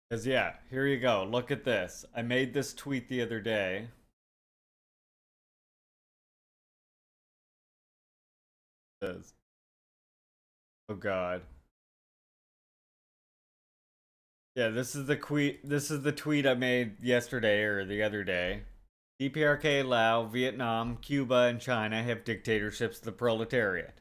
Because, yeah, here you go. Look at this. I made this tweet the other day. This. Oh, God. Yeah, this is the tweet I made yesterday or the other day. DPRK, Laos, Vietnam, Cuba, and China have dictatorships of the proletariat.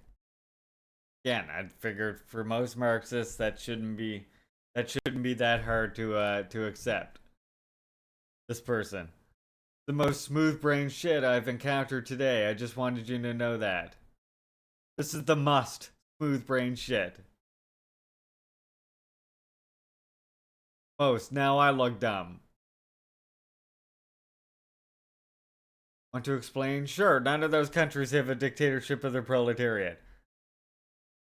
Again, I figured for most Marxists that shouldn't be that hard to accept. This person. The most smooth brain shit I've encountered today. I just wanted you to know that. This is the must smooth brain shit. Most. Now I look dumb. Want to explain? Sure, none of those countries have a dictatorship of the proletariat.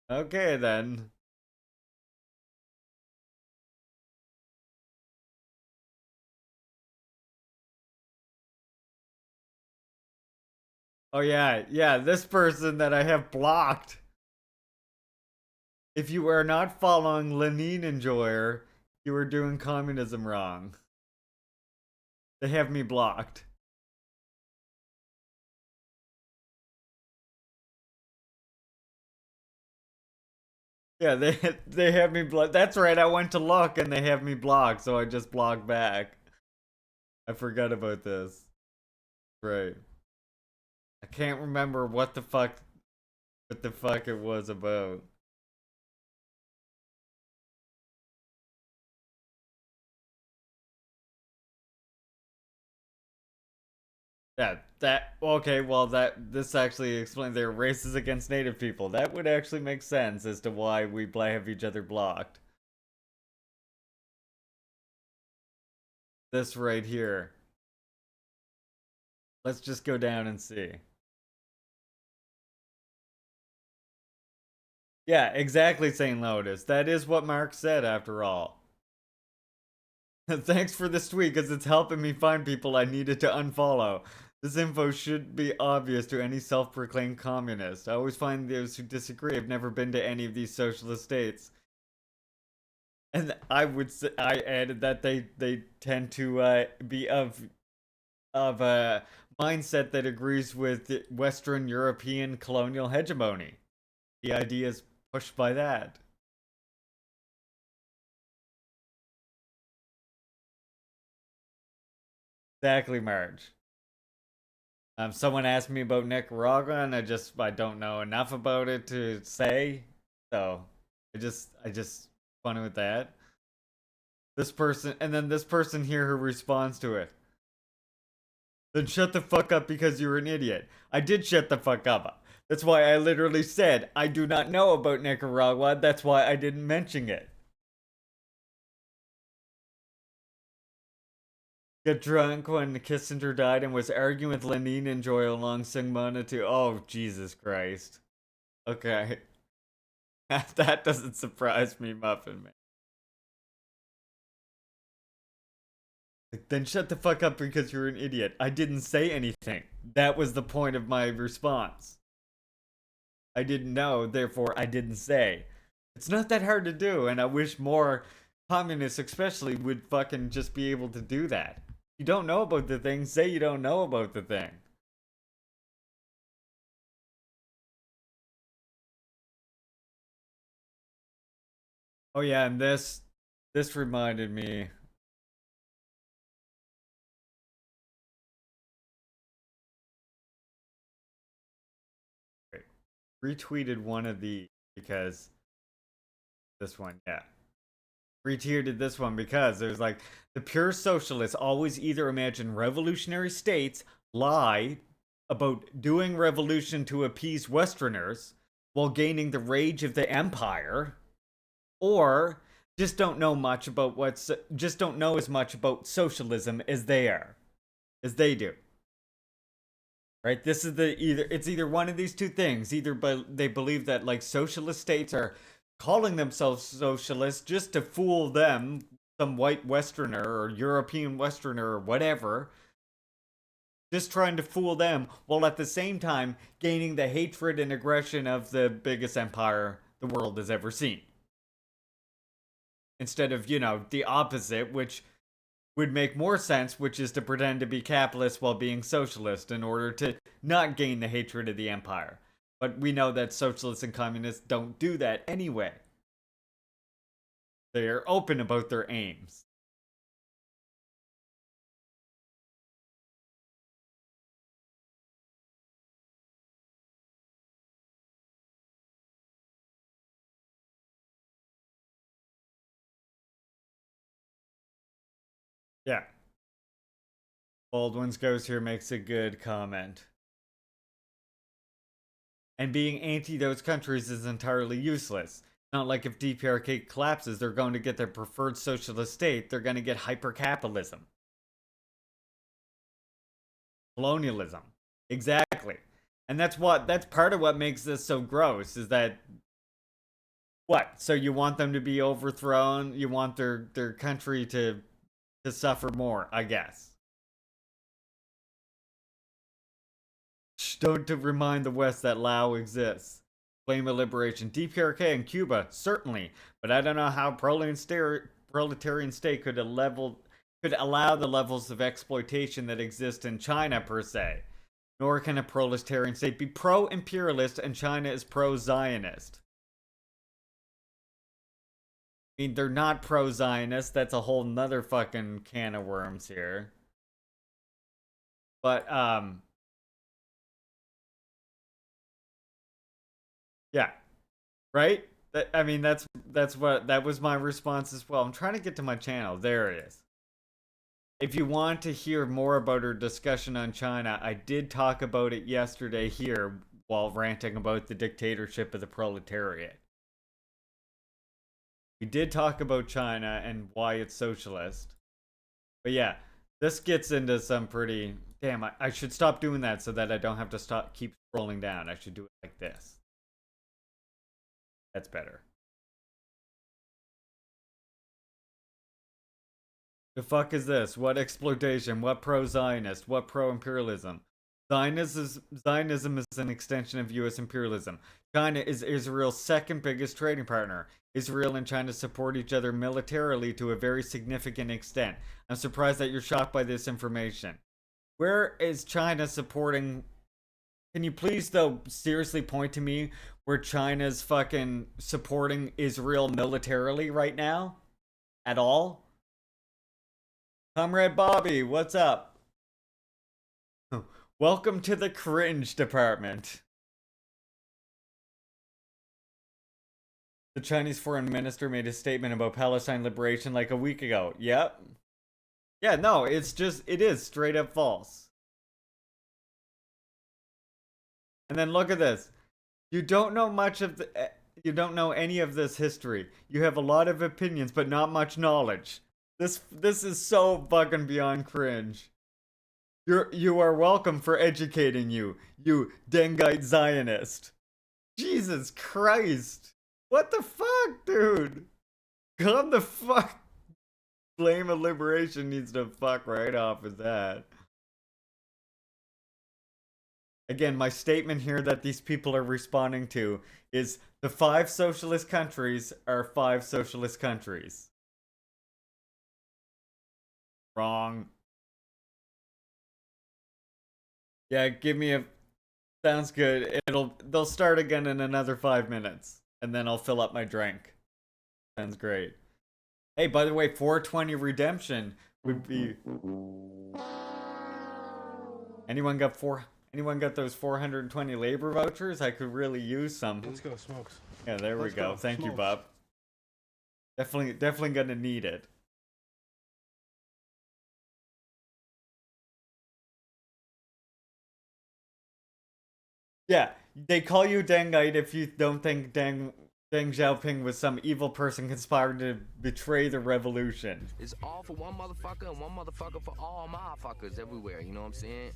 Okay then. Oh yeah, yeah, this person that I have blocked. If you are not following Lenin Enjoyer, you are doing communism wrong. They have me blocked. Yeah, they have me blocked. That's right. I went to look and they have me blocked, so I just blocked back. I forgot about this. Right. I can't remember what the fuck it was about. Yeah, that okay, well that this actually explains their races against native people. That would actually make sense as to why we have each other blocked. This right here. Let's just go down and see. Yeah, exactly, St. Lotus. That is what Mark said after all. Thanks for this tweet because it's helping me find people I needed to unfollow. This info should be obvious to any self-proclaimed communist. I always find those who disagree have never been to any of these socialist states. And I added that they tend to be of a mindset that agrees with Western European colonial hegemony. The idea is pushed by that. Exactly, Marge. Someone asked me about Nicaragua, and I don't know enough about it to say. So I just funny with that. This person, and then this person here who responds to it. Then shut the fuck up because you're an idiot. I did shut the fuck up. That's why I literally said I do not know about Nicaragua. That's why I didn't mention it. Got drunk when Kissinger died and was arguing with Lenin and Joy along Singmana too. Oh, Jesus Christ. Okay. That doesn't surprise me, Muffin Man. Like, then shut the fuck up because you're an idiot. I didn't say anything. That was the point of my response. I didn't know, therefore I didn't say. It's not that hard to do, and I wish more communists, especially, would fucking just be able to do that. You don't know about the thing, say you don't know about the thing. Oh yeah, and this reminded me. Retweeted one of the because this one, yeah. Retweeted this one because there's like the pure socialists always either imagine revolutionary states, lie about doing revolution to appease Westerners while gaining the rage of the empire, or just don't know as much about socialism as they do. Right? This is the either it's either one of these two things. Either but they believe that like socialist states are calling themselves socialists just to fool them, some white westerner or European westerner or whatever, just trying to fool them while at the same time gaining the hatred and aggression of the biggest empire the world has ever seen. instead of, the opposite, which would make more sense, which is to pretend to be capitalist while being socialist in order to not gain the hatred of the empire. But we know that socialists and communists don't do that anyway. They are open about their aims. Yeah. Baldwin's Ghost here makes a good comment. And being anti those countries is entirely useless. Not like if DPRK collapses, they're going to get their preferred socialist state, they're going to get hyper-capitalism. Colonialism. Exactly. And that's part of what makes this so gross, is that what? So you want them to be overthrown? You want their country to suffer more, I guess. Don't to remind the West that Lao exists. Flame of liberation. DPRK in Cuba, certainly. But I don't know how proletarian state could allow the levels of exploitation that exist in China, per se. Nor can a proletarian state be pro-imperialist and China is pro-Zionist. I mean, they're not pro-Zionist. That's a whole nother fucking can of worms here. But, yeah. Right? I mean, that was my response as well. I'm trying to get to my channel. There it is. If you want to hear more about our discussion on China, I did talk about it yesterday here while ranting about the dictatorship of the proletariat. We did talk about China and why it's socialist. But yeah, this gets into some pretty... Damn, I should stop doing that so that I don't have to keep scrolling down. I should do it like this. That's better. The fuck is this? What exploitation? What pro-Zionist? What pro-imperialism? Zionism is an extension of US imperialism. China is Israel's second biggest trading partner. Israel and China support each other militarily to a very significant extent. I'm surprised that you're shocked by this information. Where is China supporting... Can you please, though, seriously point to me where China's fucking supporting Israel militarily right now? At all? Comrade Bobby, what's up? Welcome to the cringe department. The Chinese foreign minister made a statement about Palestine liberation like a week ago. Yep. Yeah, no, it is straight up false. And then look at this. You don't know you don't know any of this history. You have a lot of opinions, but not much knowledge. This is so fucking beyond cringe. You are welcome for educating you Dengite Zionist. Jesus Christ. What the fuck, dude? Calm the fuck. Flame of liberation needs to fuck right off his head. Again, my statement here that these people are responding to is the 5 socialist countries are 5 socialist countries. Wrong. Yeah, give me a... Sounds good. They'll start again in another 5 minutes. And then I'll fill up my drink. Sounds great. Hey, by the way, 420 redemption would be... Anyone got those 420 labor vouchers? I could really use some. Let's go, smokes. Yeah, there we go. Thank you, Bob. Definitely gonna need it. Yeah, they call you Dengite if you don't think Deng Xiaoping was some evil person conspiring to betray the revolution. It's all for one motherfucker and one motherfucker for all motherfuckers everywhere, you know what I'm saying?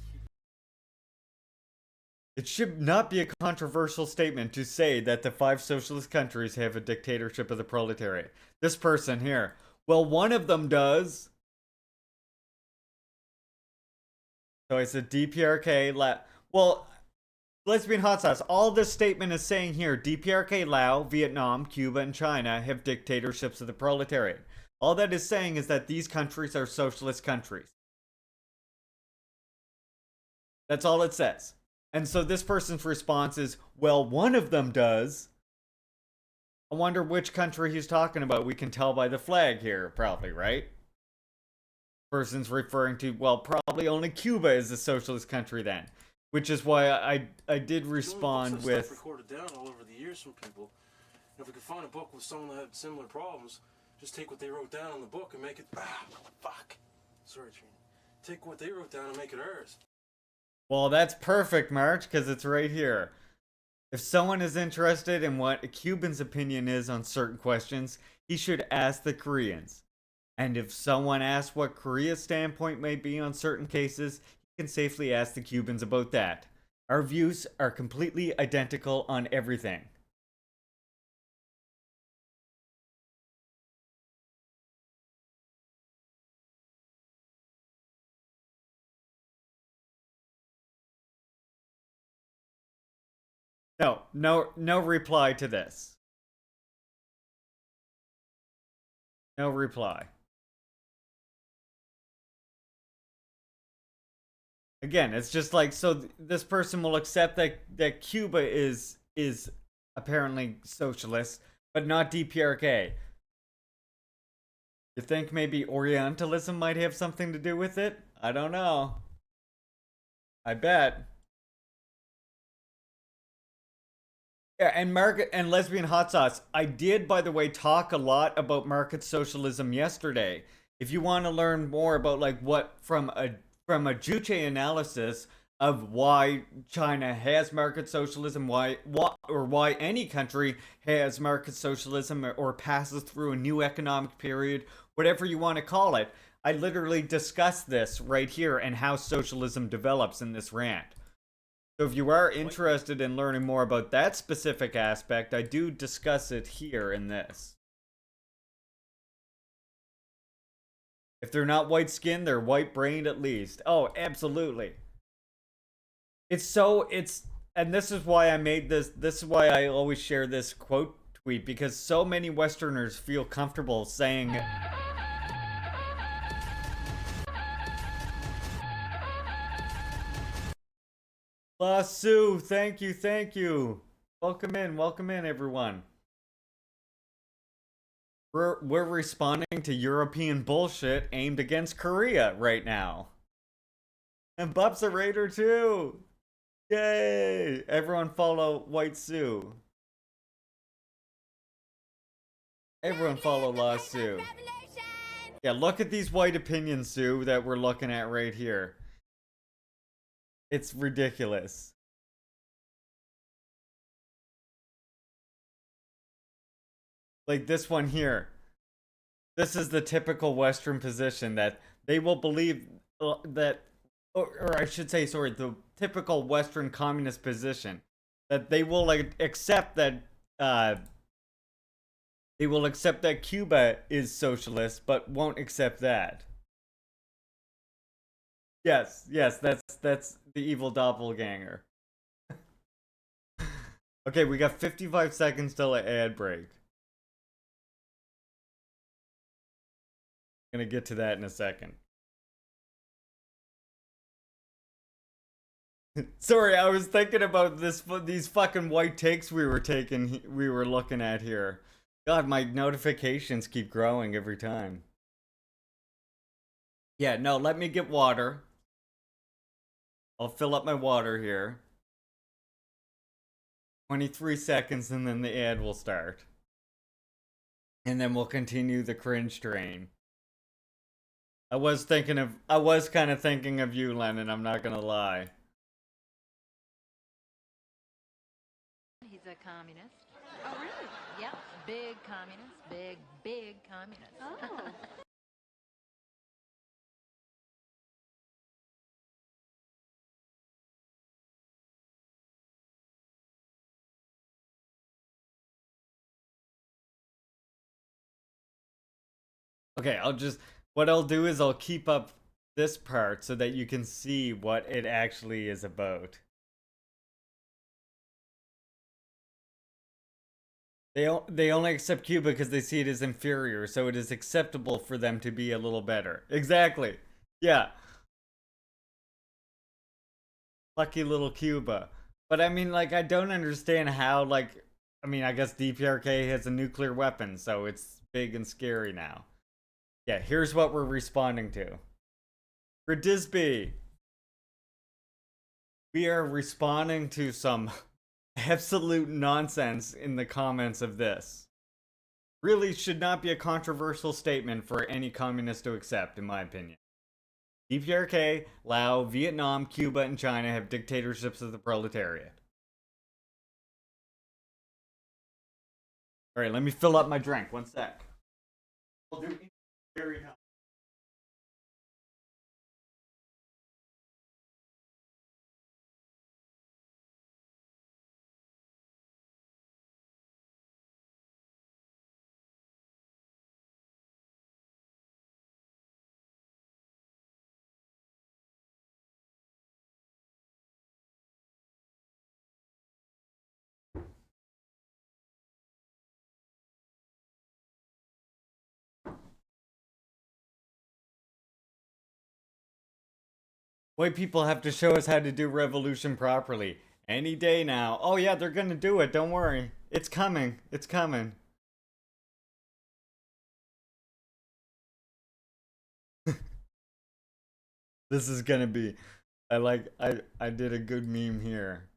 It should not be a controversial statement to say that the 5 socialist countries have a dictatorship of the proletariat. This person here, well, one of them does. So I said DPRK, well, Lesbian hot sauce. All this statement is saying here: DPRK, Laos, Vietnam, Cuba, and China have dictatorships of the proletariat. All that is saying is that these countries are socialist countries. That's all it says. And so this person's response is, well, one of them does. I wonder which country he's talking about. We can tell by the flag here, probably, right? Person's referring to, well, probably only Cuba is a socialist country then. Which is why I did respond with... Stuff recorded down all over the years from people. And if we could find a book with someone that had similar problems, just take what they wrote down in the book and make it... fuck. Sorry, Trini. Take what they wrote down and make it ours. Well, that's perfect, March, because it's right here. If someone is interested in what a Cuban's opinion is on certain questions, he should ask the Koreans. And if someone asks what Korea's standpoint may be on certain cases, he can safely ask the Cubans about that. Our views are completely identical on everything. No reply to this. No reply. Again, it's just like, so this person will accept that Cuba is apparently socialist, but not DPRK. You think maybe Orientalism might have something to do with it? I don't know. I bet. Yeah, and market and lesbian hot sauce. I did, by the way, talk a lot about market socialism yesterday. If you want to learn more about like what from a Juche analysis of why China has market socialism, why any country has market socialism or passes through a new economic period, whatever you want to call it. I literally discussed this right here and how socialism develops in this rant. So if you are interested in learning more about that specific aspect, I do discuss it here in this. If they're not white-skinned, they're white-brained at least. Oh, absolutely. And this is why I made this is why I always share this quote tweet, because so many Westerners feel comfortable saying... La Sue, thank you. Welcome in, everyone. We're responding to European bullshit aimed against Korea right now. And Bub's a raider too. Yay! Everyone follow White Sue. Everyone follow La Sue. Yeah, look at these white opinions, Sue, that we're looking at right here. It's ridiculous. Like this one here. This is the typical Western position that they will believe that, or I should say, sorry, the typical Western communist position that they will accept that Cuba is socialist, but won't accept that. Yes, that's the evil doppelganger. Okay, we got 55 seconds till an ad break. Gonna get to that in a second. Sorry, I was thinking about these fucking white takes we were looking at here. God, my notifications keep growing every time. Yeah, no, let me get water. I'll fill up my water here. 23 seconds and then the ad will start. And then we'll continue the cringe train. I was kind of thinking of you, Lennon, I'm not gonna lie. He's a communist. Oh, really? Yep, big communist, big communist. Oh. Okay, what I'll do is I'll keep up this part so that you can see what it actually is about. They only accept Cuba because they see it as inferior, so it is acceptable for them to be a little better. Exactly. Yeah. Lucky little Cuba. But I mean, like, I don't understand how, like, I mean, I guess DPRK has a nuclear weapon, so it's big and scary now. Yeah, here's what we're responding to. For Disby, we are responding to some absolute nonsense in the comments of this. Really should not be a controversial statement for any communist to accept, in my opinion. DPRK, Laos, Vietnam, Cuba, and China have dictatorships of the proletariat. Alright, let me fill up my drink. One sec. We'll do very time. White people have to show us how to do revolution properly. Any day now. Oh yeah, they're gonna do it, don't worry. It's coming. It's coming. This is gonna be I did a good meme here.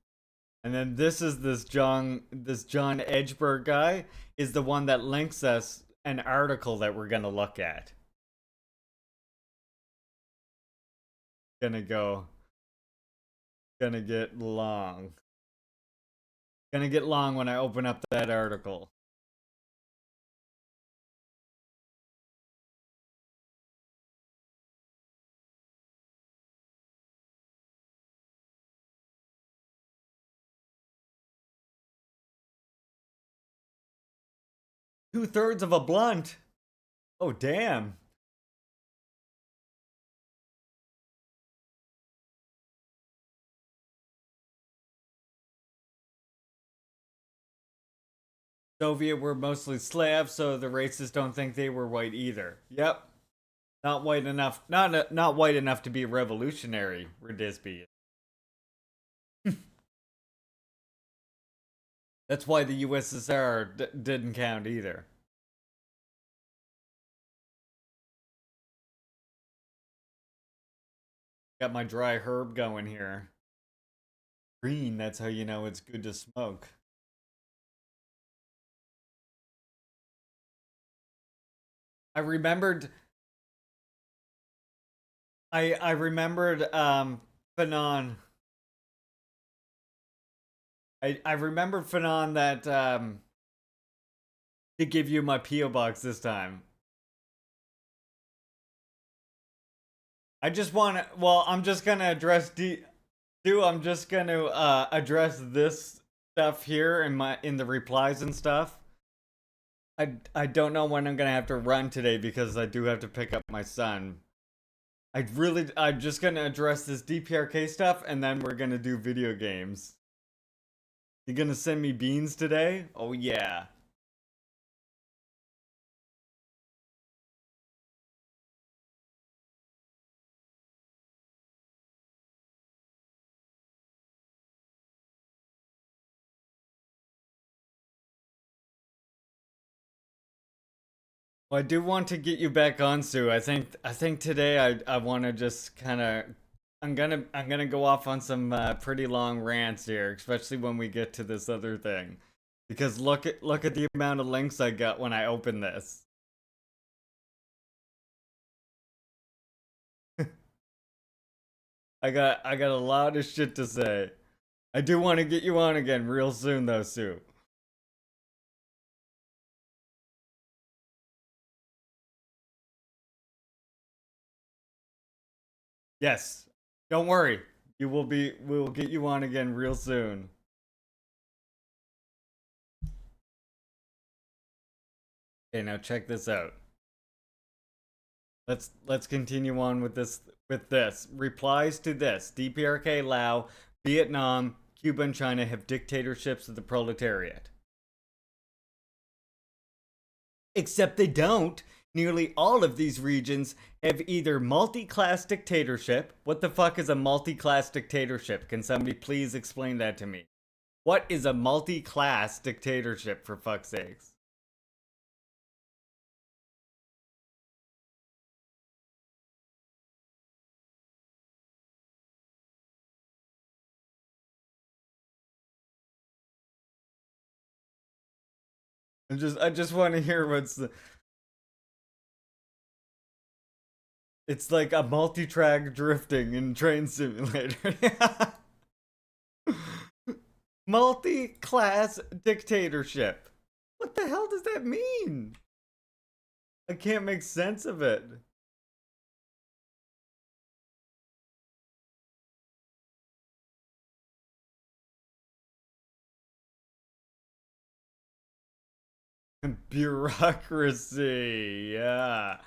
And then this John Edgeberg guy is the one that links us an article that we're gonna look at. Gonna get long. Gonna get long when I open up that article. Two-thirds of a blunt. Oh damn. Soviet were mostly Slavs, so the racists don't think they were white either. Yep. Not white enough. Not white enough to be revolutionary, Radisby. That's why the USSR didn't count either. Got my dry herb going here. Green, that's how you know it's good to smoke. I remembered I remembered Fanon. I remembered Fanon that to give you my P.O. box this time. I just want to well, I'm just going to address I'm just going to address this stuff here in the replies and stuff. I don't know when I'm gonna have to run today because I do have to pick up my son. I'm just gonna address this DPRK stuff and then we're gonna do video games. You gonna send me beans today? Oh yeah. Well, I do want to get you back on, Sue. I think today I want to just kind of I'm gonna go off on some pretty long rants here, especially when we get to this other thing, because look at the amount of links I got when I open this. I got a lot of shit to say. I do want to get you on again real soon, though, Sue. Yes. Don't worry. We'll get you on again real soon. Okay, now check this out. Let's continue on with this. Replies to this. DPRK, Laos, Vietnam, Cuba, and China have dictatorships of the proletariat. Except they don't. Nearly all of these regions have either multi-class dictatorship. What the fuck is a multi-class dictatorship? Can somebody please explain that to me? What is a multi-class dictatorship, for fuck's sakes? I just want to hear what's the. It's like a multi-track drifting in Train Simulator. Multi-class dictatorship. What the hell does that mean? I can't make sense of it. Bureaucracy, yeah.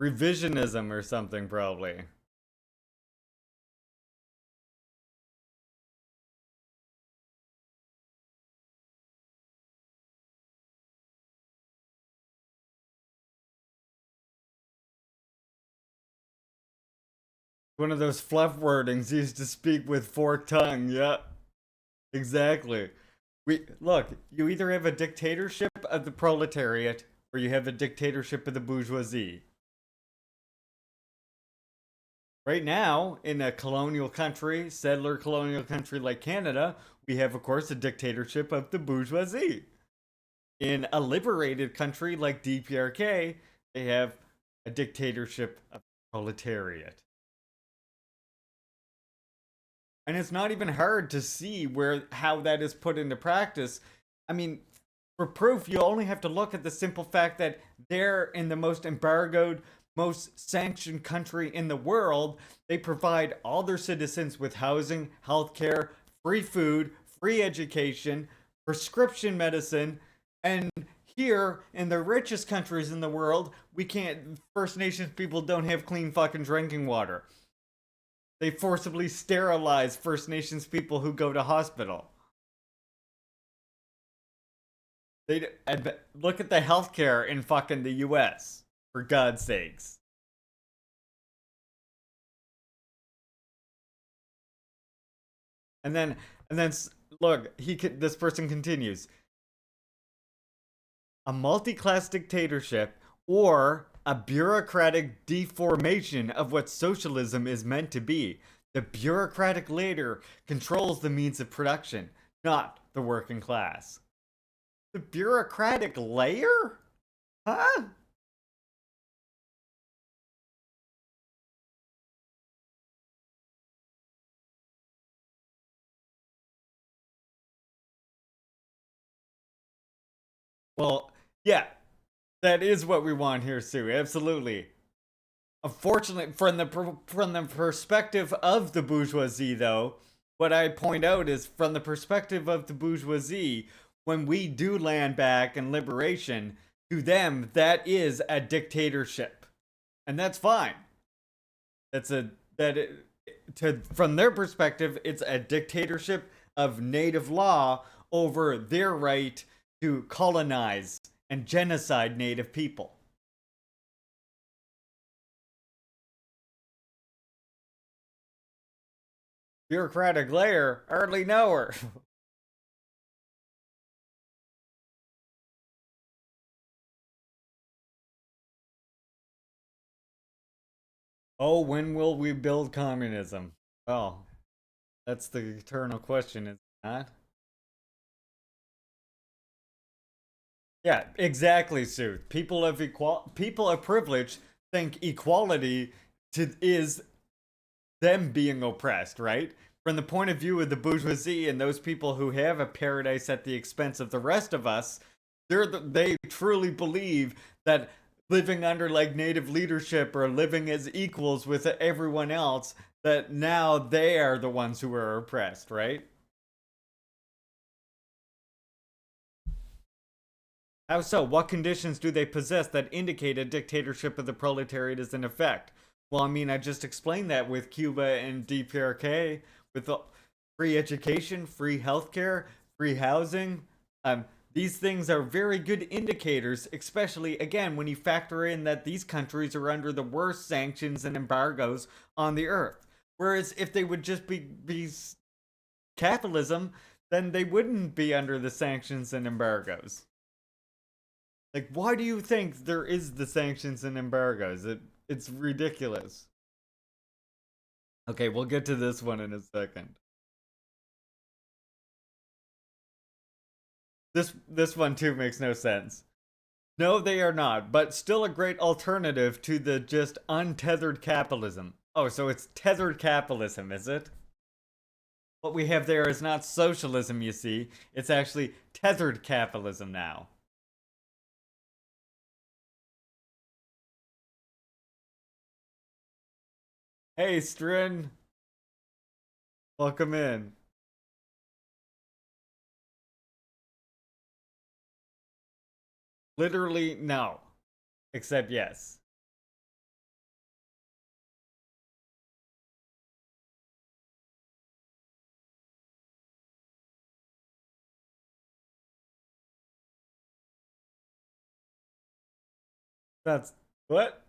Revisionism or something, probably. One of those fluff wordings used to speak with forked tongue, yeah. Exactly. Look, you either have a dictatorship of the proletariat or you have a dictatorship of the bourgeoisie. Right now, in a colonial country, settler colonial country like Canada, we have, of course, a dictatorship of the bourgeoisie. In a liberated country like DPRK, they have a dictatorship of the proletariat. And it's not even hard to see how that is put into practice. I mean, for proof, you only have to look at the simple fact that they're in the most embargoed, most sanctioned country in the world. They provide all their citizens with housing, healthcare, free food, free education, prescription medicine, and here in the richest countries in the world, First Nations people don't have clean fucking drinking water. They forcibly sterilize First Nations people who go to hospital. Look at the healthcare in fucking the US, for God's sakes. And then look, this person continues. A multi-class dictatorship or a bureaucratic deformation of what socialism is meant to be. The bureaucratic layer controls the means of production, not the working class. The bureaucratic layer? Huh? Well, yeah, that is what we want here, Sue. Absolutely. Unfortunately, from the perspective of the bourgeoisie, though, what I point out is from the perspective of the bourgeoisie, when we do land back and liberation, to them that is a dictatorship, and that's fine. From their perspective, it's a dictatorship of native law over their right to colonize and genocide native people. Bureaucratic layer, hardly know her. Oh, when will we build communism? Well, that's the eternal question, is it not? Yeah, exactly, Sue. People of privilege think equality is them being oppressed, right? From the point of view of the bourgeoisie and those people who have a paradise at the expense of the rest of us, they truly believe that living under like native leadership or living as equals with everyone else, that now they are the ones who are oppressed, right? How so? What conditions do they possess that indicate a dictatorship of the proletariat is in effect? Well, I mean, I just explained that with Cuba and DPRK, with free education, free healthcare, free housing, These things are very good indicators, especially, again, when you factor in that these countries are under the worst sanctions and embargoes on the earth. Whereas if they would just be capitalism, then they wouldn't be under the sanctions and embargoes. Like, why do you think there is the sanctions and embargoes? It's ridiculous. Okay, we'll get to this one in a second. This one too makes no sense. No, they are not, but still a great alternative to the just untethered capitalism. Oh, so it's tethered capitalism, is it? What we have there is not socialism, you see. It's actually tethered capitalism now. Hey, Strin. Welcome in. Literally, no. Except yes. That's what?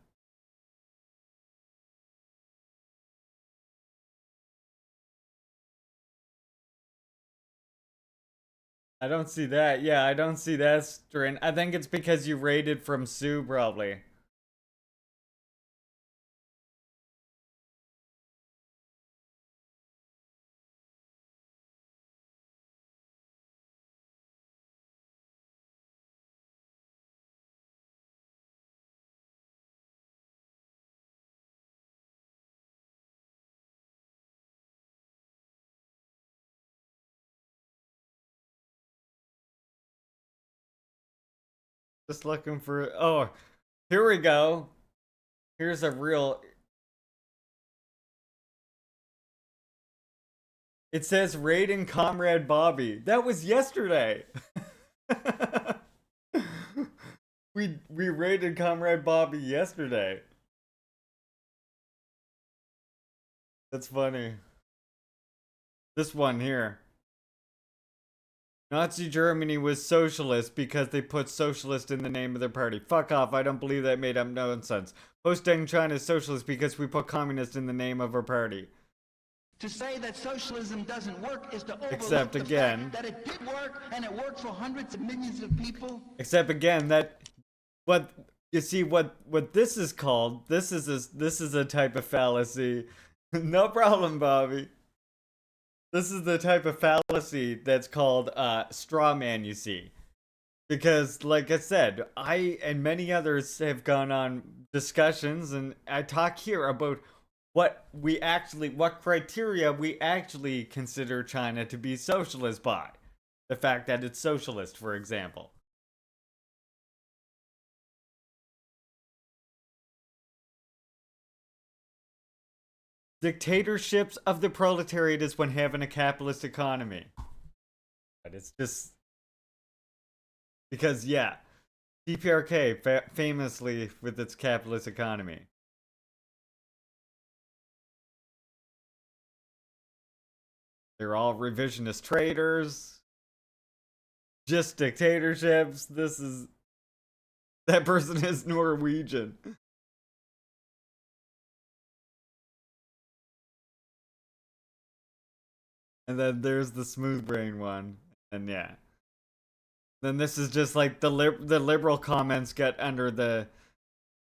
I don't see that. Yeah, I don't see that, Strin. I think it's because you raided from Sue, probably. Just looking for. Oh, here we go. Here's a real. It says raiding Comrade Bobby. That was yesterday. we raided Comrade Bobby yesterday. That's funny. This one here. Nazi Germany was socialist because they put socialist in the name of their party. Fuck off, I don't believe that made up nonsense. Hosting China is socialist because we put communist in the name of our party. To say that socialism doesn't work is to overlook Except the again, fact that it did work, and it worked for hundreds of millions of people. Except again that what you see what this is called, this is a type of fallacy. No problem, Bobby. This is the type of fallacy that's called straw man, you see. Because, like I said, I and many others have gone on discussions, and I talk here about what criteria we actually consider China to be socialist by. The fact that it's socialist, for example. Dictatorships of the proletariat is when having a capitalist economy. But it's just because, yeah, DPRK famously with its capitalist economy. They're all revisionist traders. Just dictatorships. That person is Norwegian. And then there's the smooth brain one. And yeah. Then this is just like the liberal comments get under the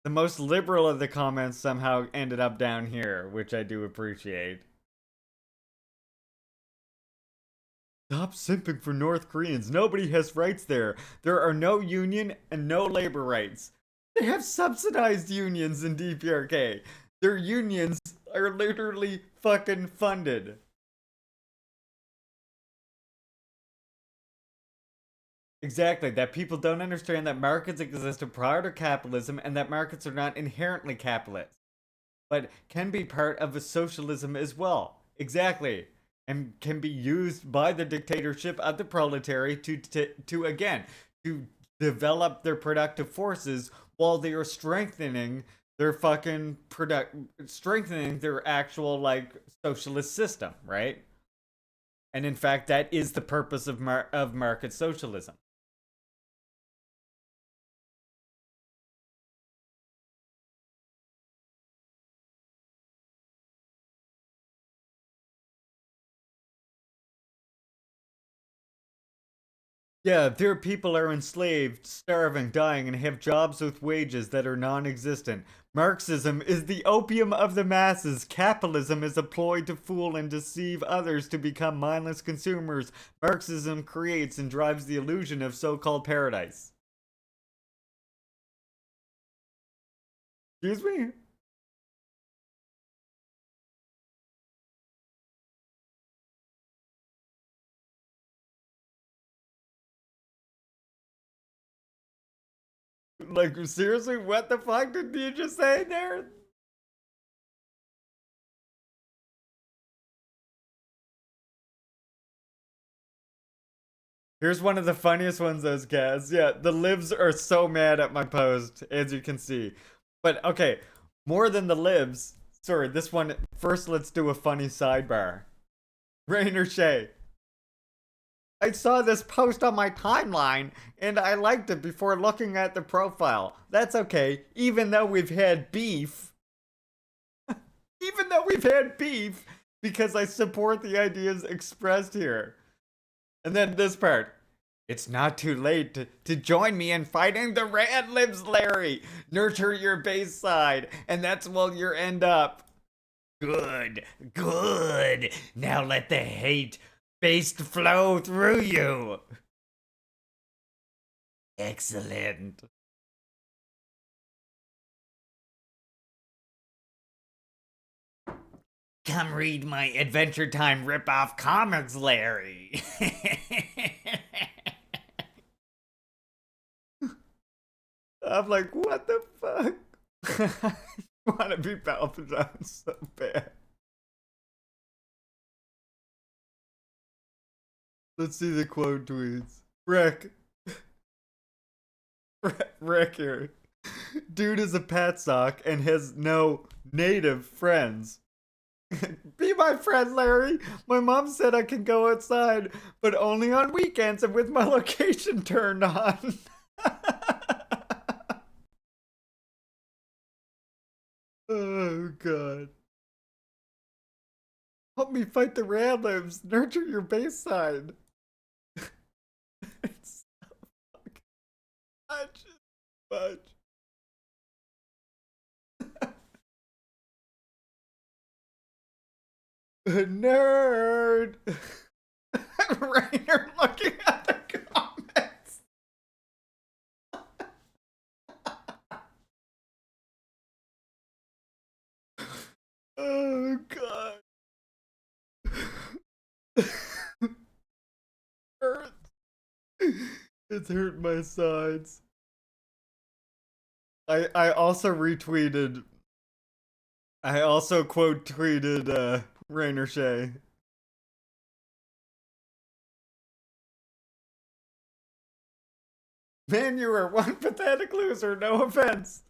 most liberal of the comments somehow ended up down here, which I do appreciate. Stop simping for North Koreans. Nobody has rights there. There are no union and no labor rights. They have subsidized unions in DPRK. Their unions are literally fucking funded. Exactly, that people don't understand that markets existed prior to capitalism and that markets are not inherently capitalist, but can be part of a socialism as well. Exactly. And can be used by the dictatorship of the proletariat to develop their productive forces while they are strengthening their strengthening their actual like socialist system, right? And in fact, that is the purpose of market socialism. Yeah, their people are enslaved, starving, dying, and have jobs with wages that are non existent. Marxism is the opium of the masses. Capitalism is a ploy to fool and deceive others to become mindless consumers. Marxism creates and drives the illusion of so called paradise. Excuse me? Like, seriously, what the fuck did you just say there? Here's one of the funniest ones, those guys. Yeah, the libs are so mad at my post, as you can see. But okay, more than the libs. Sorry, this one. First, let's do a funny sidebar. Rainer Shea. I saw this post on my timeline and I liked it before looking at the profile. That's okay, even though we've had beef. Even though we've had beef, because I support the ideas expressed here. And then this part. It's not too late to join me in fighting the Rad Libs, Larry. Nurture your base side, and that's where you'll end up. Good, good. Now let the hate based flow through you. Excellent. Come read my Adventure Time ripoff comics, Larry. I'm like, what the fuck? I want to be Palpatine so bad. Let's see the quote tweets. Rick. Rick here. Dude is a patsock and has no native friends. Be my friend, Larry. My mom said I can go outside, but only on weekends and with my location turned on. Oh, God. Help me fight the Radlibs. Nurture your base side. It's so fucking much. Nerd. Rainer looking at the comments. Oh, God. Hurt. It's hurt my sides. I also retweeted. I also quote tweeted Rainer Shea. Man, you are one pathetic loser, no offense.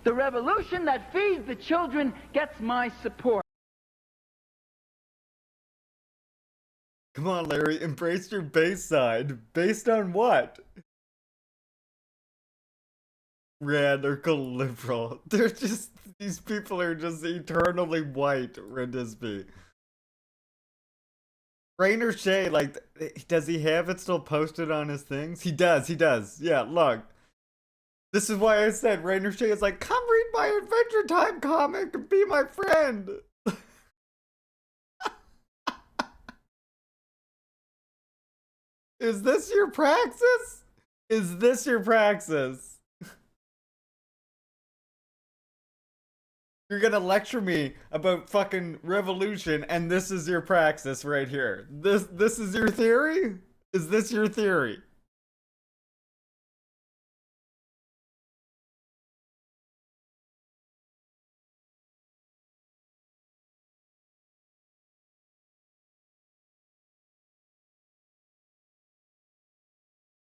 The revolution that feeds the children gets my support. Come on, Larry, embrace your base side. Based on what? Radical liberal. They're just, these people are just eternally white, Rendisby. Rainer Shea, like, does he have it still posted on his things? He does. Yeah, look. This is why I said Rainer Shea is like, come read my Adventure Time comic and be my friend. Is this your praxis? Is this your praxis? You're gonna lecture me about fucking revolution and this is your praxis right here. This is your theory? Is this your theory?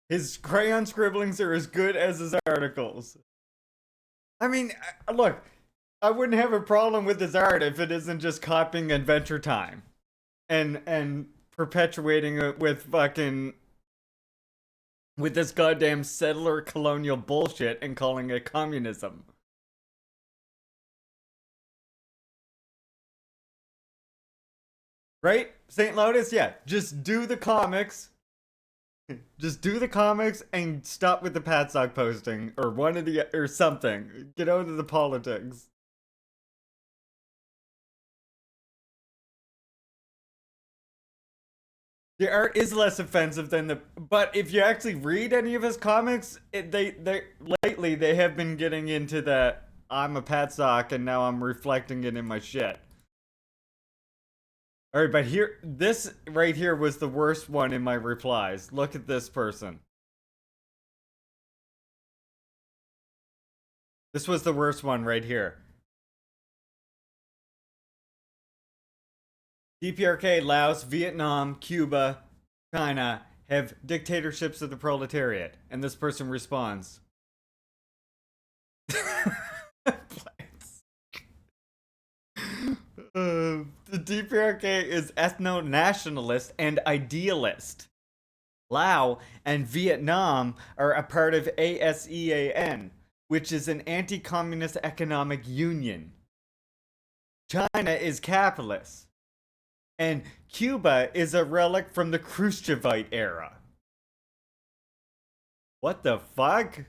His crayon scribblings are as good as his articles. I mean, look, I wouldn't have a problem with his art if it isn't just copying Adventure Time and perpetuating it with fucking with this goddamn settler colonial bullshit and calling it communism. Right? St. Lotus, yeah, just do the comics Just do the comics and stop with the Patsock posting or one of the or something. Get out of the politics. The art is less offensive than the, but if you actually read any of his comics, they lately they have been getting into that I'm a Patsock and now I'm reflecting it in my shit. All right, but here, this right here was the worst one in my replies. Look at this person. This was the worst one right here. DPRK, Laos, Vietnam, Cuba, China have dictatorships of the proletariat. And this person responds. The DPRK is ethno-nationalist and idealist. Laos and Vietnam are a part of ASEAN, which is an anti-communist economic union. China is capitalist. And Cuba is a relic from the Khrushchevite era. What the fuck?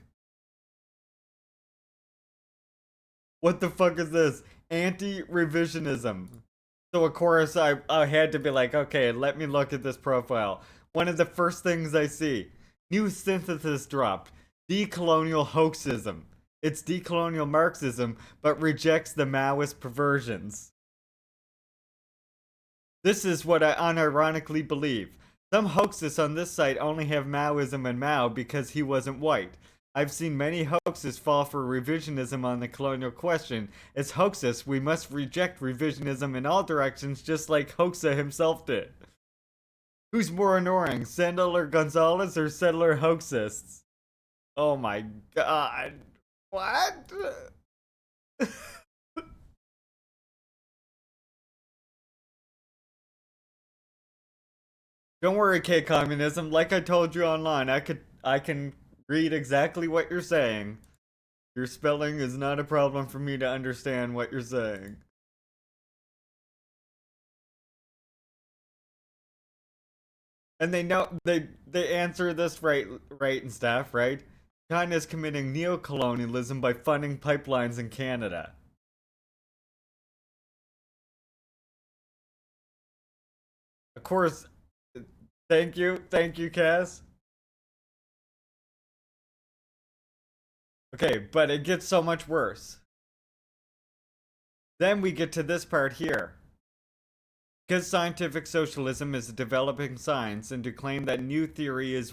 What the fuck is this? Anti-revisionism. So of course I had to be like, okay, let me look at this profile. One of the first things I see, new synthesis dropped, decolonial hoaxism. It's decolonial Marxism, but rejects the Maoist perversions. This is what I unironically believe. Some hoaxes on this site only have Maoism and Mao because he wasn't white. I've seen many hoaxes fall for revisionism on the colonial question. As hoaxes, we must reject revisionism in all directions just like Hoaxa himself did. Who's more annoying, Settler Gonzalez or Settler Hoaxists? Oh my god. What? Don't worry, K-Communism. Like I told you online, I can read exactly what you're saying. Your spelling is not a problem for me to understand what you're saying. And they know they answer this right and stuff, right? China is committing neocolonialism by funding pipelines in Canada. Of course, thank you, Cass. Okay, but it gets so much worse. Then we get to this part here. Because scientific socialism is a developing science, and to claim that new theory is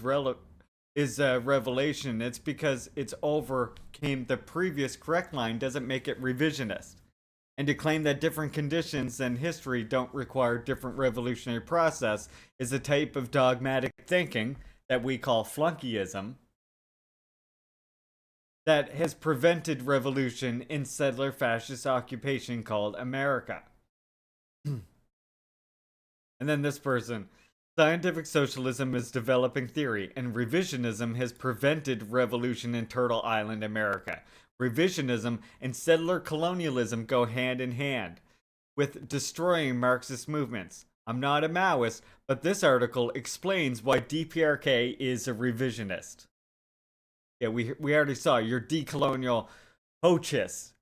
a revelation, it's because it's overcame the previous correct line doesn't make it revisionist. And to claim that different conditions and history don't require different revolutionary process is a type of dogmatic thinking that we call flunkyism that has prevented revolution in settler fascist occupation called America. And then this person, scientific socialism is developing theory, and revisionism has prevented revolution in Turtle Island, America. Revisionism and settler colonialism go hand in hand with destroying Marxist movements. I'm not a Maoist, but this article explains why DPRK is a revisionist. Yeah, we already saw your decolonial hoaxes.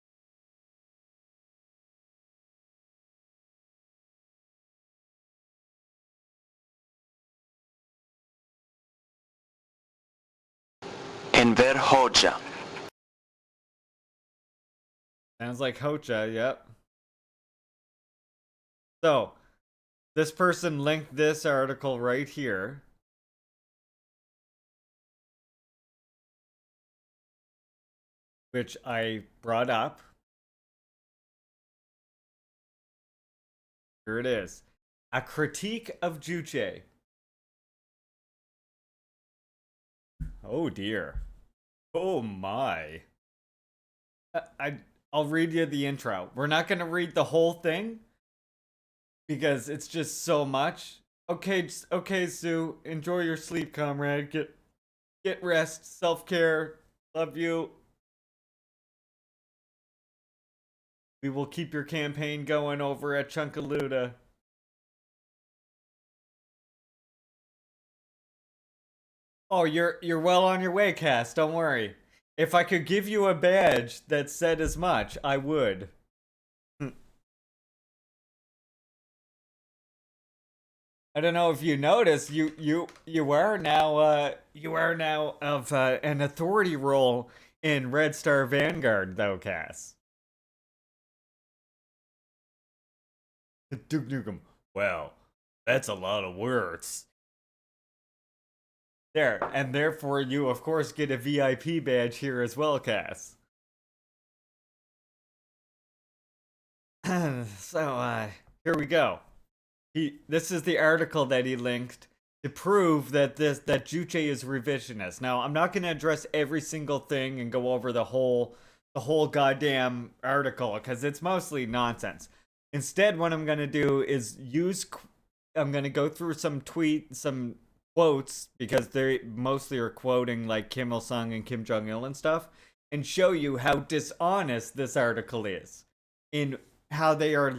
Enver Hoxha. Sounds like Hocha, yep. So, this person linked this article right here. Which I brought up. Here it is. A critique of Juche. Oh dear. Oh my. I'll read you the intro. We're not going to read the whole thing because it's just so much. Okay, Sue. Enjoy your sleep, comrade. Get rest, self-care. Love you. We will keep your campaign going over at Chunkaluda. Oh, you're well on your way, Cass. Don't worry. If I could give you a badge that said as much, I would. I don't know if you noticed, you are now of an authority role in Red Star Vanguard, though, Cass. Duke Nukem. Well, that's a lot of words. There, and therefore you of course get a VIP badge here as well, Cass. So, here we go. This is the article that he linked to prove that Juche is revisionist. Now, I'm not going to address every single thing and go over the whole goddamn article because it's mostly nonsense. Instead, what I'm going to do is I'm going to go through some quotes because they mostly are quoting like Kim Il Sung and Kim Jong Il and stuff, and show you how dishonest this article is in how they are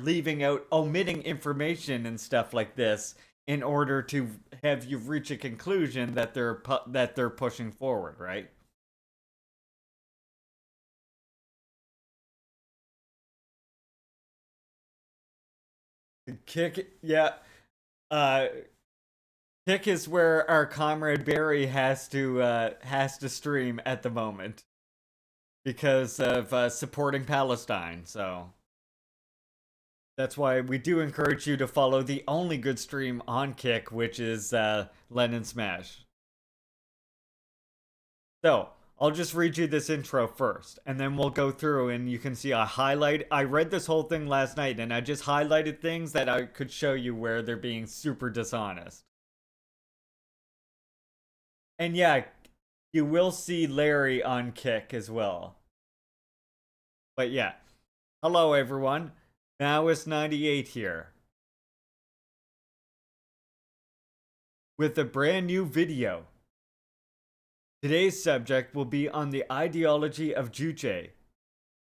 omitting information and stuff like this in order to have you reach a conclusion that they're pushing forward, right? Kick, yeah. Kick is where our comrade Barry has to stream at the moment because of supporting Palestine. So that's why we do encourage you to follow the only good stream on Kick, which is Lenin Smash. So I'll just read you this intro first, and then we'll go through and you can see I read this whole thing last night, and I just highlighted things that I could show you where they're being super dishonest. And yeah, you will see Larry on Kick as well. But yeah, hello everyone. Maoist98 here. With a brand new video. Today's subject will be on the ideology of Juche.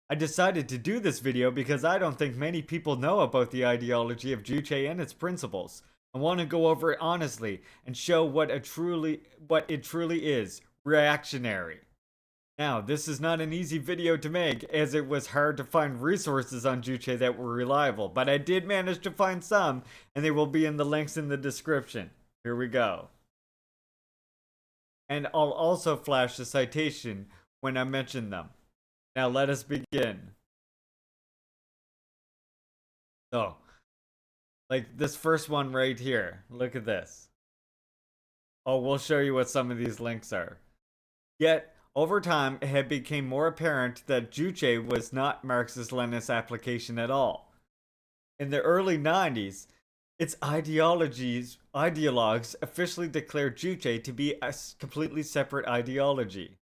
I decided to do this video because I don't think many people know about the ideology of Juche and its principles. I want to go over it honestly and show what it truly is, reactionary. Now, this is not an easy video to make as it was hard to find resources on Juche that were reliable, but I did manage to find some and they will be in the links in the description. Here we go. And I'll also flash the citation when I mention them. Now let us begin. So, like this first one right here. Look at this. Oh, we'll show you what some of these links are. Yet, over time, it had become more apparent that Juche was not Marxist-Leninist application at all. In the early 90s, its ideologues officially declared Juche to be a completely separate ideology.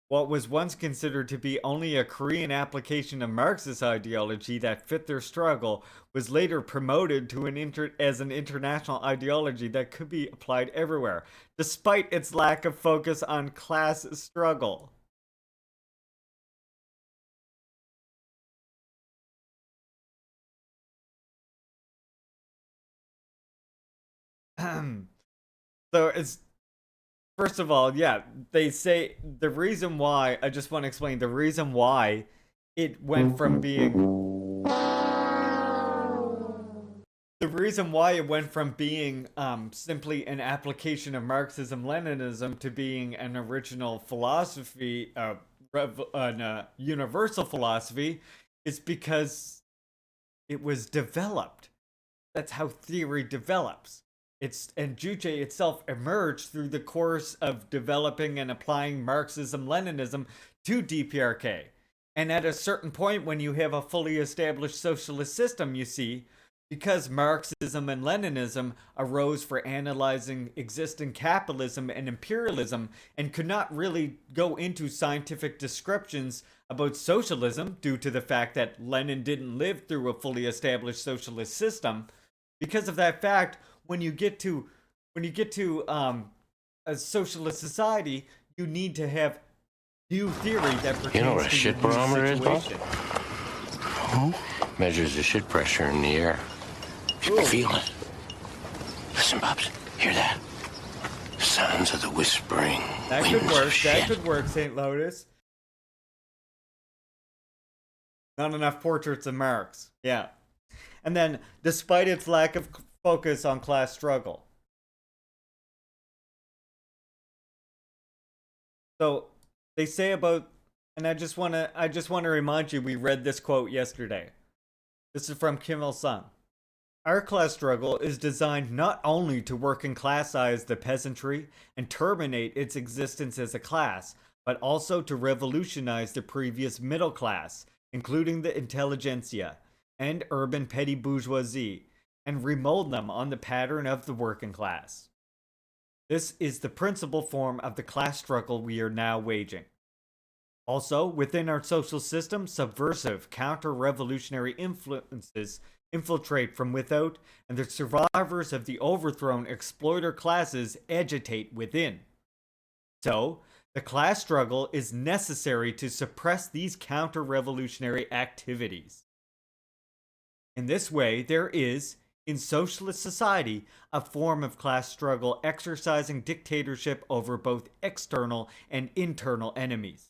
What was once considered to be only a Korean application of Marxist ideology that fit their struggle was later promoted to as an international ideology that could be applied everywhere, despite its lack of focus on class struggle. So it's, first of all, yeah, they say the reason why, I just want to explain the reason why it went from being simply an application of Marxism-Leninism to being an original philosophy, universal philosophy, is because it was developed. That's how theory develops. And Juche itself emerged through the course of developing and applying Marxism-Leninism to DPRK. And at a certain point, when you have a fully established socialist system, you see, because Marxism and Leninism arose for analyzing existing capitalism and imperialism and could not really go into scientific descriptions about socialism due to the fact that Lenin didn't live through a fully established socialist system, because of that fact, when you get to a socialist society, you need to have new theory that pertains to you know what a shit barometer is, boss? Measures the shit pressure in the air. You can feel it. Listen, Bubs, hear that? sounds of the whispering That winds could work. of That shit. could work, St. Lotus. Not enough portraits of Marx. Yeah. And then, despite its lack of focus on class struggle. So, they say about, and I just want to remind you, we read this quote yesterday. This is from Kim Il-sung. Our class struggle is designed not only to working classize the peasantry and terminate its existence as a class, but also to revolutionize the previous middle class, including the intelligentsia and urban petty bourgeoisie, and remold them on the pattern of the working class. This is the principal form of the class struggle we are now waging. Also, within our social system, subversive, counter-revolutionary influences infiltrate from without, and the survivors of the overthrown exploiter classes agitate within. So, the class struggle is necessary to suppress these counter-revolutionary activities. In this way, there is, in socialist society, a form of class struggle exercising dictatorship over both external and internal enemies,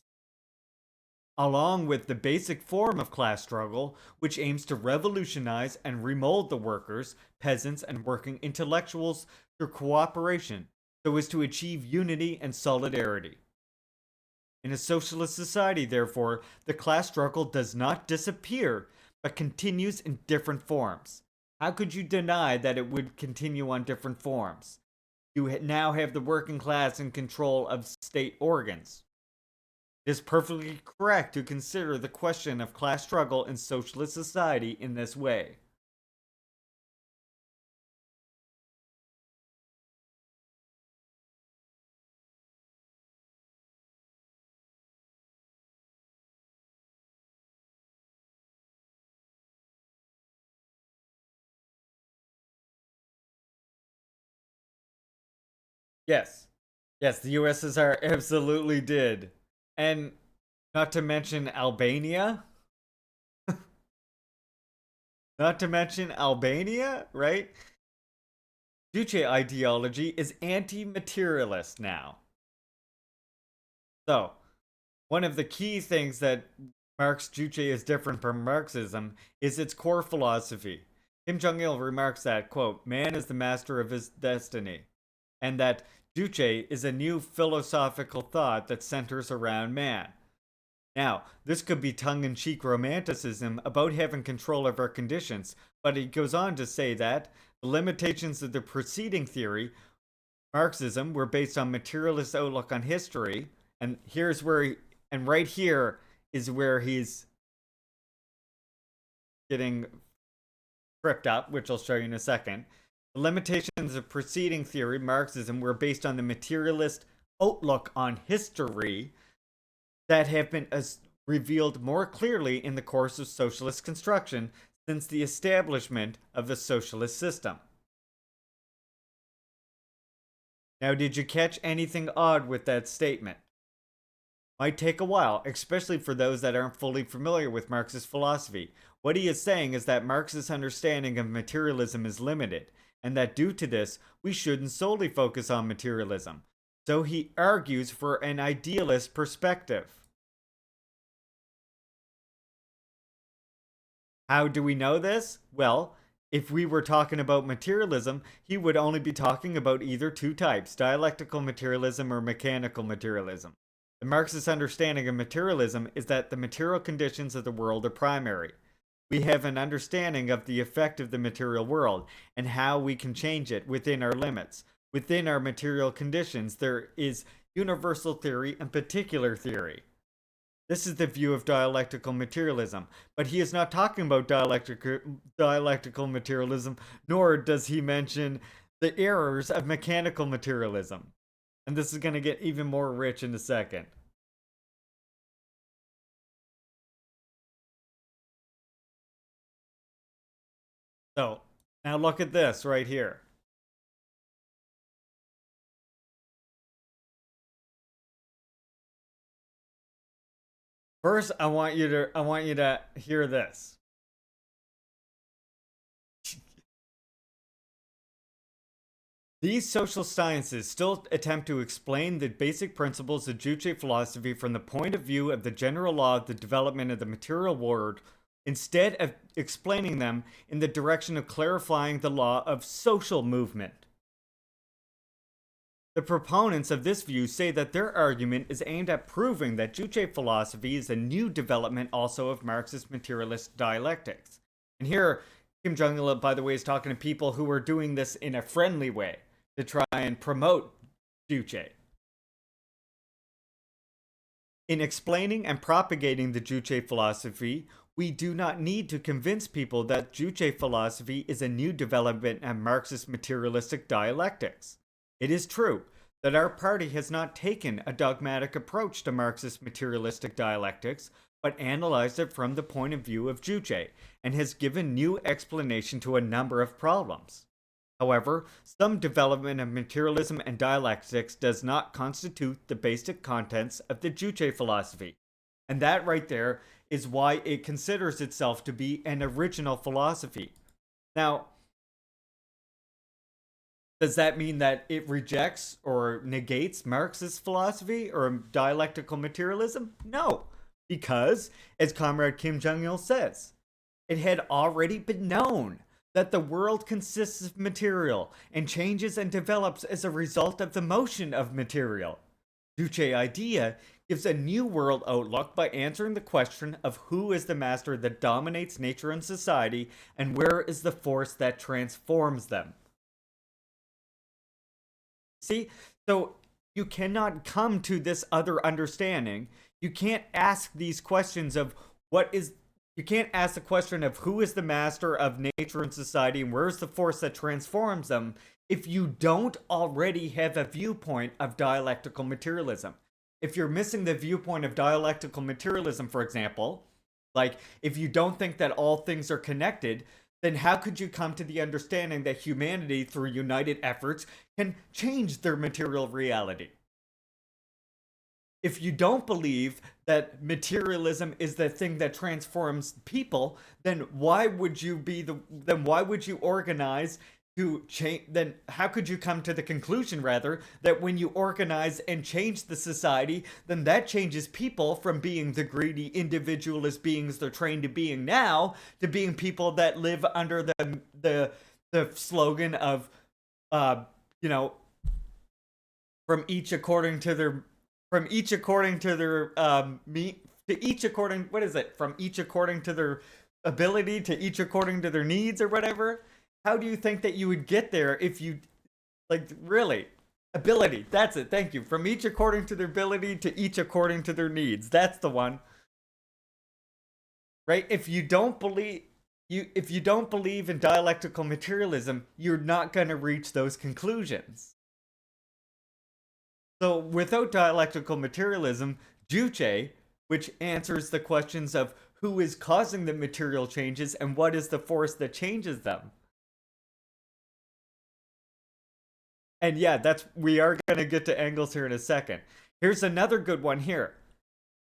along with the basic form of class struggle, which aims to revolutionize and remold the workers, peasants, and working intellectuals through cooperation, so as to achieve unity and solidarity. In a socialist society, therefore, the class struggle does not disappear, but continues in different forms. How could you deny that it would continue on different forms? You now have the working class in control of state organs. It is perfectly correct to consider the question of class struggle in socialist society in this way. Yes. Yes, the USSR absolutely did. And not to mention Albania. Not to mention Albania, right? Juche ideology is anti-materialist now. So, one of the key things that marks Juche is different from Marxism is its core philosophy. Kim Jong-il remarks that, quote, man is the master of his destiny, and that Juche is a new philosophical thought that centers around man. Now, this could be tongue-in-cheek romanticism about having control of our conditions, but he goes on to say that the limitations of the preceding theory, Marxism, were based on materialist outlook on history, and right here is where he's getting tripped up, which I'll show you in a second. The limitations of preceding theory, Marxism, were based on the materialist outlook on history that have been revealed more clearly in the course of socialist construction since the establishment of the socialist system. Now, did you catch anything odd with that statement? Might take a while, especially for those that aren't fully familiar with Marxist philosophy. What he is saying is that Marx's understanding of materialism is limited, and that due to this, we shouldn't solely focus on materialism. So he argues for an idealist perspective. How do we know this? Well, if we were talking about materialism, he would only be talking about either two types, dialectical materialism or mechanical materialism. The Marxist understanding of materialism is that the material conditions of the world are primary. We have an understanding of the effect of the material world and how we can change it within our limits. Within our material conditions, there is universal theory and particular theory. This is the view of dialectical materialism, but he is not talking about dialectical materialism, nor does he mention the errors of mechanical materialism. And this is going to get even more rich in a second. So, now look at this right here. First, I want you to hear this. These social sciences still attempt to explain the basic principles of Juche philosophy from the point of view of the general law of the development of the material world, instead of explaining them in the direction of clarifying the law of social movement. The proponents of this view say that their argument is aimed at proving that Juche philosophy is a new development also of Marxist materialist dialectics. And here, Kim Jong-il, by the way, is talking to people who are doing this in a friendly way to try and promote Juche. In explaining and propagating the Juche philosophy, we do not need to convince people that Juche philosophy is a new development of Marxist materialistic dialectics. It is true that our party has not taken a dogmatic approach to Marxist materialistic dialectics, but analyzed it from the point of view of Juche, and has given new explanation to a number of problems. However, some development of materialism and dialectics does not constitute the basic contents of the Juche philosophy. And that right there is why it considers itself to be an original philosophy. Now, does that mean that it rejects or negates Marxist philosophy or dialectical materialism? No, because, as Comrade Kim Jong-il says, it had already been known that the world consists of material and changes and develops as a result of the motion of material. Juche idea gives a new world outlook by answering the question of who is the master that dominates nature and society, and where is the force that transforms them. See, so you cannot come to this other understanding. You can't ask these questions of you can't ask the question of who is the master of nature and society and where's the force that transforms them if you don't already have a viewpoint of dialectical materialism. If you're missing the viewpoint of dialectical materialism, for example, like if you don't think that all things are connected, then how could you come to the understanding that humanity, through united efforts, can change their material reality? If you don't believe that materialism is the thing that transforms people, then why would you organize to change? Then how could you come to the conclusion, rather, that when you organize and change the society, then that changes people from being the greedy individualist beings they're trained to being now, to being people that live under the slogan of, from each according to their ability to each according to their needs, or whatever. How do you think that you would get there if you, really? Ability, that's it, thank you. From each according to their ability to each according to their needs. That's the one. Right? If you don't believe in dialectical materialism, you're not going to reach those conclusions. So without dialectical materialism, Juche, which answers the questions of who is causing the material changes and what is the force that changes them. And yeah, we are going to get to Engels here in a second. Here's another good one here.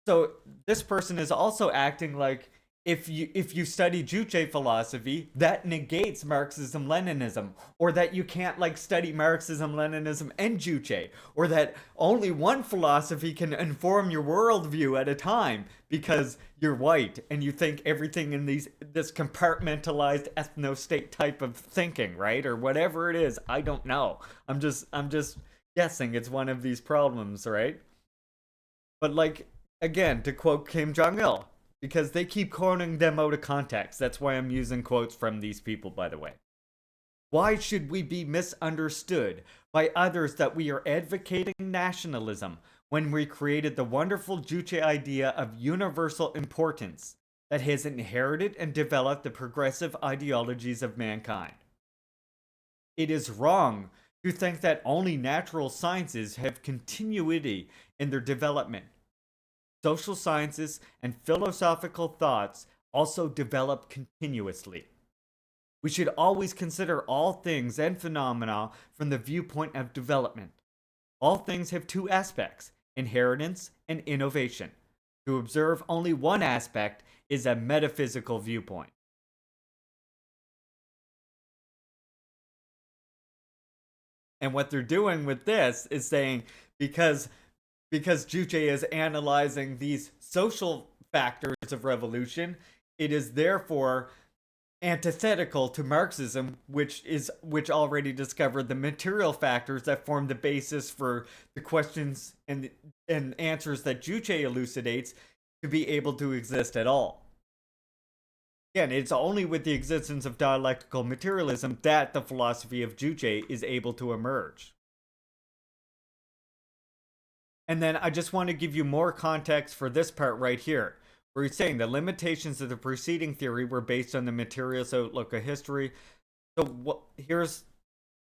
So this person is also acting like if you study Juche philosophy, that negates Marxism-Leninism, or that you can't study Marxism-Leninism and Juche, or that only one philosophy can inform your worldview at a time because you're white and you think everything in this compartmentalized ethno-state type of thinking, right? Or whatever it is, I don't know. I'm just guessing it's one of these problems, right? But again, to quote Kim Jong-il, because they keep quoting them out of context. That's why I'm using quotes from these people, by the way. Why should we be misunderstood by others that we are advocating nationalism when we created the wonderful Juche idea of universal importance that has inherited and developed the progressive ideologies of mankind? It is wrong to think that only natural sciences have continuity in their development. Social sciences and philosophical thoughts also develop continuously. We should always consider all things and phenomena from the viewpoint of development. All things have two aspects, inheritance and innovation. To observe only one aspect is a metaphysical viewpoint. And what they're doing with this is saying because Juche is analyzing these social factors of revolution, it is therefore antithetical to Marxism, which already discovered the material factors that form the basis for the questions and answers that Juche elucidates to be able to exist at all. Again, it's only with the existence of dialectical materialism that the philosophy of Juche is able to emerge. And then I just want to give you more context for this part right here, where he's saying the limitations of the preceding theory were based on the materialist outlook of history. So here's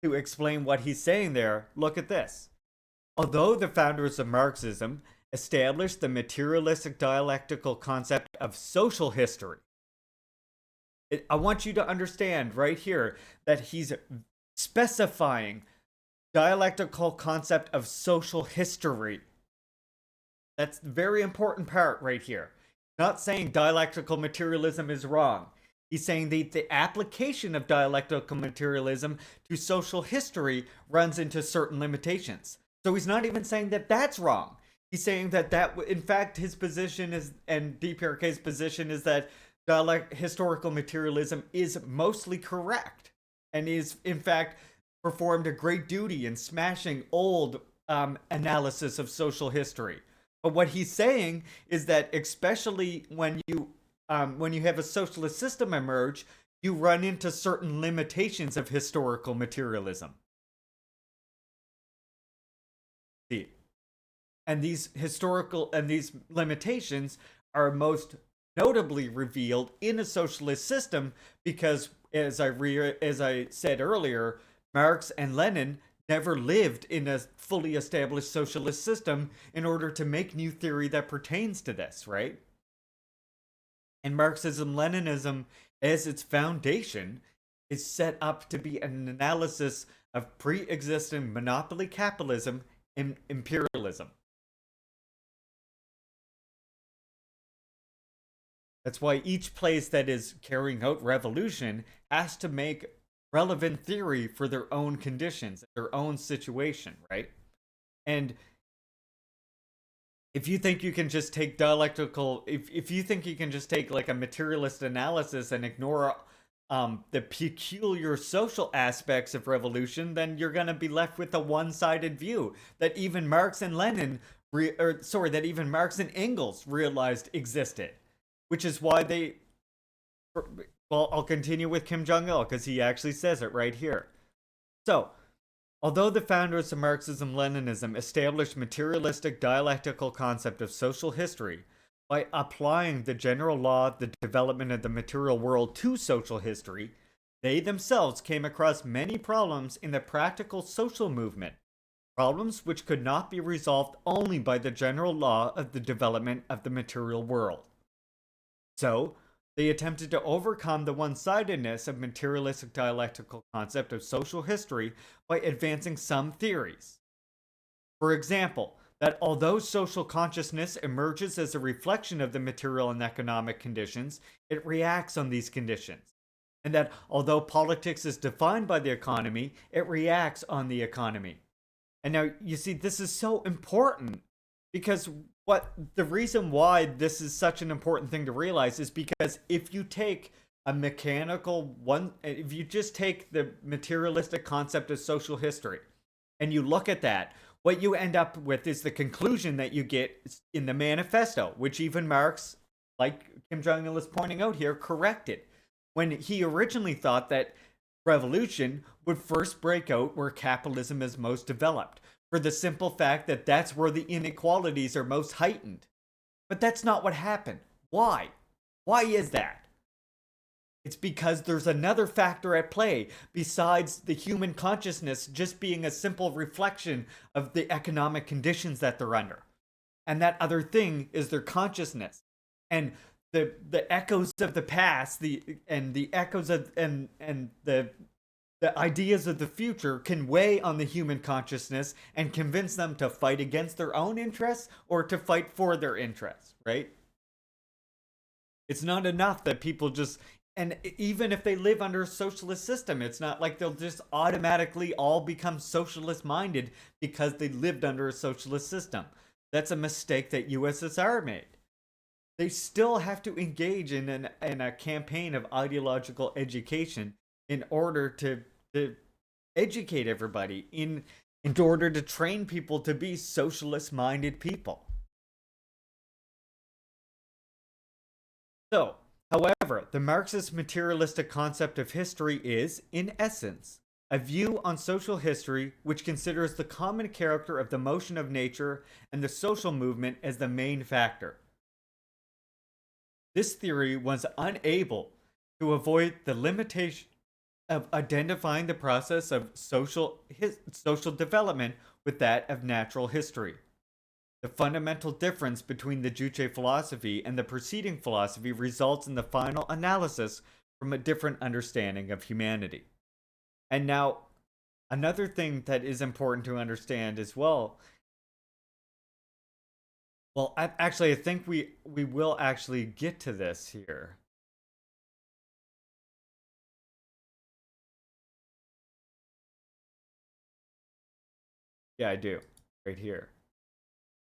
to explain what he's saying there. Look at this. Although the founders of Marxism established the materialistic dialectical concept of social history, I want you to understand right here that he's specifying dialectical concept of social history. That's the very important part right here. Not saying dialectical materialism is wrong. He's saying the application of dialectical materialism to social history runs into certain limitations. So he's not even saying that that's wrong. He's saying that in fact, his position is, and DPRK's position is that historical materialism is mostly correct and is, in fact, performed a great duty in smashing old analysis of social history. But what he's saying is that, especially when you have a socialist system emerge, you run into certain limitations of historical materialism. See, and these limitations are most notably revealed in a socialist system because, as I said earlier, Marx and Lenin never lived in a fully established socialist system in order to make new theory that pertains to this, right? And Marxism-Leninism, as its foundation, is set up to be an analysis of pre-existing monopoly capitalism and imperialism. That's why each place that is carrying out revolution has to make relevant theory for their own conditions, their own situation, right? And if you think you can just take if you think you can just take like a materialist analysis and ignore the peculiar social aspects of revolution, then you're going to be left with a one-sided view that even Marx and Engels realized existed, which is why well, I'll continue with Kim Jong-il because he actually says it right here. So, although the founders of Marxism-Leninism established materialistic dialectical concept of social history by applying the general law of the development of the material world to social history, they themselves came across many problems in the practical social movement, problems which could not be resolved only by the general law of the development of the material world. So, they attempted to overcome the one-sidedness of materialistic dialectical concept of social history by advancing some theories. For example, that although social consciousness emerges as a reflection of the material and economic conditions, it reacts on these conditions. And that although politics is defined by the economy, it reacts on the economy. And now, you see, this is so important because the reason why this is such an important thing to realize is because if you take if you just take the materialistic concept of social history and you look at that, what you end up with is the conclusion that you get in the manifesto, which even Marx, like Kim Jong-il is pointing out here, corrected when he originally thought that revolution would first break out where capitalism is most developed, for the simple fact that that's where the inequalities are most heightened. But that's not what happened. Why? Why is that? It's because there's another factor at play besides the human consciousness just being a simple reflection of the economic conditions that they're under. And that other thing is their consciousness. And the echoes of the past, the ideas of the future can weigh on the human consciousness and convince them to fight against their own interests or to fight for their interests, right? It's not enough that people just and even if they live under a socialist system, it's not like they'll just automatically all become socialist minded because they lived under a socialist system. That's a mistake that USSR made. They still have to engage in a campaign of ideological education in order to educate everybody, in order to train people to be socialist minded people. So, however, the Marxist materialistic concept of history is, in essence, a view on social history which considers the common character of the motion of nature and the social movement as the main factor. This theory was unable to avoid the limitation of identifying the process of social development with that of natural history. The fundamental difference between the Juche philosophy and the preceding philosophy results in the final analysis from a different understanding of humanity. And now, another thing that is important to understand as well. Well, I think we will actually get to this here. Yeah, I do. Right here.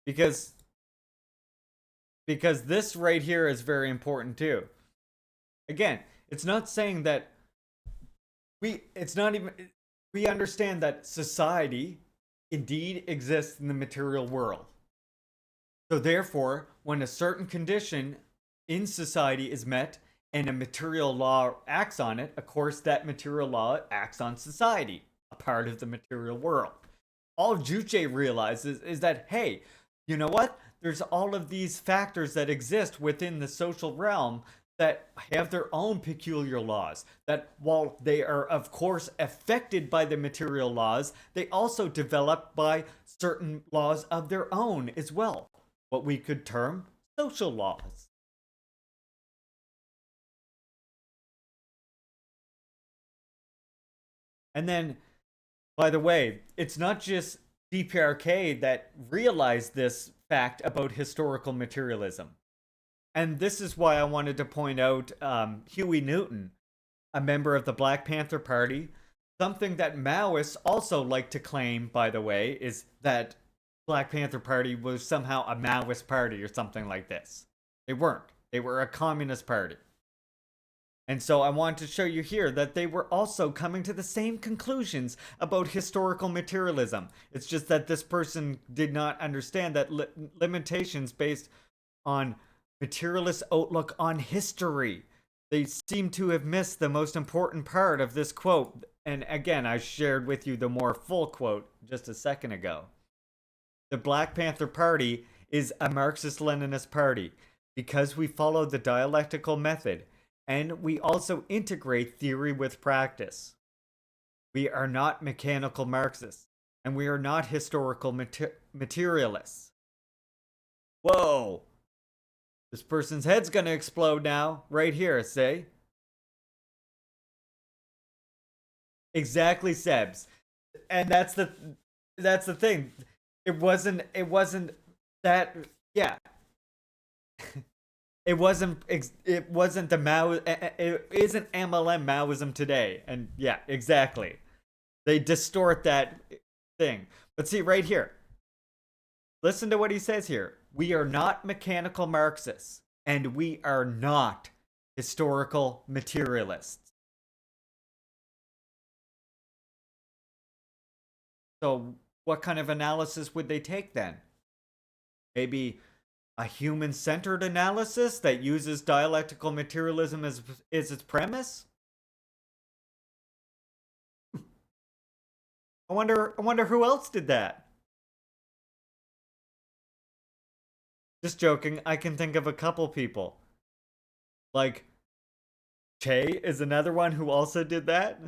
Because this right here is very important too. Again, it's not saying that we understand that society indeed exists in the material world. So therefore, when a certain condition in society is met and a material law acts on it, of course that material law acts on society, a part of the material world. All Juche realizes is that, hey, you know what? There's all of these factors that exist within the social realm that have their own peculiar laws. That while they are, of course, affected by the material laws, they also develop by certain laws of their own as well. What we could term social laws. And then, by the way, it's not just DPRK that realized this fact about historical materialism. And this is why I wanted to point out Huey Newton, a member of the Black Panther Party. Something that Maoists also like to claim, by the way, is that Black Panther Party was somehow a Maoist party or something like this. They weren't. They were a communist party. And so I want to show you here that they were also coming to the same conclusions about historical materialism. It's just that this person did not understand that limitations based on materialist outlook on history. They seem to have missed the most important part of this quote. And again, I shared with you the more full quote just a second ago. The Black Panther Party is a Marxist-Leninist party because we follow the dialectical method. And we also integrate theory with practice. We are not mechanical Marxists, and we are not historical materialists. Whoa! This person's head's gonna explode now, right here, say. Exactly, Sebs. And that's the thing. It wasn't that, yeah. It wasn't the Mao. It isn't MLM Maoism today, and yeah, exactly. They distort that thing. But see right here. Listen to what he says here. We are not mechanical Marxists, and we are not historical materialists. So, what kind of analysis would they take then? Maybe a human-centered analysis that uses dialectical materialism as its premise? I wonder who else did that. Just joking, I can think of a couple people. Like, Che is another one who also did that.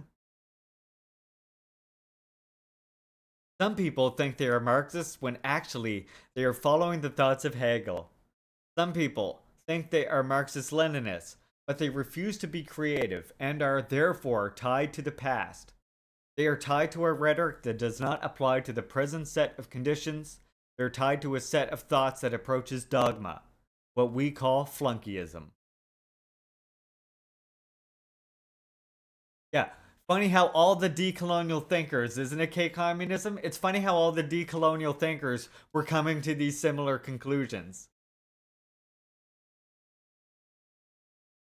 Some people think they are Marxists when actually they are following the thoughts of Hegel. Some people think they are Marxist-Leninists, but they refuse to be creative and are therefore tied to the past. They are tied to a rhetoric that does not apply to the present set of conditions. They're tied to a set of thoughts that approaches dogma, what we call flunkyism. Yeah. Funny how all the decolonial thinkers, isn't it, K-communism? It's funny how all the decolonial thinkers were coming to these similar conclusions.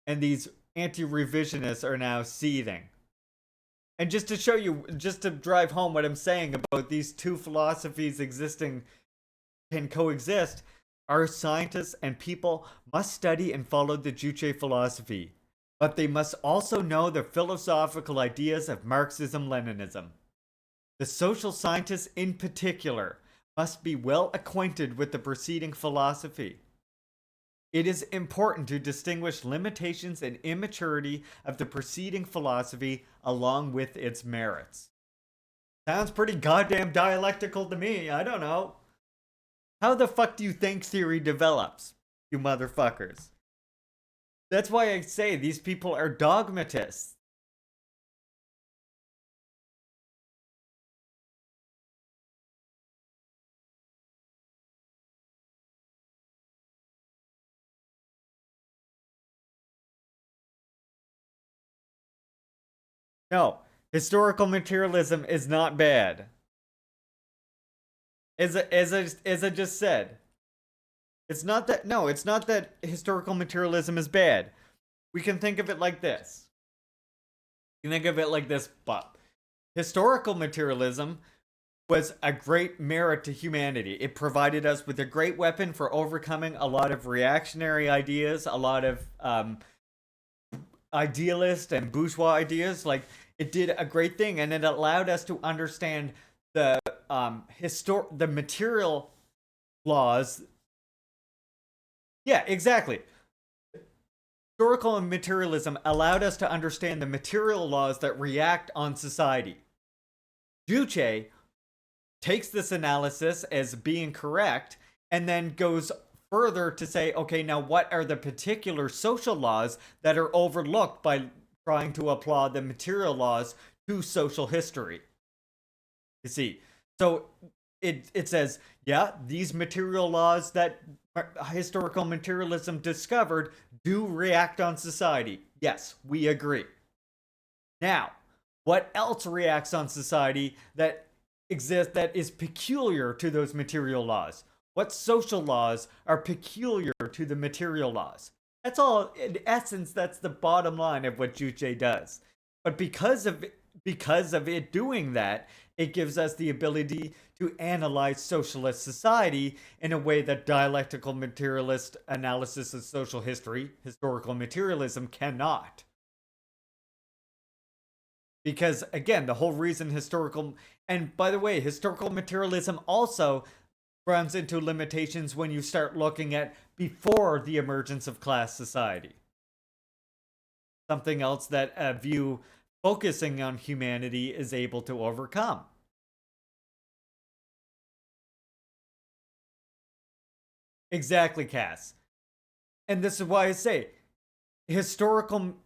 And these anti-revisionists are now seething. And just to show you, just to drive home what I'm saying about these two philosophies existing can coexist, our scientists and people must study and follow the Juche philosophy, but they must also know the philosophical ideas of Marxism-Leninism. The social scientists in particular must be well acquainted with the preceding philosophy. It is important to distinguish limitations and immaturity of the preceding philosophy along with its merits. Sounds pretty goddamn dialectical to me. I don't know. How the fuck do you think theory develops, you motherfuckers? That's why I say these people are dogmatists. No, historical materialism is not bad. As I just said, it's not that, no, it's not that historical materialism is bad. We can think of it like this. You can think of it like this, Bob. Historical materialism was a great merit to humanity. It provided us with a great weapon for overcoming a lot of reactionary ideas, a lot of idealist and bourgeois ideas. Like, it did a great thing, and it allowed us to understand the the material laws. Yeah, exactly. Historical materialism allowed us to understand the material laws that react on society. Juche takes this analysis as being correct and then goes further to say, okay, now what are the particular social laws that are overlooked by trying to apply the material laws to social history? You see, so it says, yeah, these material laws that historical materialism discovered do react on society. Yes, we agree. Now, what else reacts on society that exists that is peculiar to those material laws? What social laws are peculiar to the material laws? That's all, in essence, that's the bottom line of what Juche does. But because of it doing that, it gives us the ability to analyze socialist society in a way that dialectical materialist analysis of social history, historical materialism, cannot. Because, again, the whole reason and by the way, historical materialism also runs into limitations when you start looking at before the emergence of class society. Something else that a view focusing on humanity is able to overcome. Exactly, Cass. And this is why I say historical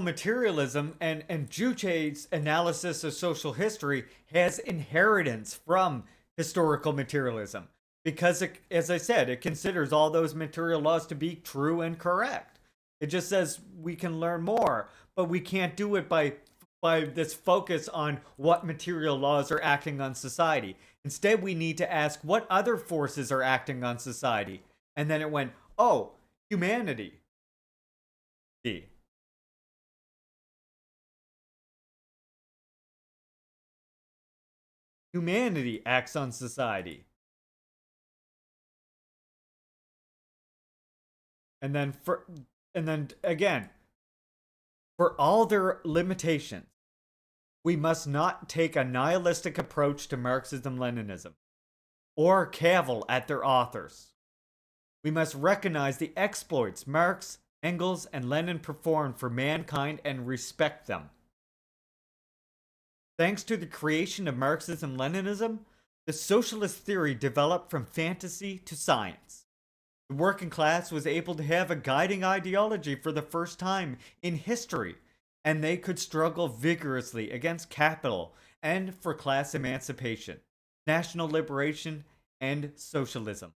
materialism and Juche's analysis of social history has inheritance from historical materialism because, as I said, it considers all those material laws to be true and correct. It just says we can learn more, but we can't do it by this focus on what material laws are acting on society. Instead, we need to ask what other forces are acting on society. And then it went, oh, humanity. See. Humanity acts on society. And then again, for all their limitations, we must not take a nihilistic approach to Marxism-Leninism or cavil at their authors. We must recognize the exploits Marx, Engels, and Lenin performed for mankind and respect them. Thanks to the creation of Marxism-Leninism, the socialist theory developed from fantasy to science. The working class was able to have a guiding ideology for the first time in history, and they could struggle vigorously against capital and for class emancipation, national liberation, and socialism.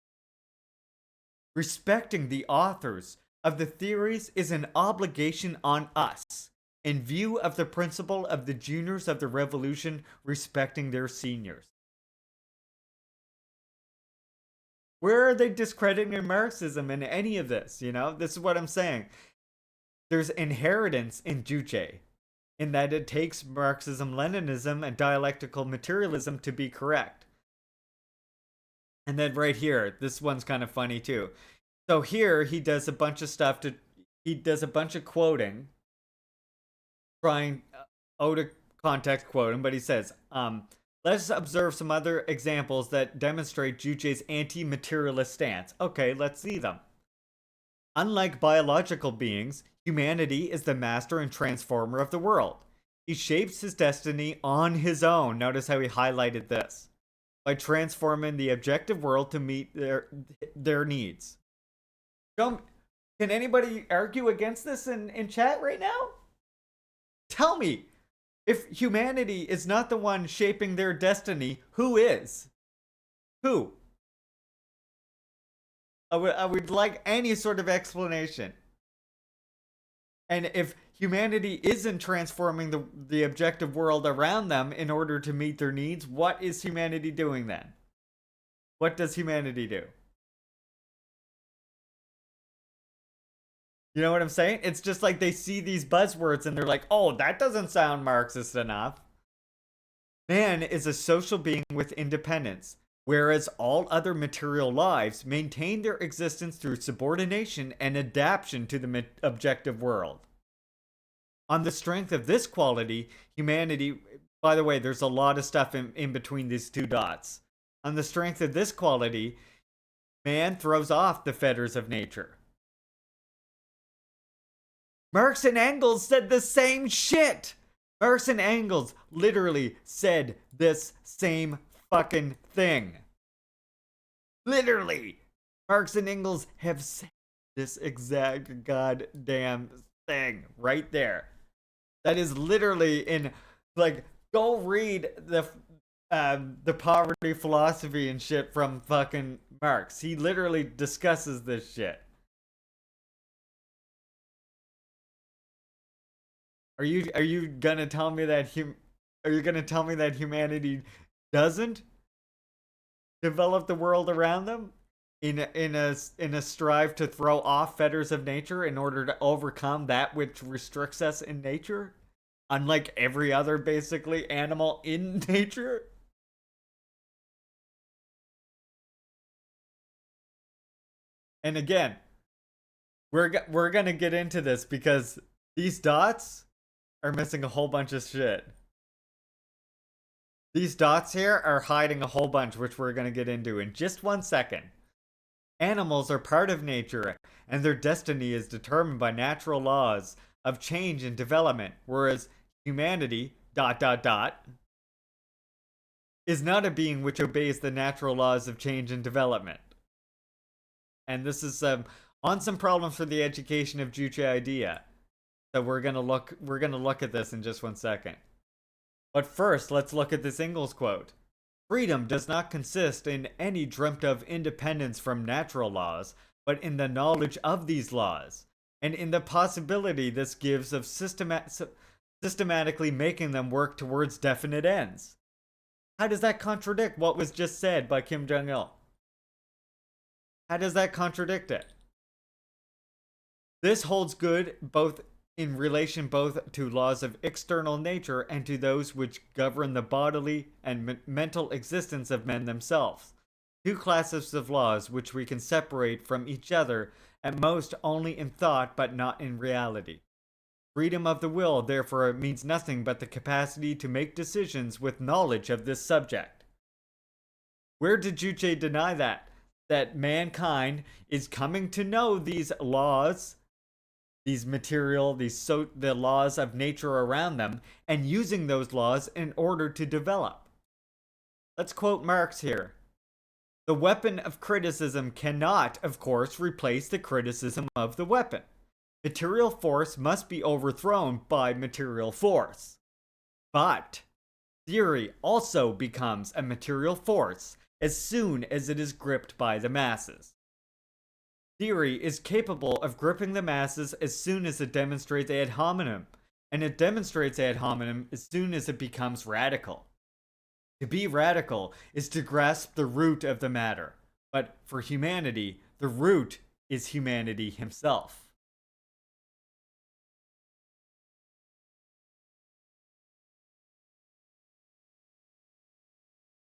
Respecting the authors of the theories is an obligation on us, in view of the principle of the juniors of the revolution respecting their seniors. Where are they discrediting Marxism in any of this? You know, this is what I'm saying. There's inheritance in Juche, in that it takes Marxism, Leninism, and dialectical materialism to be correct. And then right here, this one's kind of funny too. So here he does a bunch of stuff he does a bunch of quoting, trying out of context quoting, but he says, let's observe some other examples that demonstrate Juche's anti-materialist stance. Okay, let's see them. Unlike biological beings, humanity is the master and transformer of the world. He shapes his destiny on his own. Notice how he highlighted this. By transforming the objective world to meet their needs. Can anybody argue against this in chat right now? Tell me, if humanity is not the one shaping their destiny, who is? Who? I would like any sort of explanation. And if humanity isn't transforming the objective world around them in order to meet their needs, what is humanity doing then? What does humanity do? You know what I'm saying? It's just like they see these buzzwords and they're like, oh, that doesn't sound Marxist enough. Man is a social being with independence, whereas all other material lives maintain their existence through subordination and adaptation to the objective world. On the strength of this quality, humanity, by the way, there's a lot of stuff in between these two dots. On the strength of this quality, man throws off the fetters of nature. Marx and Engels said the same shit. Marx and Engels literally said this same fucking thing. Literally. Marx and Engels have said this exact goddamn thing right there. That is literally in, like, go read the poverty philosophy and shit from fucking Marx. He literally discusses this shit. Are you gonna tell me that humanity doesn't develop the world around them in a strive to throw off fetters of nature in order to overcome that which restricts us in nature, unlike every other basically animal in nature? And again, we're gonna get into this because these dots are missing a whole bunch of shit. These dots here are hiding a whole bunch, which we're going to get into in just 1 second. Animals are part of nature, and their destiny is determined by natural laws of change and development, whereas humanity, ... is not a being which obeys the natural laws of change and development. And this is on some problems for the education of Juche idea. So we're gonna look at this in just 1 second. But first, let's look at this Engels quote. Freedom does not consist in any dreamt of independence from natural laws, but in the knowledge of these laws, and in the possibility this gives of systematically making them work towards definite ends. How does that contradict what was just said by Kim Jong-il? How does that contradict it? This holds good both in relation both to laws of external nature and to those which govern the bodily and mental existence of men themselves. Two classes of laws which we can separate from each other at most only in thought but not in reality. Freedom of the will, therefore, means nothing but the capacity to make decisions with knowledge of this subject. Where did Juche deny that? That mankind is coming to know these laws, these material, the laws of nature around them, and using those laws in order to develop. Let's quote Marx here. The weapon of criticism cannot, of course, replace the criticism of the weapon. Material force must be overthrown by material force. But theory also becomes a material force as soon as it is gripped by the masses. Theory is capable of gripping the masses as soon as it demonstrates ad hominem and it demonstrates ad hominem as soon as it becomes radical. To be radical is to grasp the root of the matter, but for humanity, the root is humanity himself.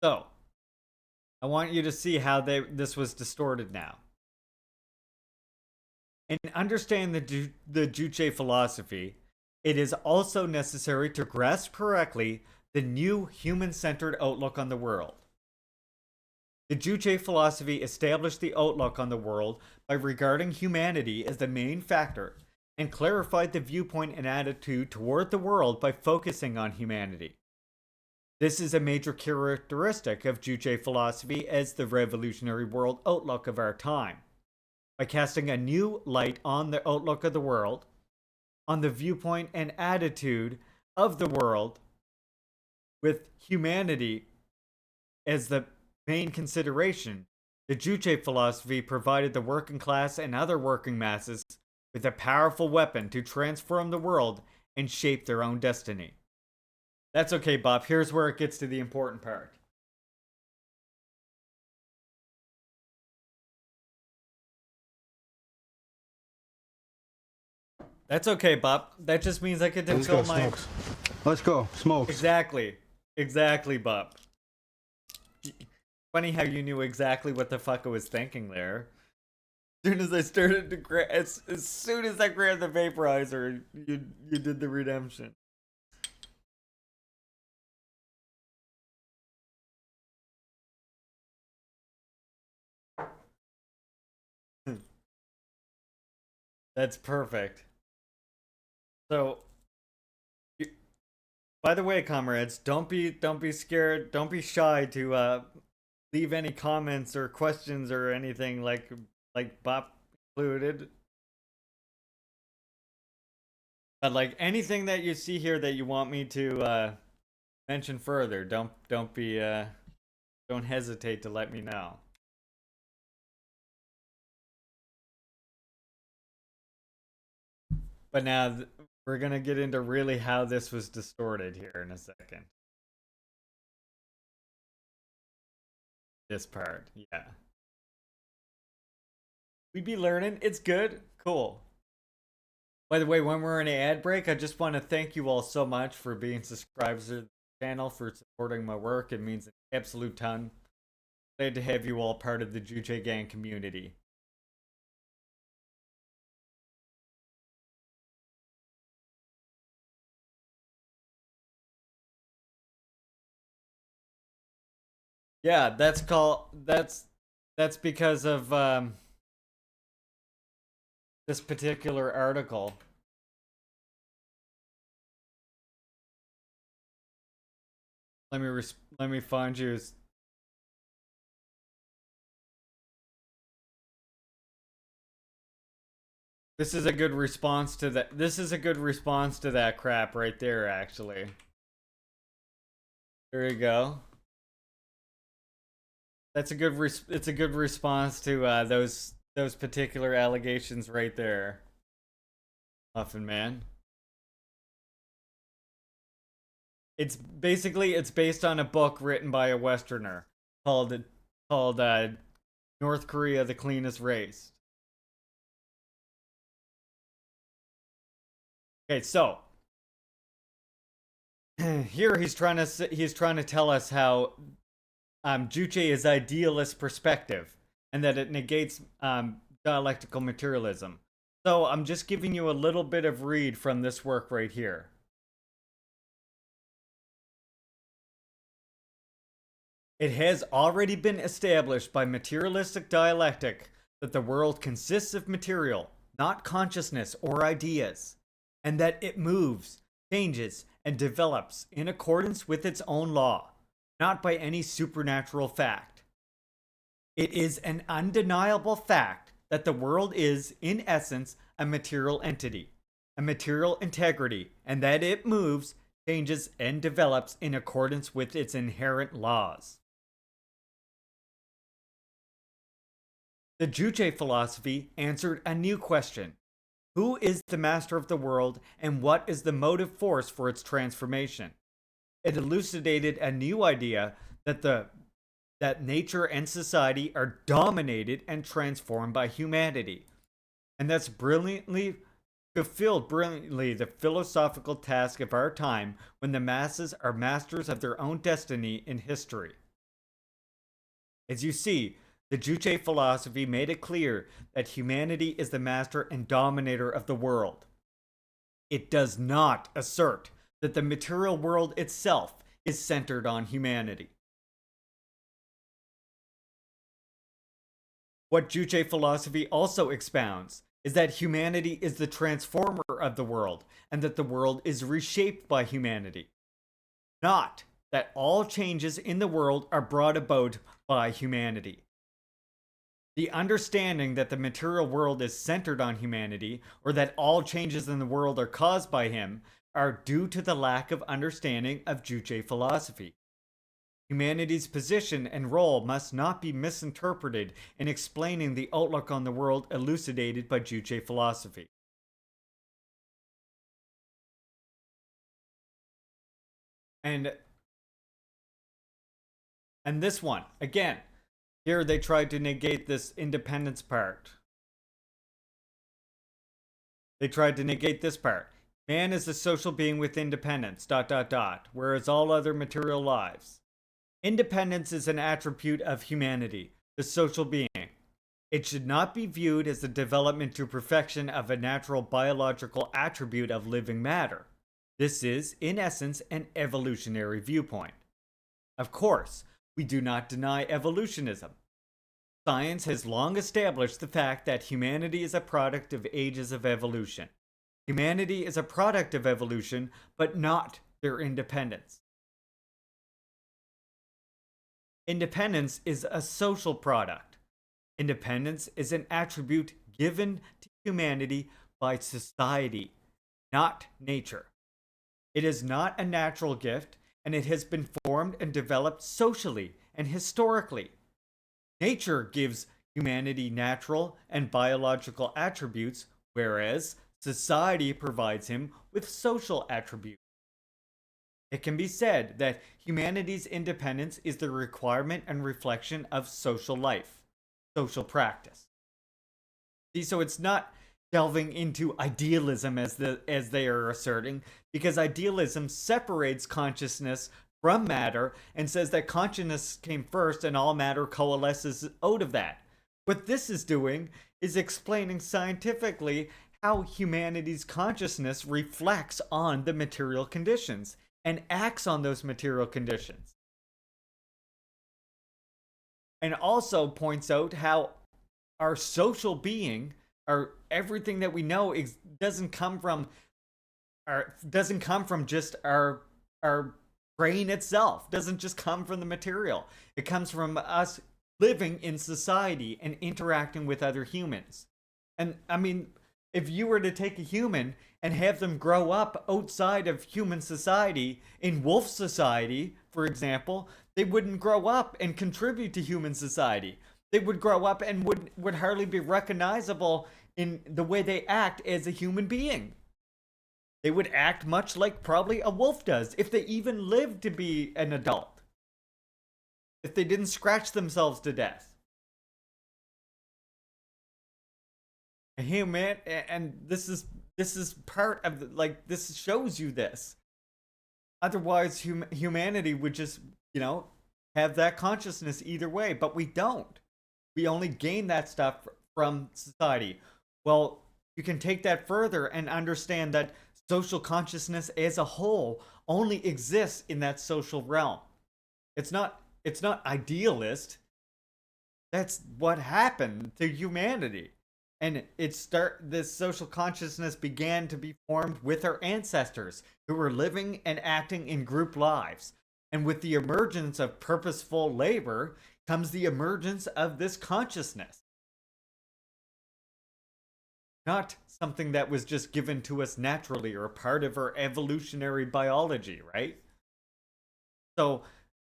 So, I want you to see how this was distorted now. And understand the Juche philosophy, it is also necessary to grasp correctly the new human-centered outlook on the world. The Juche philosophy established the outlook on the world by regarding humanity as the main factor and clarified the viewpoint and attitude toward the world by focusing on humanity. This is a major characteristic of Juche philosophy as the revolutionary world outlook of our time. By casting a new light on the outlook of the world, on the viewpoint and attitude of the world, with humanity as the main consideration, the Juche philosophy provided the working class and other working masses with a powerful weapon to transform the world and shape their own destiny. That's okay, Bob. Here's where it gets to the important part. That's okay, Bob. That just means I get to Let's fill go, my... Smokes. Let's go, smokes. Exactly. Exactly, Bob. Funny how you knew exactly what the fuck I was thinking there. As soon as I started to as soon as I grabbed the vaporizer, you did the redemption. That's perfect. So, by the way, comrades, don't be scared, don't be shy to leave any comments or questions or anything like Bob included. But like anything that you see here that you want me to mention further, don't hesitate to let me know. But now we're gonna get into really how this was distorted here in a second. This part, yeah. We be learning. It's good. Cool. By the way, when we're in an ad break, I just want to thank you all so much for being subscribers to the channel, for supporting my work. It means an absolute ton. Glad to have you all part of the Juche Gang community. Yeah, that's because of this particular article. Let me find you. This is a good response to that. This is a good response to that crap right there, actually. There you go. That's a good. It's a good response to those particular allegations right there, Muffin Man. It's based on a book written by a Westerner called North Korea: The Cleanest Race. Okay, so here he's trying to tell us how Juche is idealist perspective and that it negates dialectical materialism. So I'm just giving you a little bit of read from this work right here. It has already been established by materialistic dialectic that the world consists of material, not consciousness or ideas, and that it moves, changes, and develops in accordance with its own law, not by any supernatural fact. It is an undeniable fact that the world is, in essence, a material entity, a material integrity, and that it moves, changes, and develops in accordance with its inherent laws. The Juche philosophy answered a new question. Who is the master of the world, and what is the motive force for its transformation? It elucidated a new idea that nature and society are dominated and transformed by humanity. And that's fulfilled brilliantly the philosophical task of our time when the masses are masters of their own destiny in history. As you see, the Juche philosophy made it clear that humanity is the master and dominator of the world. It does not assert that the material world itself is centered on humanity. What Juche philosophy also expounds is that humanity is the transformer of the world, and that the world is reshaped by humanity. Not that all changes in the world are brought about by humanity. The understanding that the material world is centered on humanity, or that all changes in the world are caused by him, are due to the lack of understanding of Juche philosophy. Humanity's position and role must not be misinterpreted in explaining the outlook on the world elucidated by Juche philosophy. And this one, again, here they tried to negate this independence part. They tried to negate this part. Man is a social being with independence, ... whereas all other material lives. Independence is an attribute of humanity, the social being. It should not be viewed as the development to perfection of a natural biological attribute of living matter. This is, in essence, an evolutionary viewpoint. Of course, we do not deny evolutionism. Science has long established the fact that humanity is a product of ages of evolution. Humanity is a product of evolution, but not their independence. Independence is a social product. Independence is an attribute given to humanity by society, not nature. It is not a natural gift, and it has been formed and developed socially and historically. Nature gives humanity natural and biological attributes, whereas society provides him with social attributes. It can be said that humanity's independence is the requirement and reflection of social life, social practice. See, so it's not delving into idealism as they are asserting, because idealism separates consciousness from matter and says that consciousness came first and all matter coalesces out of that. What this is doing is explaining scientifically how humanity's consciousness reflects on the material conditions and acts on those material conditions. And also points out how our social being, everything that we know doesn't come from just our brain itself, doesn't just come from the material. It comes from us living in society and interacting with other humans. And I mean, if you were to take a human and have them grow up outside of human society, in wolf society, for example, they wouldn't grow up and contribute to human society. They would grow up and would hardly be recognizable in the way they act as a human being. They would act much like probably a wolf does, if they even lived to be an adult. If they didn't scratch themselves to death. And this is part of this shows you this. Otherwise, humanity would just, have that consciousness either way, but we don't. We only gain that stuff from society. Well, you can take that further and understand that social consciousness as a whole only exists in that social realm. It's not idealist. That's what happened to humanity. And this social consciousness began to be formed with our ancestors who were living and acting in group lives. And with the emergence of purposeful labor comes the emergence of this consciousness. Not something that was just given to us naturally or a part of our evolutionary biology, right? So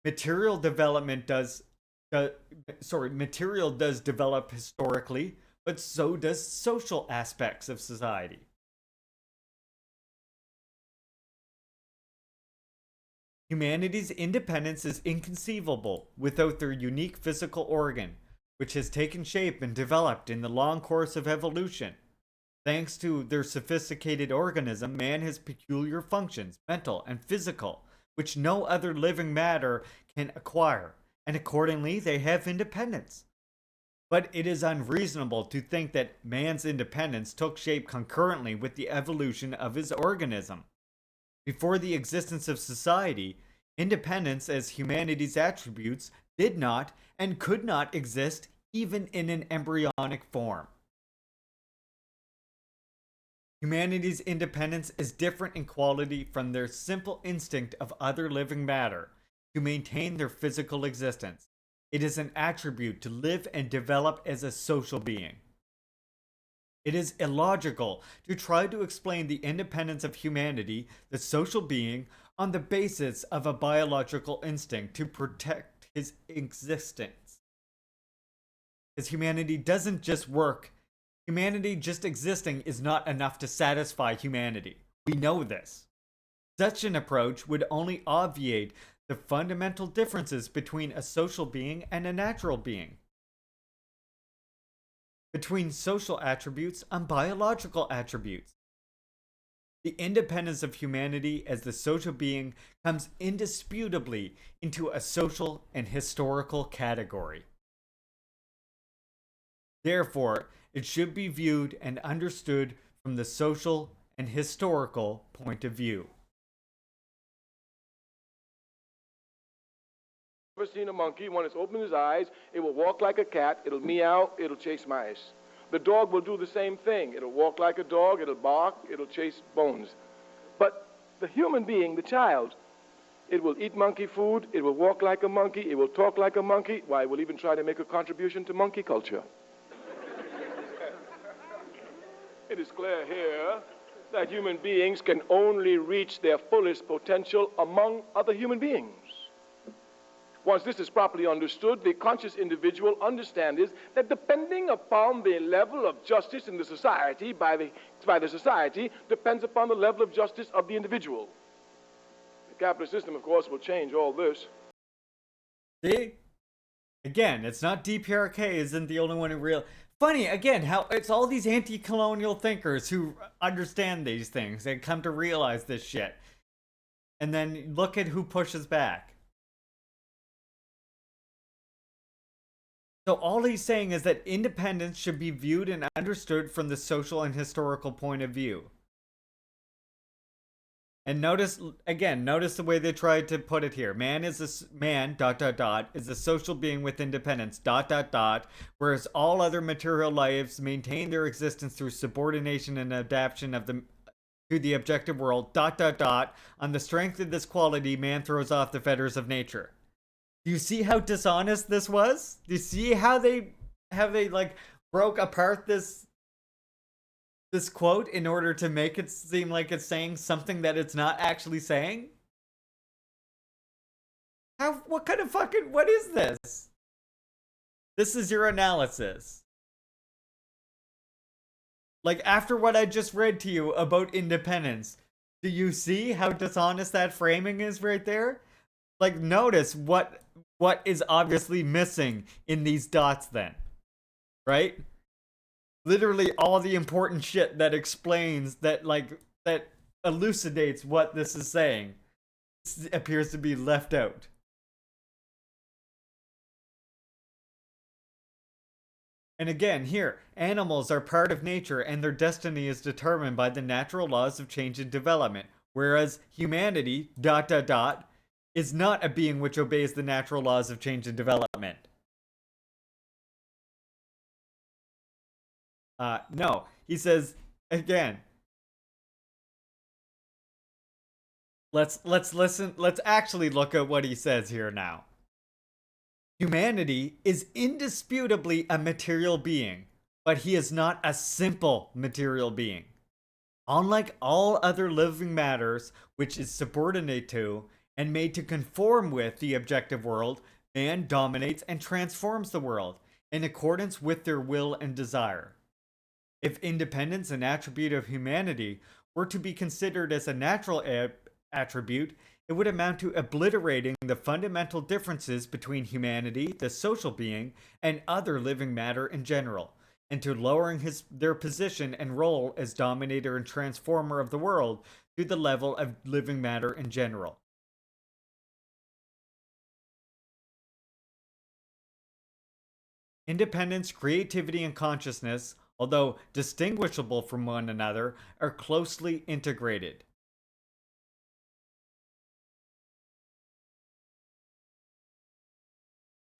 material does develop historically, but so does social aspects of society. Humanity's independence is inconceivable without their unique physical organ, which has taken shape and developed in the long course of evolution. Thanks to their sophisticated organism, man has peculiar functions, mental and physical, which no other living matter can acquire, and accordingly they have independence. But it is unreasonable to think that man's independence took shape concurrently with the evolution of his organism. Before the existence of society, independence as humanity's attributes did not and could not exist even in an embryonic form. Humanity's independence is different in quality from their simple instinct of other living matter to maintain their physical existence. It is an attribute to live and develop as a social being. It is illogical to try to explain the independence of humanity, the social being, on the basis of a biological instinct to protect his existence. Because humanity doesn't just work. Humanity just existing is not enough to satisfy humanity. We know this. Such an approach would only obviate the fundamental differences between a social being and a natural being, between social attributes and biological attributes. The independence of humanity as the social being comes indisputably into a social and historical category. Therefore, it should be viewed and understood from the social and historical point of view. Ever seen a monkey, when it's opened his eyes, it will walk like a cat, it'll meow, it'll chase mice. The dog will do the same thing. It'll walk like a dog, it'll bark, it'll chase bones. But the human being, the child, it will eat monkey food, it will walk like a monkey, it will talk like a monkey. Why, it will even try to make a contribution to monkey culture. It is clear here that human beings can only reach their fullest potential among other human beings. Once this is properly understood, the conscious individual understands that depending upon the level of justice in the society, by the society, depends upon the level of justice of the individual. The capitalist system, of course, will change all this. See? Again, it's not DPRK isn't the only one who real. Funny, again, how it's all these anti-colonial thinkers who understand these things and come to realize this shit. And then look at who pushes back. So all he's saying is that independence should be viewed and understood from the social and historical point of view. And notice the way they tried to put it here. Man is is a social being with independence, whereas all other material lives maintain their existence through subordination and adaptation to the objective world, On the strength of this quality, man throws off the fetters of nature. Do you see how dishonest this was? Do you see how they like broke apart this quote in order to make it seem like it's saying something that it's not actually saying? What is this? This is your analysis. Like, after what I just read to you about independence, do you see how dishonest that framing is right there? Like, notice what is obviously missing in these dots then, right? Literally all the important shit that explains that elucidates what this is saying appears to be left out. And again, here, animals are part of nature and their destiny is determined by the natural laws of change and development, whereas humanity, is not a being which obeys the natural laws of change and development. No, he says again. Let's listen. Let's actually look at what he says here now. Humanity is indisputably a material being, but he is not a simple material being. Unlike all other living matters, which is subordinate to and made to conform with the objective world, man dominates and transforms the world. in accordance with their will and desire. If independence, an attribute of humanity, were to be considered as a natural attribute, it would amount to obliterating the fundamental differences between humanity, the social being, and other living matter in general, and to lowering their position and role as dominator and transformer of the world to the level of living matter in general. Independence, creativity, and consciousness, although distinguishable from one another, are closely integrated.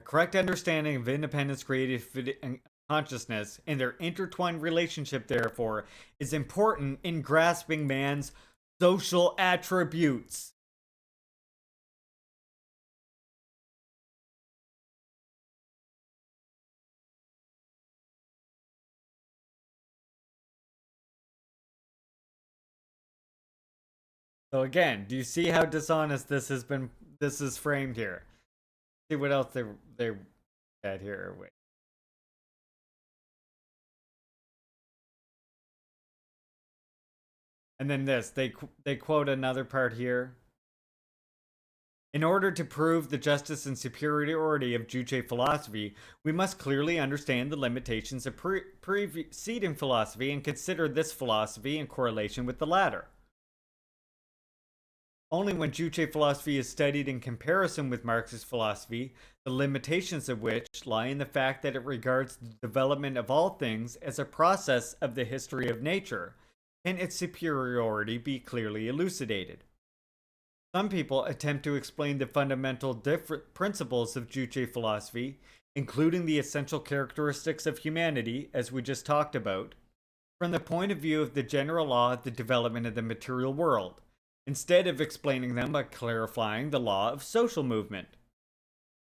A correct understanding of independence, creativity, and consciousness and their intertwined relationship, therefore, is important in grasping man's social attributes. So again, do you see how dishonest this is framed here? See what else they had here. Wait. And then this, they quote another part here. In order to prove the justice and superiority of Juche philosophy, we must clearly understand the limitations of preceding philosophy and consider this philosophy in correlation with the latter. Only when Juche philosophy is studied in comparison with Marxist philosophy, the limitations of which lie in the fact that it regards the development of all things as a process of the history of nature, can its superiority be clearly elucidated. Some people attempt to explain the fundamental different principles of Juche philosophy, including the essential characteristics of humanity, as we just talked about, from the point of view of the general law of the development of the material world, instead of explaining them by clarifying the law of social movement.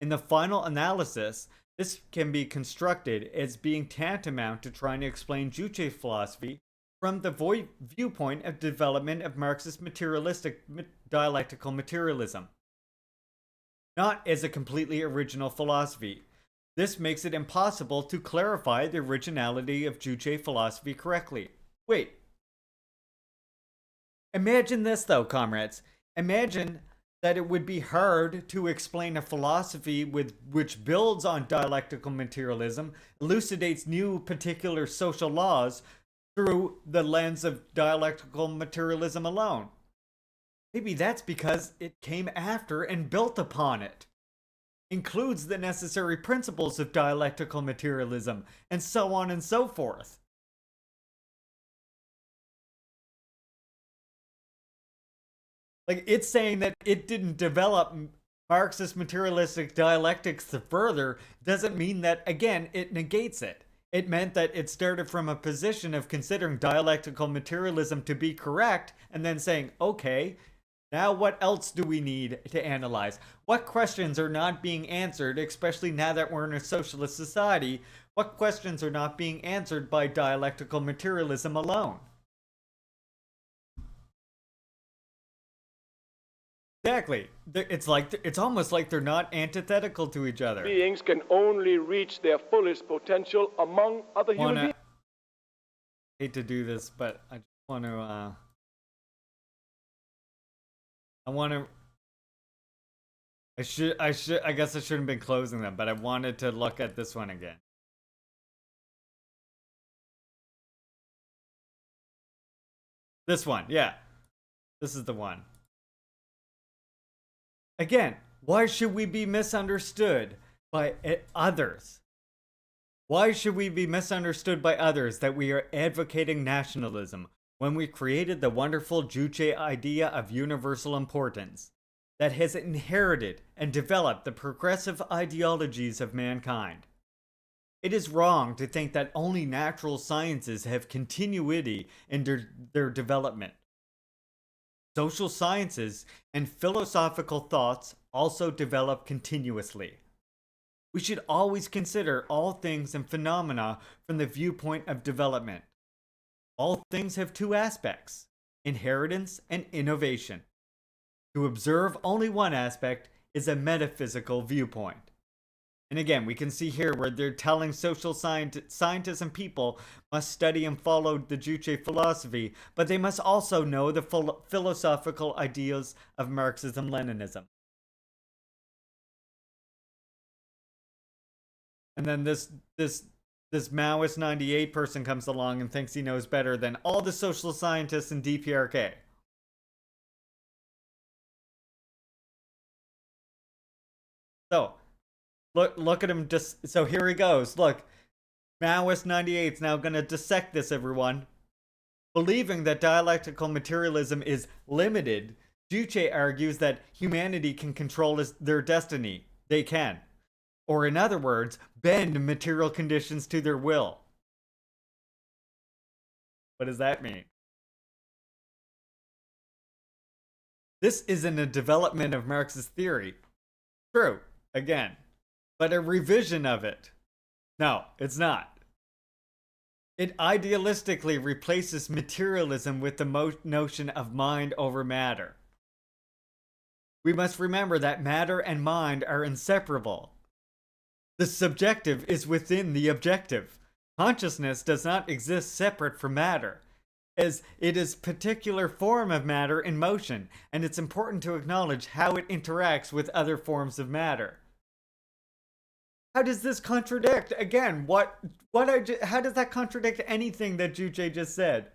In the final analysis, this can be constructed as being tantamount to trying to explain Juche philosophy from the viewpoint of development of Marxist materialistic dialectical materialism, not as a completely original philosophy. This makes it impossible to clarify the originality of Juche philosophy correctly. Wait. Imagine this though, comrades. Imagine that it would be hard to explain a philosophy which builds on dialectical materialism, elucidates new particular social laws through the lens of dialectical materialism alone. Maybe that's because it came after and built upon it, includes the necessary principles of dialectical materialism, and so on and so forth. Like, it's saying that it didn't develop Marxist materialistic dialectics further doesn't mean that, again, it negates it. It meant that it started from a position of considering dialectical materialism to be correct and then saying, okay, now what else do we need to analyze? What questions are not being answered, especially now that we're in a socialist society? What questions are not being answered by dialectical materialism alone? Exactly. It's almost like they're not antithetical to each other. Beings can only reach their fullest potential among other human beings. I hate to do this, but I just want to I guess I shouldn't have been closing them, but I wanted to look at this one again. This one, yeah. This is the one. Again, why should we be misunderstood by others? Why should we be misunderstood by others that we are advocating nationalism when we created the wonderful Juche idea of universal importance that has inherited and developed the progressive ideologies of mankind? It is wrong to think that only natural sciences have continuity in their development. Social sciences and philosophical thoughts also develop continuously. We should always consider all things and phenomena from the viewpoint of development. All things have two aspects, inheritance and innovation. To observe only one aspect is a metaphysical viewpoint. And again, we can see here where they're telling scientists and people must study and follow the Juche philosophy, but they must also know the philosophical ideals of Marxism-Leninism. And then this Maoist 98 person comes along and thinks he knows better than all the social scientists in DPRK. So, look at him just. So here he goes. Look, Maoist 98 is now going to dissect this, everyone. Believing that dialectical materialism is limited, Juche argues that humanity can control their destiny. They can. Or in other words, bend material conditions to their will. What does that mean? This isn't a development of Marxist theory. True, again, but a revision of it. No, it's not. It idealistically replaces materialism with the notion of mind over matter. We must remember that matter and mind are inseparable. The subjective is within the objective. Consciousness does not exist separate from matter, as it is a particular form of matter in motion, and it's important to acknowledge how it interacts with other forms of matter. How does this contradict? Again, how does that contradict anything that Juche just said?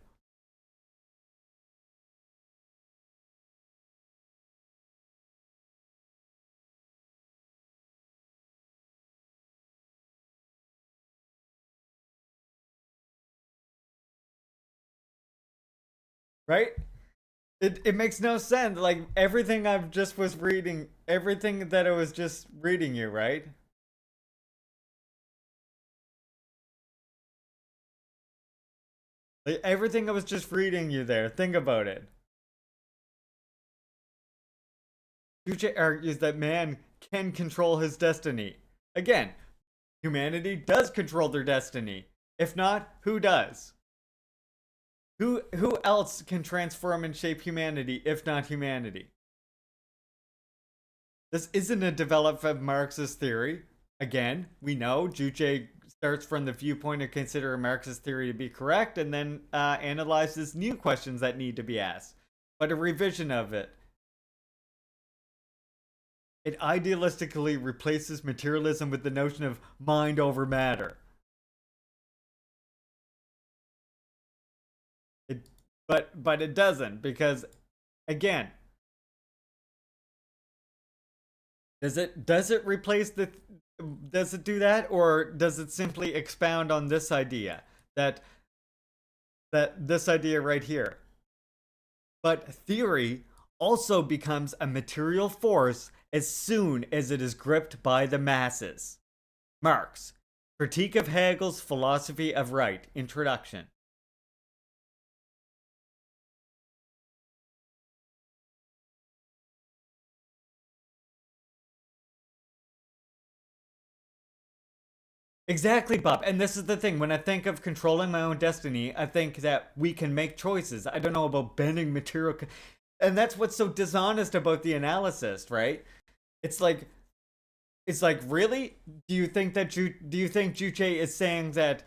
Right? It makes no sense. Like everything I've just was reading, everything that I was just reading you, right? Like everything I was just reading you there. Think about it. Juche argues that man can control his destiny. Again, humanity does control their destiny. If not, who does? Who else can transform and shape humanity if not humanity? This isn't a development of Marxist theory. Again, we know Juche starts from the viewpoint of considering Marxist theory to be correct and then analyzes new questions that need to be asked. But a revision of it. It idealistically replaces materialism with the notion of mind over matter. But it doesn't, because again, does it replace does it do that, or does it simply expound on this idea that this idea right here? But theory also becomes a material force as soon as it is gripped by the masses. Marx, Critique of Hegel's Philosophy of Right, Introduction. Exactly, Bob. And this is the thing. When I think of controlling my own destiny, I think that we can make choices. I don't know about bending material. And that's what's so dishonest about the analysis, right? It's like, really? Do you think Juche is saying that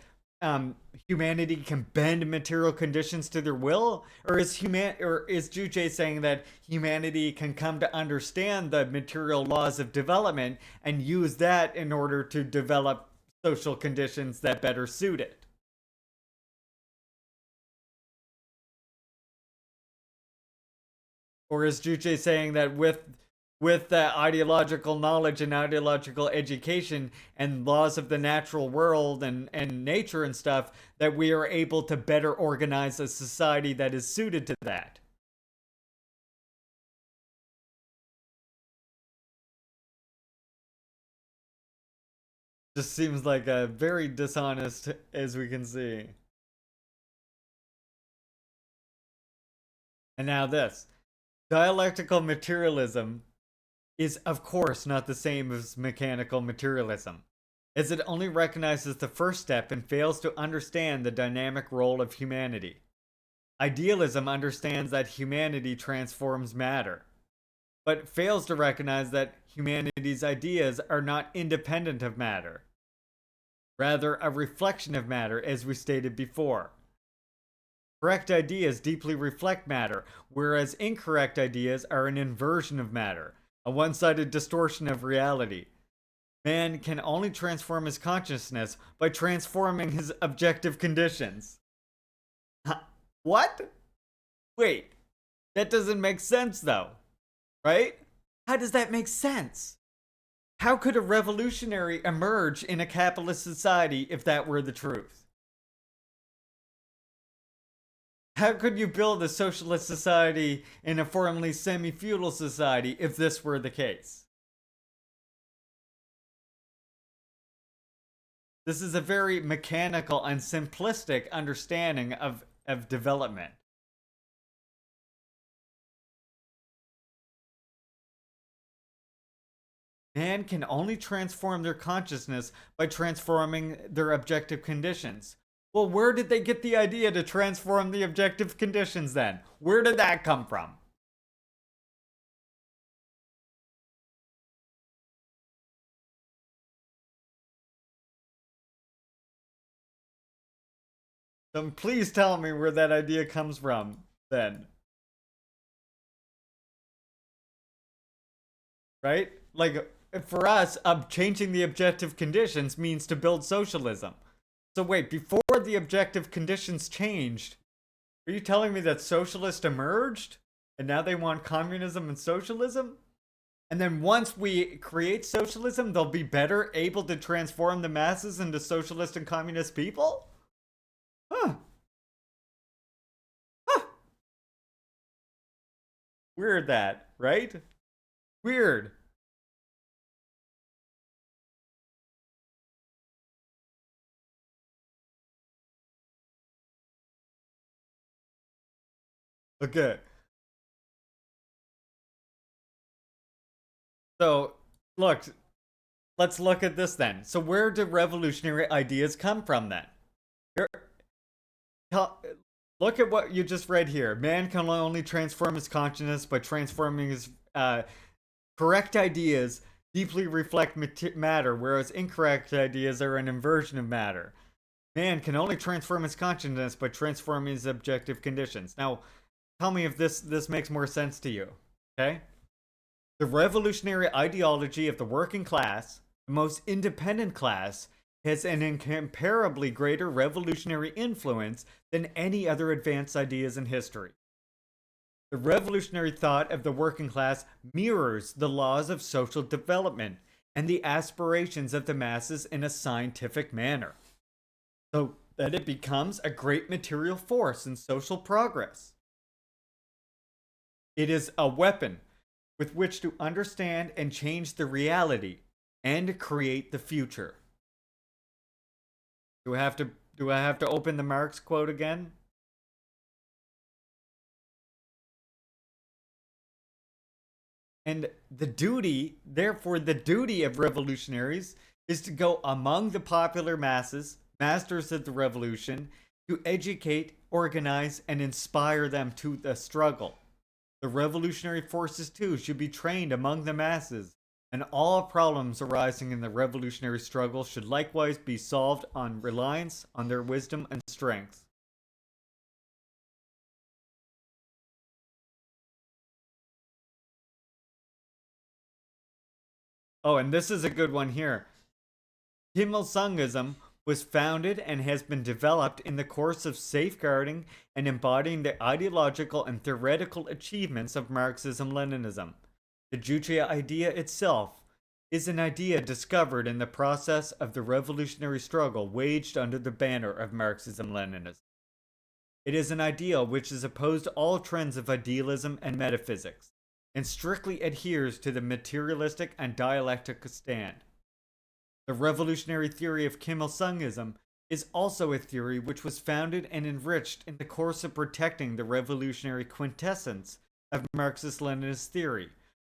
humanity can bend material conditions to their will? Or is Juche saying that humanity can come to understand the material laws of development and use that in order to develop social conditions that better suit it? Or is Juche saying that with the ideological knowledge and ideological education and laws of the natural world and nature and stuff, that we are able to better organize a society that is suited to that? Just seems like a very dishonest, as we can see. And now this. Dialectical materialism is, of course, not the same as mechanical materialism, as it only recognizes the first step and fails to understand the dynamic role of humanity. Idealism understands that humanity transforms matter, but fails to recognize that humanity's ideas are not independent of matter, rather a reflection of matter, as we stated before. Correct ideas deeply reflect matter, whereas incorrect ideas are an inversion of matter, a one-sided distortion of reality. Man can only transform his consciousness by transforming his objective conditions. Huh? What? Wait, that doesn't make sense though, right? How does that make sense? How could a revolutionary emerge in a capitalist society if that were the truth? How could you build a socialist society in a formerly semi-feudal society if this were the case? This is a very mechanical and simplistic understanding of development. Man can only transform their consciousness by transforming their objective conditions. Well, where did they get the idea to transform the objective conditions then? Where did that come from? So please tell me where that idea comes from then. Right? Like, for us, changing the objective conditions means to build socialism. So wait, before the objective conditions changed, are you telling me that socialists emerged? And now they want communism and socialism? And then once we create socialism, they'll be better able to transform the masses into socialist and communist people? Huh. Huh. Weird that, right? Weird. Okay. So, look, let's look at this then. So where do revolutionary ideas come from then? Here, look at what you just read here. Man can only transform his consciousness by transforming his correct ideas deeply reflect matter, whereas incorrect ideas are an inversion of matter. Man can only transform his consciousness by transforming his objective conditions. Now, tell me if this makes more sense to you, okay? The revolutionary ideology of the working class, the most independent class, has an incomparably greater revolutionary influence than any other advanced ideas in history. The revolutionary thought of the working class mirrors the laws of social development and the aspirations of the masses in a scientific manner, so that it becomes a great material force in social progress. It is a weapon with which to understand and change the reality and create the future. Do I have to open the Marx quote again? And therefore the duty of revolutionaries is to go among the popular masses, masters of the revolution, to educate, organize, and inspire them to the struggle. The revolutionary forces, too, should be trained among the masses, and all problems arising in the revolutionary struggle should likewise be solved on reliance on their wisdom and strength. Oh, and this is a good one here. Kim Il-sungism was founded and has been developed in the course of safeguarding and embodying the ideological and theoretical achievements of Marxism-Leninism. The Juche idea itself is an idea discovered in the process of the revolutionary struggle waged under the banner of Marxism-Leninism. It is an ideal which is opposed to all trends of idealism and metaphysics, and strictly adheres to the materialistic and dialectic stand. The revolutionary theory of Kim Il-sungism is also a theory which was founded and enriched in the course of protecting the revolutionary quintessence of Marxist-Leninist theory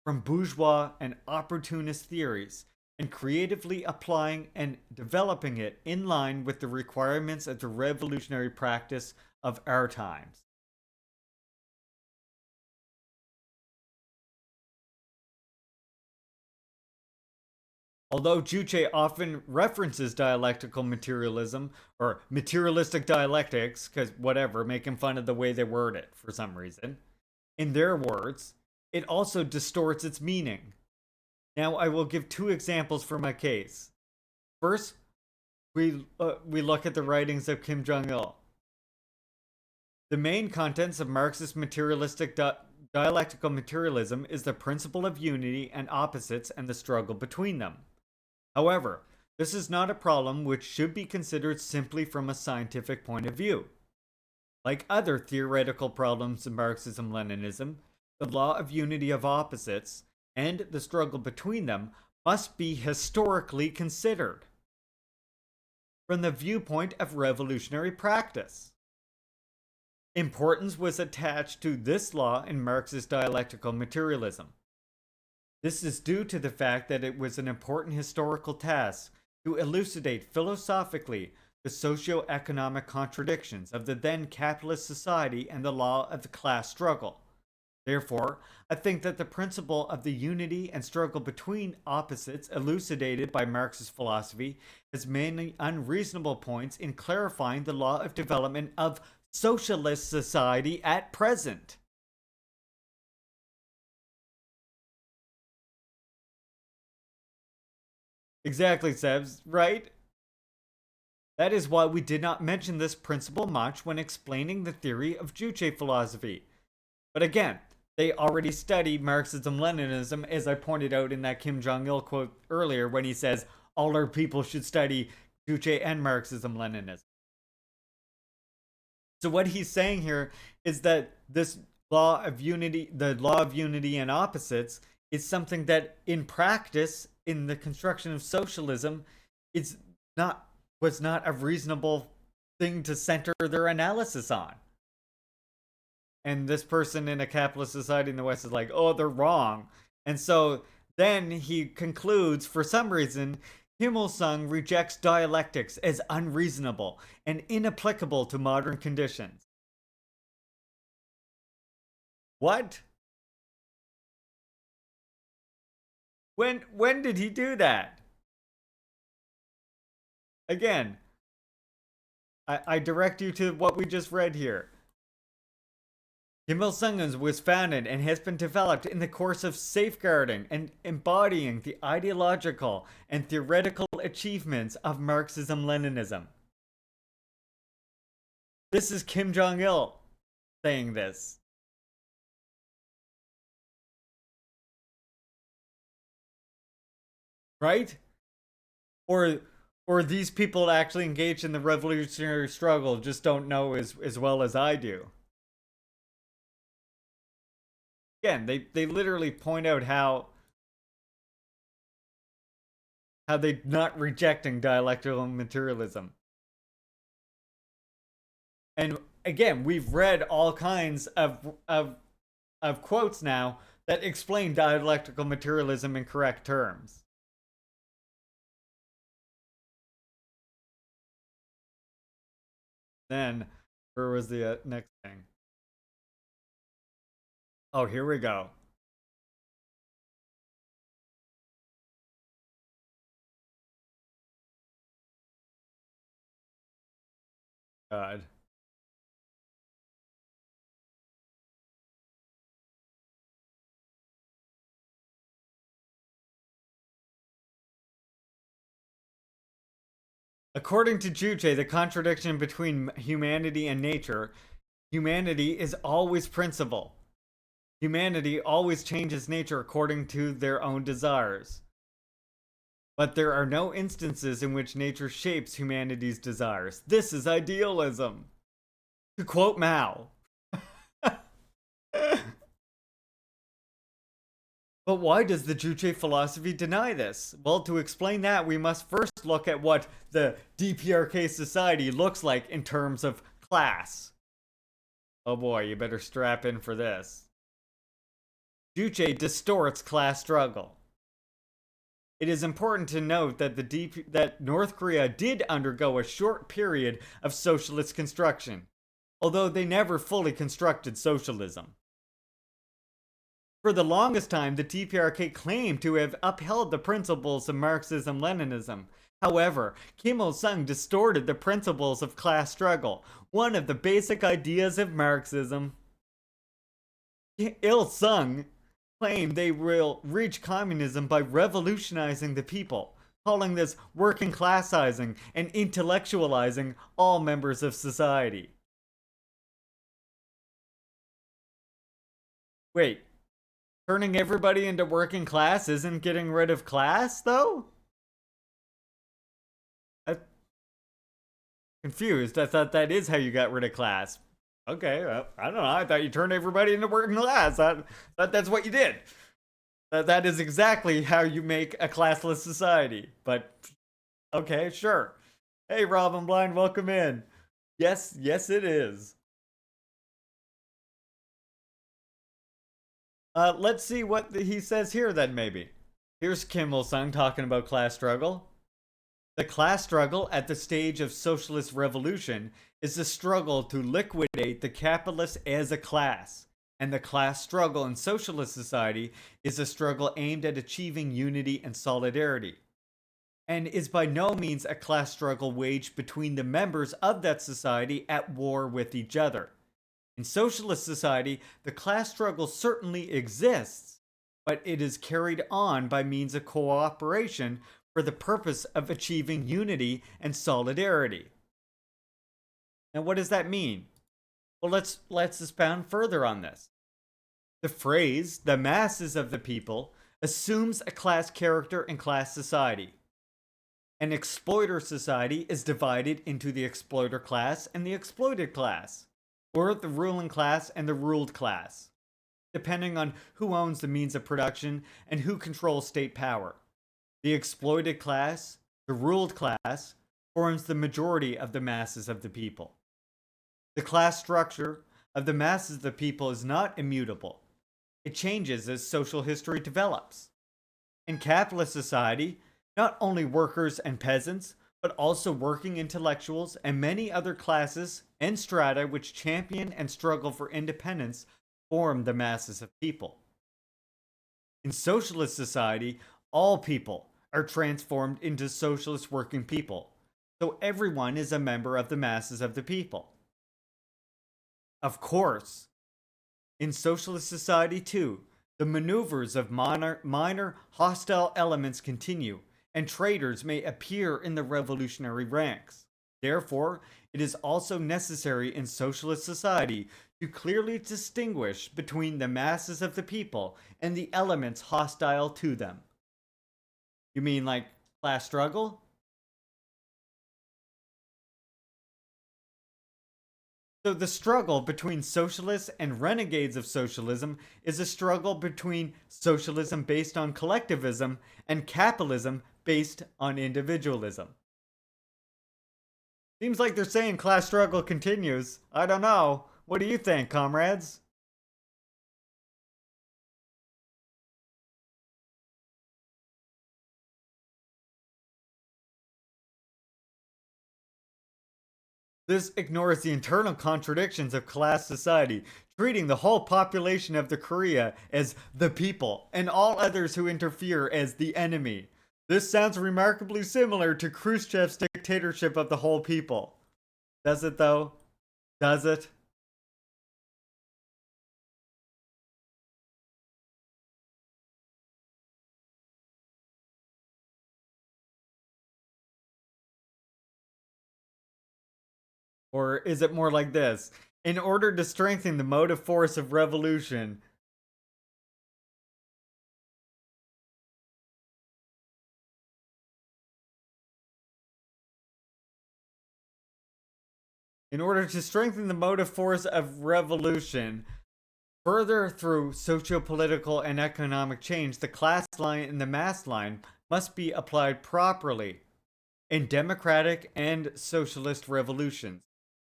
from bourgeois and opportunist theories, and creatively applying and developing it in line with the requirements of the revolutionary practice of our times. Although Juche often references dialectical materialism or materialistic dialectics, because whatever, making fun of the way they word it for some reason, in their words, it also distorts its meaning. Now, I will give two examples for my case. First, we look at the writings of Kim Jong-il. The main contents of Marxist materialistic dialectical materialism is the principle of unity and opposites and the struggle between them. However, this is not a problem which should be considered simply from a scientific point of view. Like other theoretical problems in Marxism-Leninism, the law of unity of opposites and the struggle between them must be historically considered from the viewpoint of revolutionary practice. Importance was attached to this law in Marxist dialectical materialism. This is due to the fact that it was an important historical task to elucidate philosophically the socio-economic contradictions of the then capitalist society and the law of the class struggle. Therefore, I think that the principle of the unity and struggle between opposites elucidated by Marxist philosophy has many unreasonable points in clarifying the law of development of socialist society at present. Exactly, Sebs, right? That is why we did not mention this principle much when explaining the theory of Juche philosophy. But again, they already studied Marxism-Leninism, as I pointed out in that Kim Jong-il quote earlier when he says, all our people should study Juche and Marxism-Leninism. So what he's saying here is that this law of unity, the law of unity and opposites, is something that in practice, in the construction of socialism, was not a reasonable thing to center their analysis on. And this person in a capitalist society in the West is like, oh, they're wrong. And so then he concludes, for some reason, Kim Il-sung rejects dialectics as unreasonable and inapplicable to modern conditions. What? When did he do that? Again, I direct you to what we just read here. Kim Il-sung was founded and has been developed in the course of safeguarding and embodying the ideological and theoretical achievements of Marxism-Leninism. This is Kim Jong-il saying this. Right? Or these people actually engaged in the revolutionary struggle just don't know as well as I do. Again, they literally point out how they're not rejecting dialectical materialism. And again, we've read all kinds of quotes now that explain dialectical materialism in correct terms. Then, where was the next thing? Oh, here we go. God. According to Juche, the contradiction between humanity and nature, humanity is always principle. Humanity always changes nature according to their own desires. But there are no instances in which nature shapes humanity's desires. This is idealism. To quote Mao. But why does the Juche philosophy deny this? Well, to explain that, we must first look at what the DPRK society looks like in terms of class. Oh boy, you better strap in for this. Juche distorts class struggle. It is important to note that that North Korea did undergo a short period of socialist construction, although they never fully constructed socialism. For the longest time, the TPRK claimed to have upheld the principles of Marxism-Leninism. However, Kim Il-sung distorted the principles of class struggle, one of the basic ideas of Marxism. Il-sung claimed they will reach communism by revolutionizing the people, calling this working classizing and intellectualizing all members of society. Wait, turning everybody into working class isn't getting rid of class, though? I'm confused. I thought that is how you got rid of class. Okay, well, I don't know. I thought you turned everybody into working class. I thought that's what you did. That is exactly how you make a classless society. But, okay, sure. Hey, Robin Blind, welcome in. Yes, it is. Let's see what he says here then, maybe. Here's Kim Il-sung talking about class struggle. The class struggle at the stage of socialist revolution is the struggle to liquidate the capitalists as a class. And the class struggle in socialist society is a struggle aimed at achieving unity and solidarity. And is by no means a class struggle waged between the members of that society at war with each other. In socialist society, the class struggle certainly exists, but it is carried on by means of cooperation for the purpose of achieving unity and solidarity. Now, what does that mean? Well, let's expound further on this. The phrase, the masses of the people, assumes a class character in class society. An exploiter society is divided into the exploiter class and the exploited class, or the ruling class and the ruled class, depending on who owns the means of production and who controls state power. The exploited class, the ruled class, forms the majority of the masses of the people. The class structure of the masses of the people is not immutable. It changes as social history develops. In capitalist society, not only workers and peasants, but also working intellectuals and many other classes and strata which champion and struggle for independence form the masses of people. In socialist society, all people are transformed into socialist working people, so everyone is a member of the masses of the people. Of course, in socialist society too, the maneuvers of minor hostile elements continue, and traitors may appear in the revolutionary ranks. Therefore, it is also necessary in socialist society to clearly distinguish between the masses of the people and the elements hostile to them. You mean like class struggle? So the struggle between socialists and renegades of socialism is a struggle between socialism based on collectivism and capitalism based on individualism. Seems like they're saying class struggle continues. I don't know. What do you think, comrades? This ignores the internal contradictions of class society, treating the whole population of the Korea as the people and all others who interfere as the enemy. This sounds remarkably similar to Khrushchev's dictatorship of the whole people. Does it though? Does it? Or is it more like this? In order to strengthen the motive force of revolution, further through socio-political and economic change, the class line and the mass line must be applied properly in democratic and socialist revolutions,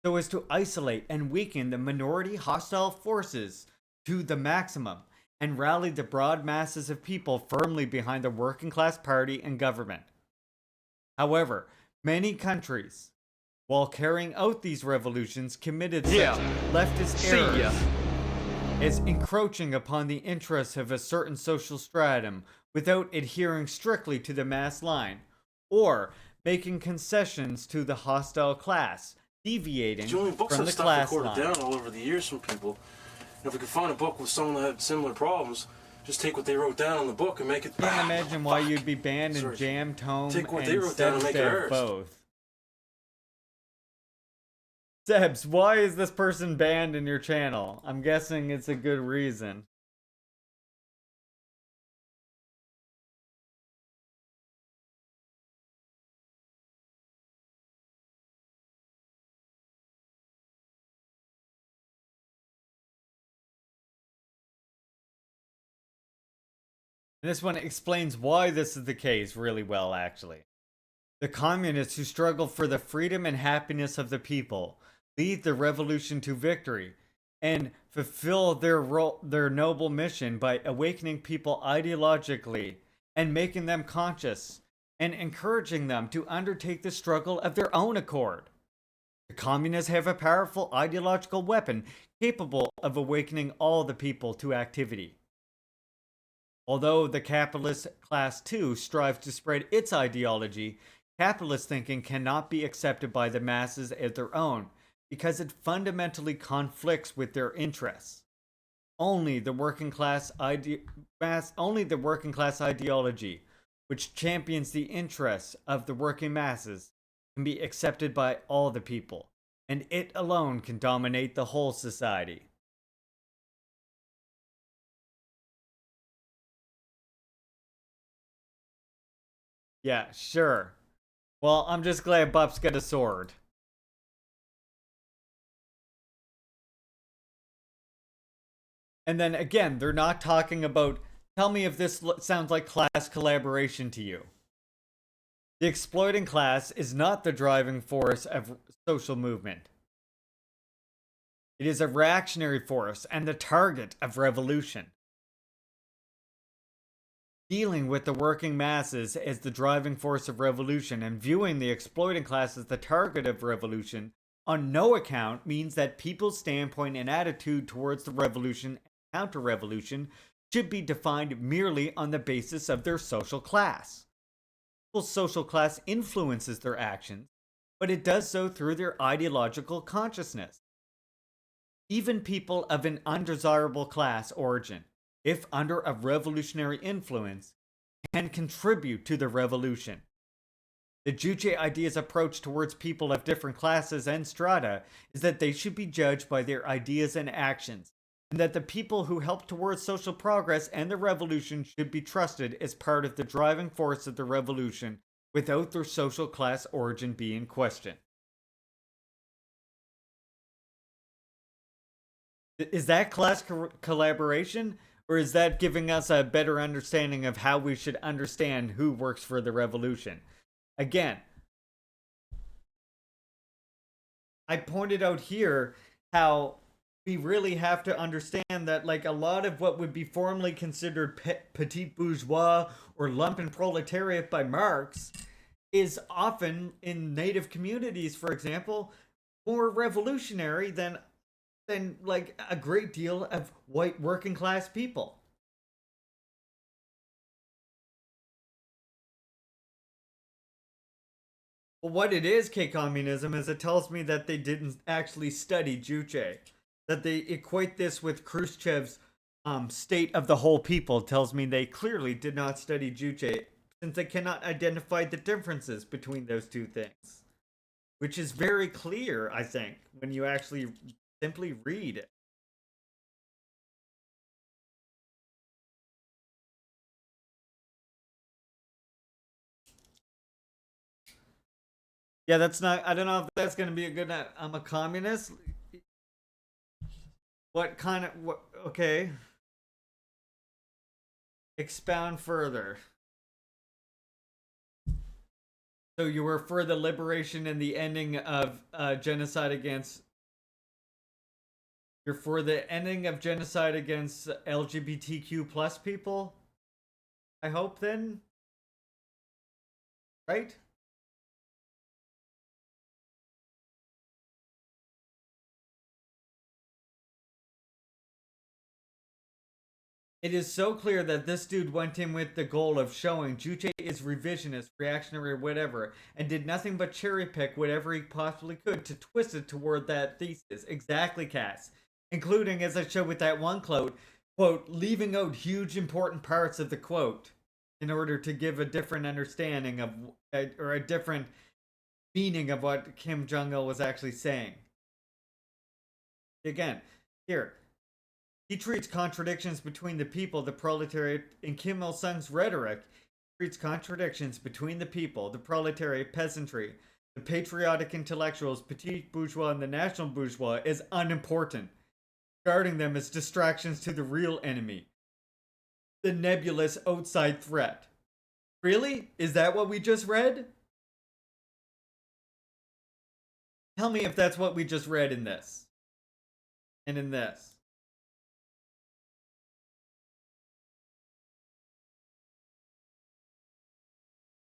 so as to isolate and weaken the minority hostile forces to the maximum and rally the broad masses of people firmly behind the working class party and government. However, many countries, while carrying out these revolutions, committed such leftist errors as encroaching upon the interests of a certain social stratum without adhering strictly to the mass line, or making concessions to the hostile class, deviating Julian, books from have the stuff class recorded line. down all over the years from people. And if we could find a book with someone that had similar problems, just take what they wrote down in the book and make it. Can't imagine why fuck. you'd be banned in Sorry. Jam, Tome, Take what they and wrote down and Sebs make to it have ours. both. Sebs, why is this person banned in your channel? I'm guessing it's a good reason. And this one explains why this is the case really well, actually. The communists who struggle for the freedom and happiness of the people lead the revolution to victory and fulfill their noble mission by awakening people ideologically and making them conscious and encouraging them to undertake the struggle of their own accord. The communists have a powerful ideological weapon capable of awakening all the people to activity. Although the capitalist class too strives to spread its ideology, capitalist thinking cannot be accepted by the masses as their own because it fundamentally conflicts with their interests. Only the working class ideology, which champions the interests of the working masses, can be accepted by all the people, and it alone can dominate the whole society. Yeah, sure. Well, I'm just glad Bup's got a sword. And then again, they're not talking about, tell me if this sounds like class collaboration to you. The exploiting class is not the driving force of social movement. It is a reactionary force and the target of revolution. Dealing with the working masses as the driving force of revolution and viewing the exploiting class as the target of revolution on no account means that people's standpoint and attitude towards the revolution and counter-revolution should be defined merely on the basis of their social class. People's social class influences their actions, but it does so through their ideological consciousness. Even people of an undesirable class origin, if under a revolutionary influence, can contribute to the revolution. The Juche idea's approach towards people of different classes and strata is that they should be judged by their ideas and actions, and that the people who help towards social progress and the revolution should be trusted as part of the driving force of the revolution without their social class origin being questioned. Is that class collaboration? Or is that giving us a better understanding of how we should understand who works for the revolution? Again, I pointed out here how we really have to understand that, like, a lot of what would be formerly considered petit bourgeois or lumpen proletariat by Marx is often in native communities, for example, more revolutionary than like a great deal of white working class people. Well, what it is, K-communism, is it tells me that they didn't actually study Juche. That they equate this with Khrushchev's state of the whole people tells me they clearly did not study Juche, since they cannot identify the differences between those two things. Which is very clear, I think, when you actually simply read it. Yeah, that's not. I don't know if that's going to be a good. I'm a communist. What kind of? What? Okay. Expound further. So you were for the liberation and the ending of genocide against. You're for the ending of genocide against LGBTQ plus people. I hope then. Right? It is so clear that this dude went in with the goal of showing Juche is revisionist, reactionary, whatever, and did nothing but cherry pick whatever he possibly could to twist it toward that thesis. Exactly, Cass. Including, as I showed with that one quote, leaving out huge important parts of the quote in order to give a different understanding of, or a different meaning of what Kim Jong-il was actually saying. Again, here, he treats contradictions between the people, the proletariat, in Kim Il Sung's rhetoric. He treats contradictions between the people, the proletariat, peasantry, the patriotic intellectuals, petit bourgeois, and the national bourgeois as unimportant, regarding them as distractions to the real enemy, the nebulous outside threat. Really? Is that what we just read? Tell me if that's what we just read in this. And in this.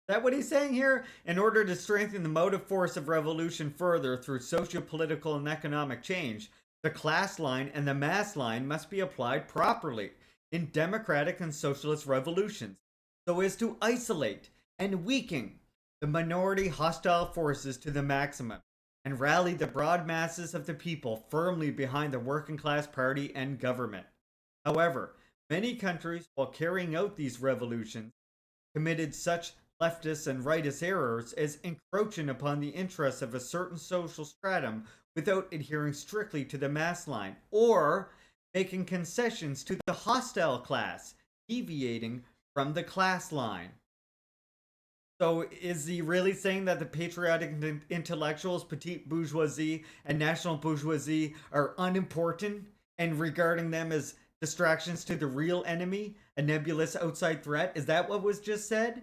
Is that what he's saying here? In order to strengthen the motive force of revolution further through socio-political and economic change, the class line and the mass line must be applied properly in democratic and socialist revolutions, so as to isolate and weaken the minority hostile forces to the maximum, and rally the broad masses of the people firmly behind the working class party and government. However, many countries, while carrying out these revolutions, committed such leftist and rightist errors as encroaching upon the interests of a certain social stratum without adhering strictly to the mass line, or making concessions to the hostile class, deviating from the class line. So is he really saying that the patriotic intellectuals, petite bourgeoisie, and national bourgeoisie are unimportant and regarding them as distractions to the real enemy, a nebulous outside threat? Is that what was just said?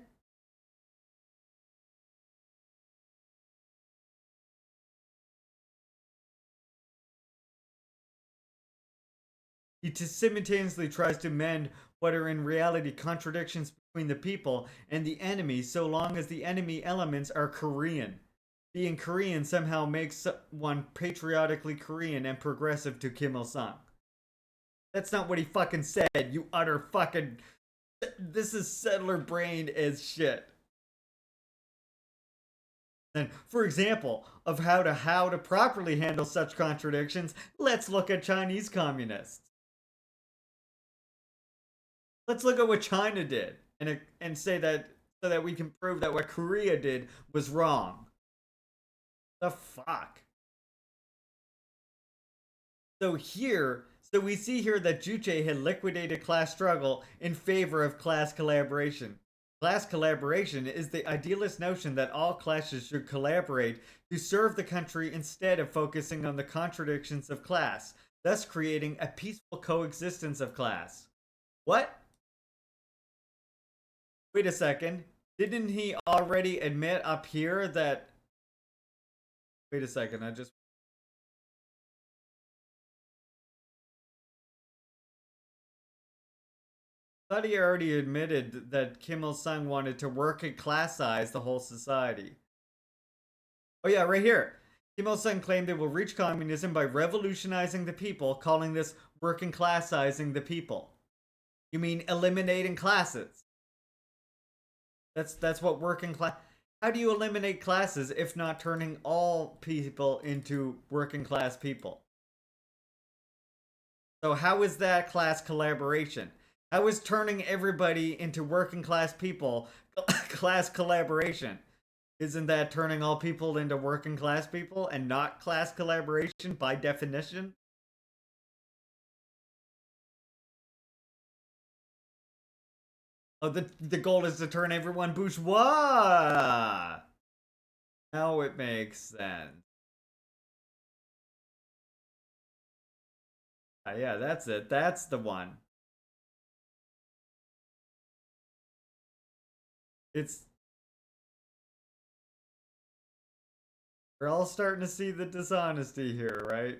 He simultaneously tries to mend what are in reality contradictions between the people and the enemy, so long as the enemy elements are Korean. Being Korean somehow makes one patriotically Korean and progressive to Kim Il Sung. That's not what he fucking said, you utter fucking. This is settler brained as shit. And for example, of how to properly handle such contradictions, let's look at Chinese communists. Let's look at what China did and say that so that we can prove that what Korea did was wrong. The fuck? So we see here that Juche had liquidated class struggle in favor of class collaboration. Class collaboration is the idealist notion that all classes should collaborate to serve the country instead of focusing on the contradictions of class, thus creating a peaceful coexistence of class. What? Wait a second. Didn't he already admit up here that... Wait a second, I thought he already admitted that Kim Il Sung wanted to work and classize the whole society. Oh yeah, right here. Kim Il Sung claimed they will reach communism by revolutionizing the people, calling this working classizing the people. You mean eliminating classes? That's what working class. How do you eliminate classes if not turning all people into working class people? So how is that class collaboration? How is turning everybody into working class people class collaboration? Isn't that turning all people into working class people and not class collaboration by definition? Oh, the goal is to turn everyone bourgeois. Now it makes sense. Yeah, that's it. That's the one. We're all starting to see the dishonesty here, right?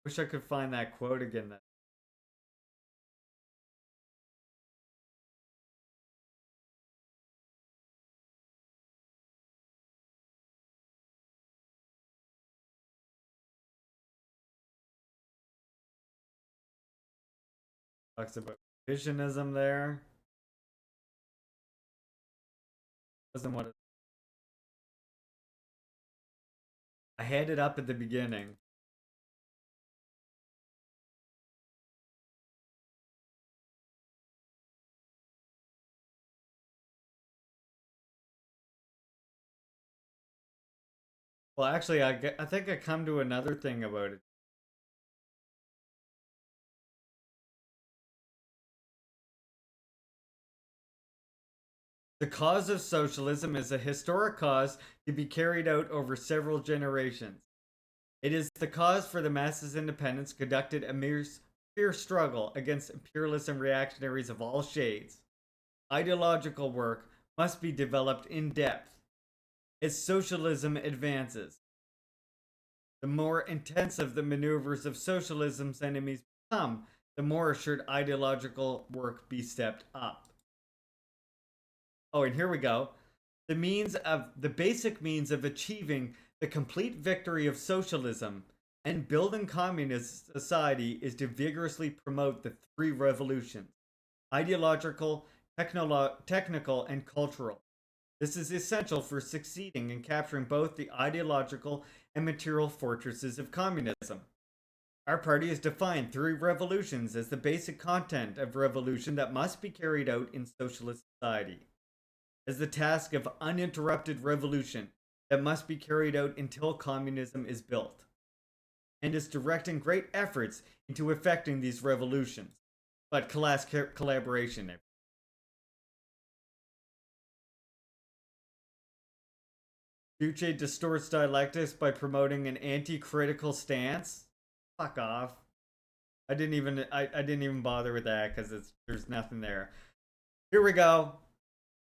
Wish I could find that quote again. Talks about Visionism there. Wasn't what I had it up at the beginning. Well, actually, I think I come to another thing about it. The cause of socialism is a historic cause to be carried out over several generations. It is the cause for the masses' independence conducted a mere fierce struggle against imperialists and reactionaries of all shades. Ideological work must be developed in depth. As socialism advances, the more intensive the maneuvers of socialism's enemies become, the more should ideological work be stepped up. Oh, and here we go. The basic means of achieving the complete victory of socialism and building communist society is to vigorously promote the three revolutions: ideological, technical, and cultural. This is essential for succeeding in capturing both the ideological and material fortresses of communism. Our party has defined three revolutions as the basic content of revolution that must be carried out in socialist society. As the task of uninterrupted revolution that must be carried out until communism is built, and is directing great efforts into effecting these revolutions, but class collaboration. Juche distorts dialectics by promoting an anti-critical stance. Fuck off. I didn't even bother with that because there's nothing there. Here we go.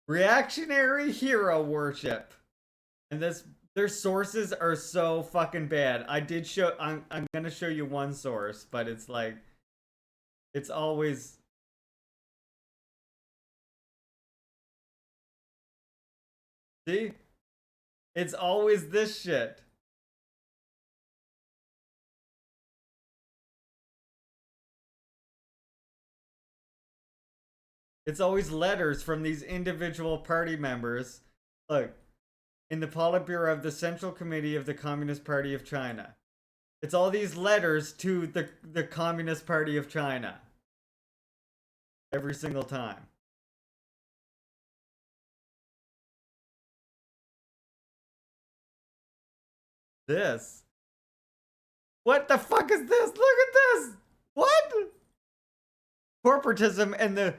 Reactionary hero worship. And their sources are so fucking bad. I'm gonna show you one source, but it's like it's always see? It's always this shit. It's always letters from these individual party members. Look, in the Politburo of the Central Committee of the Communist Party of China. It's all these letters to the Communist Party of China. Every single time. This. What the fuck is this? Look at this! What? Corporatism and the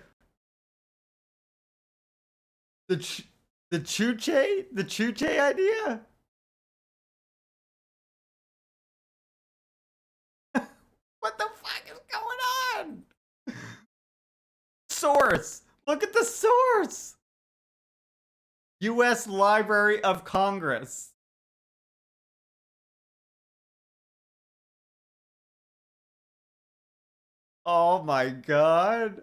Juche idea? What the fuck is going on? Source. Look at the source. U.S. Library of Congress. Oh my god.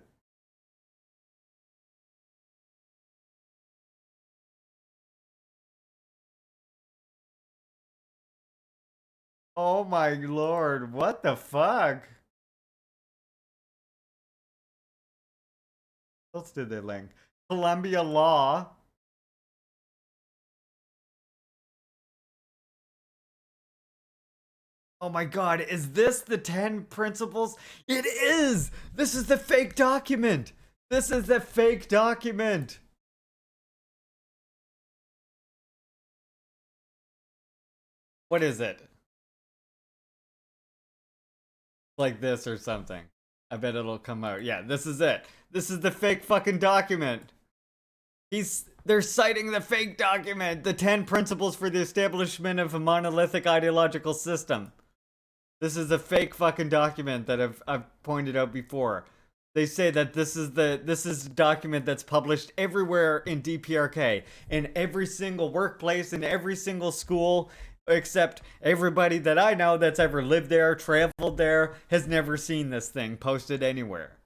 Oh my lord, what the fuck? What else did they link? Columbia Law. Oh my god, is this the 10 principles? It is! This is the fake document! This is the fake document! What is it? Like this or something. I bet it'll come out. Yeah, this is it. This is the fake fucking document. They're citing the fake document, the 10 principles for the establishment of a monolithic ideological system. This is a fake fucking document that I've pointed out before. They say that this is a document that's published everywhere in DPRK, in every single workplace, in every single school, except everybody that I know that's ever lived there, traveled there, has never seen this thing posted anywhere.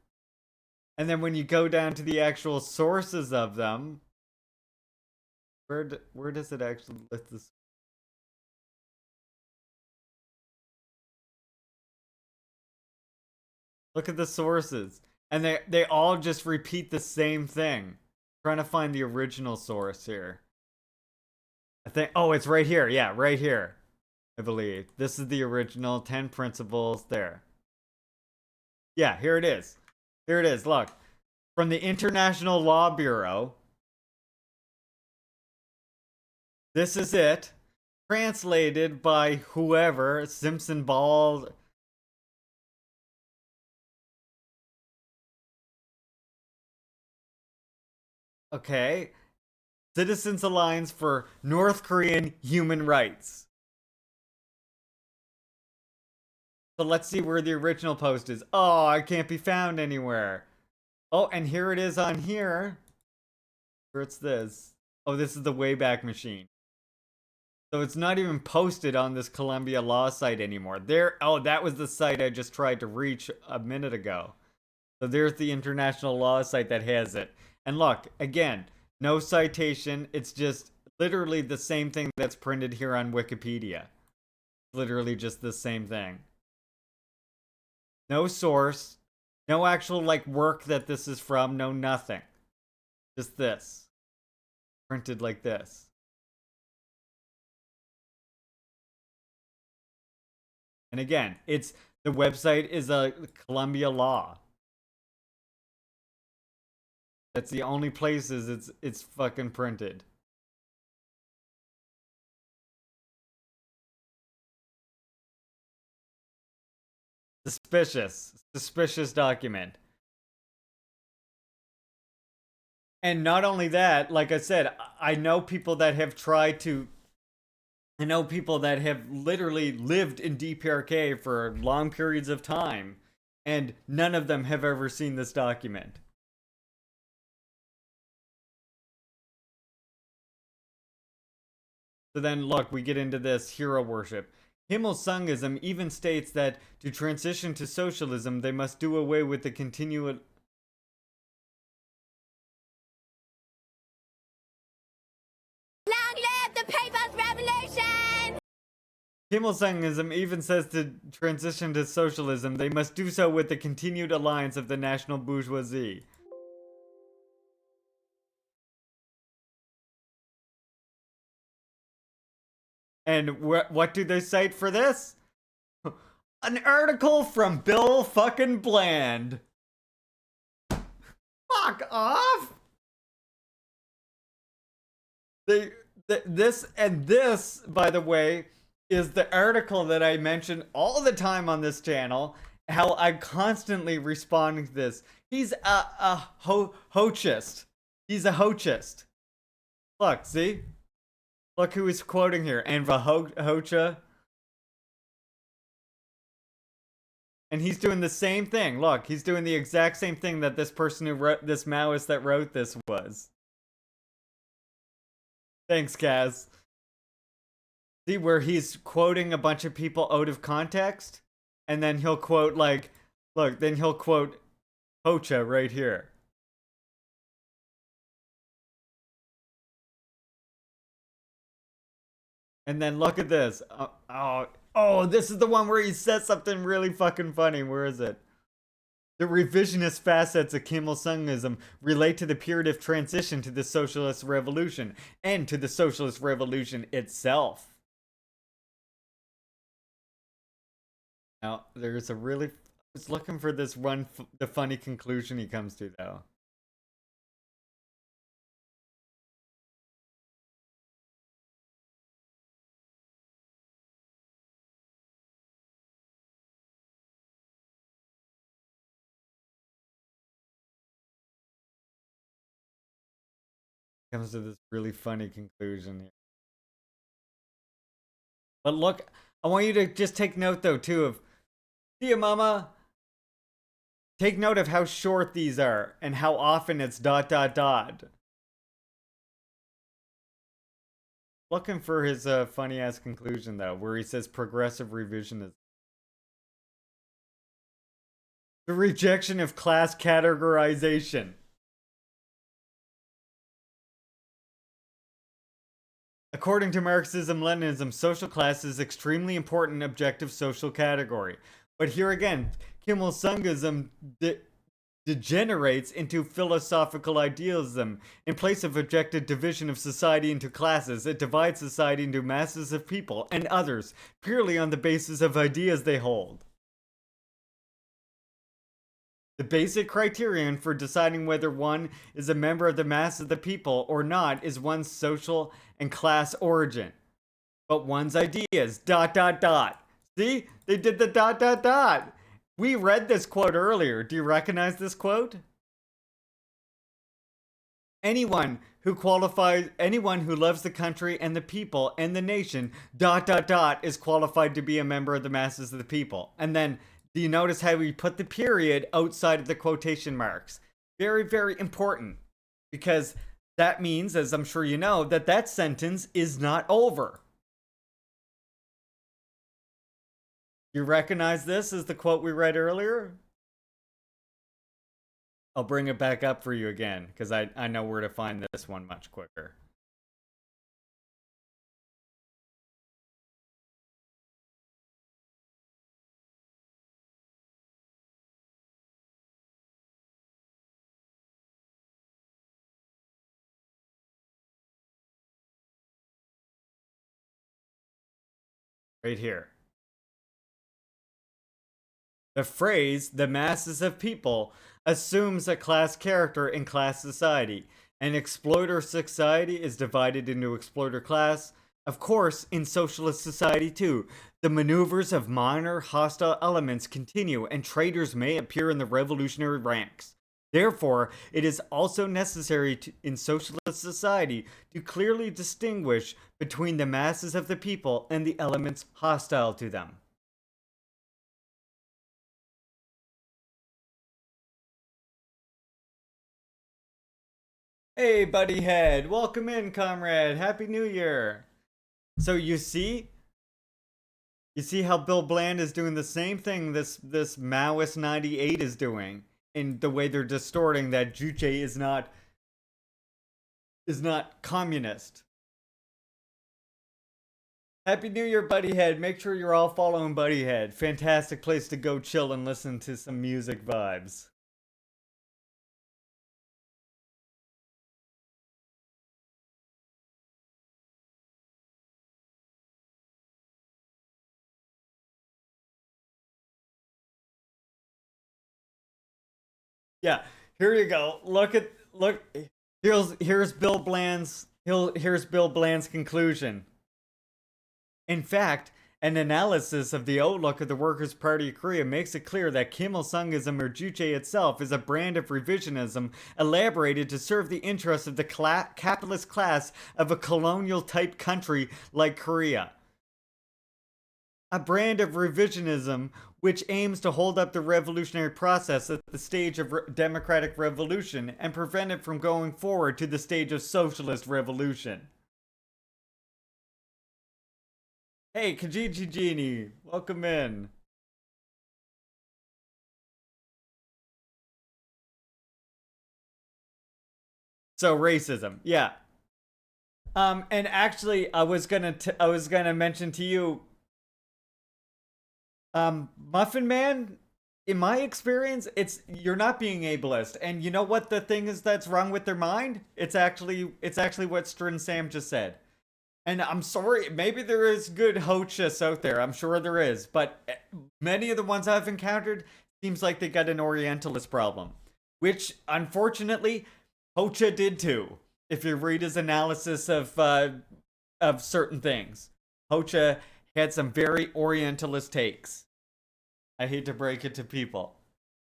And then when you go down to the actual sources of them, where does it actually list this? Look at the sources. And they all just repeat the same thing. Trying to find the original source here. I think, oh, it's right here. Yeah, right here. I believe. This is the original 10 principles there. Yeah, here it is. Here it is. Look. From the International Law Bureau. This is it. Translated by whoever. Simpson Ball. Okay. Citizens Alliance for North Korean Human Rights. So let's see where the original post is. Oh, it can't be found anywhere. Oh, and here it is on here. Where it's this. Oh, this is the Wayback Machine. So it's not even posted on this Columbia Law site anymore. Oh, that was the site I just tried to reach a minute ago. So there's the International Law site that has it. And look, again, no citation. It's just literally the same thing that's printed here on Wikipedia. Literally just the same thing. No source. No actual, like, work that this is from. No nothing. Just this. Printed like this. And again, the website is a Columbia Law. That's the only places it's fucking printed. Suspicious document. And not only that, like I said, I know people that have literally lived in DPRK for long periods of time, and none of them have ever seen this document. So then, look, we get into this hero worship. Kim Il-sungism even states that to transition to socialism, they must do away with the continual... Long live the People's Revolution! Kim Il-sungism even says to transition to socialism, they must do so with the continued alliance of the national bourgeoisie. And what do they cite for this? An article from Bill fucking Bland. Fuck off! This, by the way, is the article that I mention all the time on this channel. How I constantly respond to this. He's a hochist. He's a hochist. Look, see? Look who he's quoting here. Anva Hocha. And he's doing the same thing. Look, he's doing the exact same thing that this person who wrote this Maoist that wrote this was. Thanks, Kaz. See where he's quoting a bunch of people out of context? And then he'll quote, like, look, then he'll quote Hocha right here. And then look at this. Oh, this is the one where he says something really fucking funny. Where is it? The revisionist facets of Kim Il-sungism relate to the period of transition to the socialist revolution and to the socialist revolution itself. Now, there's a really... I was looking for this one, the funny conclusion he comes to, though. Comes to this really funny conclusion here. But look, I want you to just take note, though, too, of... See ya, mama! Take note of how short these are, and how often it's ... Looking for his funny-ass conclusion, though, where he says progressive revisionism. The rejection of class categorization. According to Marxism-Leninism, social class is extremely important objective social category. But here again, Kim Il-sungism degenerates into philosophical idealism. In place of objective division of society into classes, it divides society into masses of people and others, purely on the basis of ideas they hold. The basic criterion for deciding whether one is a member of the mass of the people or not is one's social and class origin. But one's ideas, ... See? They did the ... We read this quote earlier. Do you recognize this quote? Anyone who loves the country and the people and the nation ... is qualified to be a member of the masses of the people. And then, do you notice how we put the period outside of the quotation marks? Very, very important. Because that means, as I'm sure you know, that that sentence is not over. You recognize this as the quote we read earlier? I'll bring it back up for you again, because I know where to find this one much quicker. Right here. The phrase, the masses of people, assumes a class character in class society. An exploiter society is divided into exploiter class. Of course, in socialist society too, the maneuvers of minor hostile elements continue and traitors may appear in the revolutionary ranks. Therefore, it is also necessary in socialist society to clearly distinguish between the masses of the people and the elements hostile to them. Hey, buddy head, welcome in, comrade. Happy New Year. So you see how Bill Bland is doing the same thing this Maoist 98 is doing in the way they're distorting that Juche is not communist. Happy New Year, buddy head. Make sure you're all following buddy head. Fantastic place to go chill and listen to some music vibes. Yeah, here you go. Look. Here's Bill Bland's conclusion. In fact, an analysis of the outlook of the Workers' Party of Korea makes it clear that Kim Il-sungism or Juche itself is a brand of revisionism elaborated to serve the interests of the capitalist class of a colonial-type country like Korea. A brand of revisionism which aims to hold up the revolutionary process at the stage of democratic revolution and prevent it from going forward to the stage of socialist revolution. Hey, Kijiji Genie, welcome in. So racism, yeah. And actually, I was gonna mention to you, Muffin Man. In my experience, you're not being ableist, and you know what the thing is that's wrong with their mind? It's actually what Strin Sam just said. And I'm sorry, maybe there is good Hochas out there. I'm sure there is, but many of the ones I've encountered seems like they got an Orientalist problem, which unfortunately Hocha did too. If you read his analysis of certain things, Hocha had some very Orientalist takes. I hate to break it to people.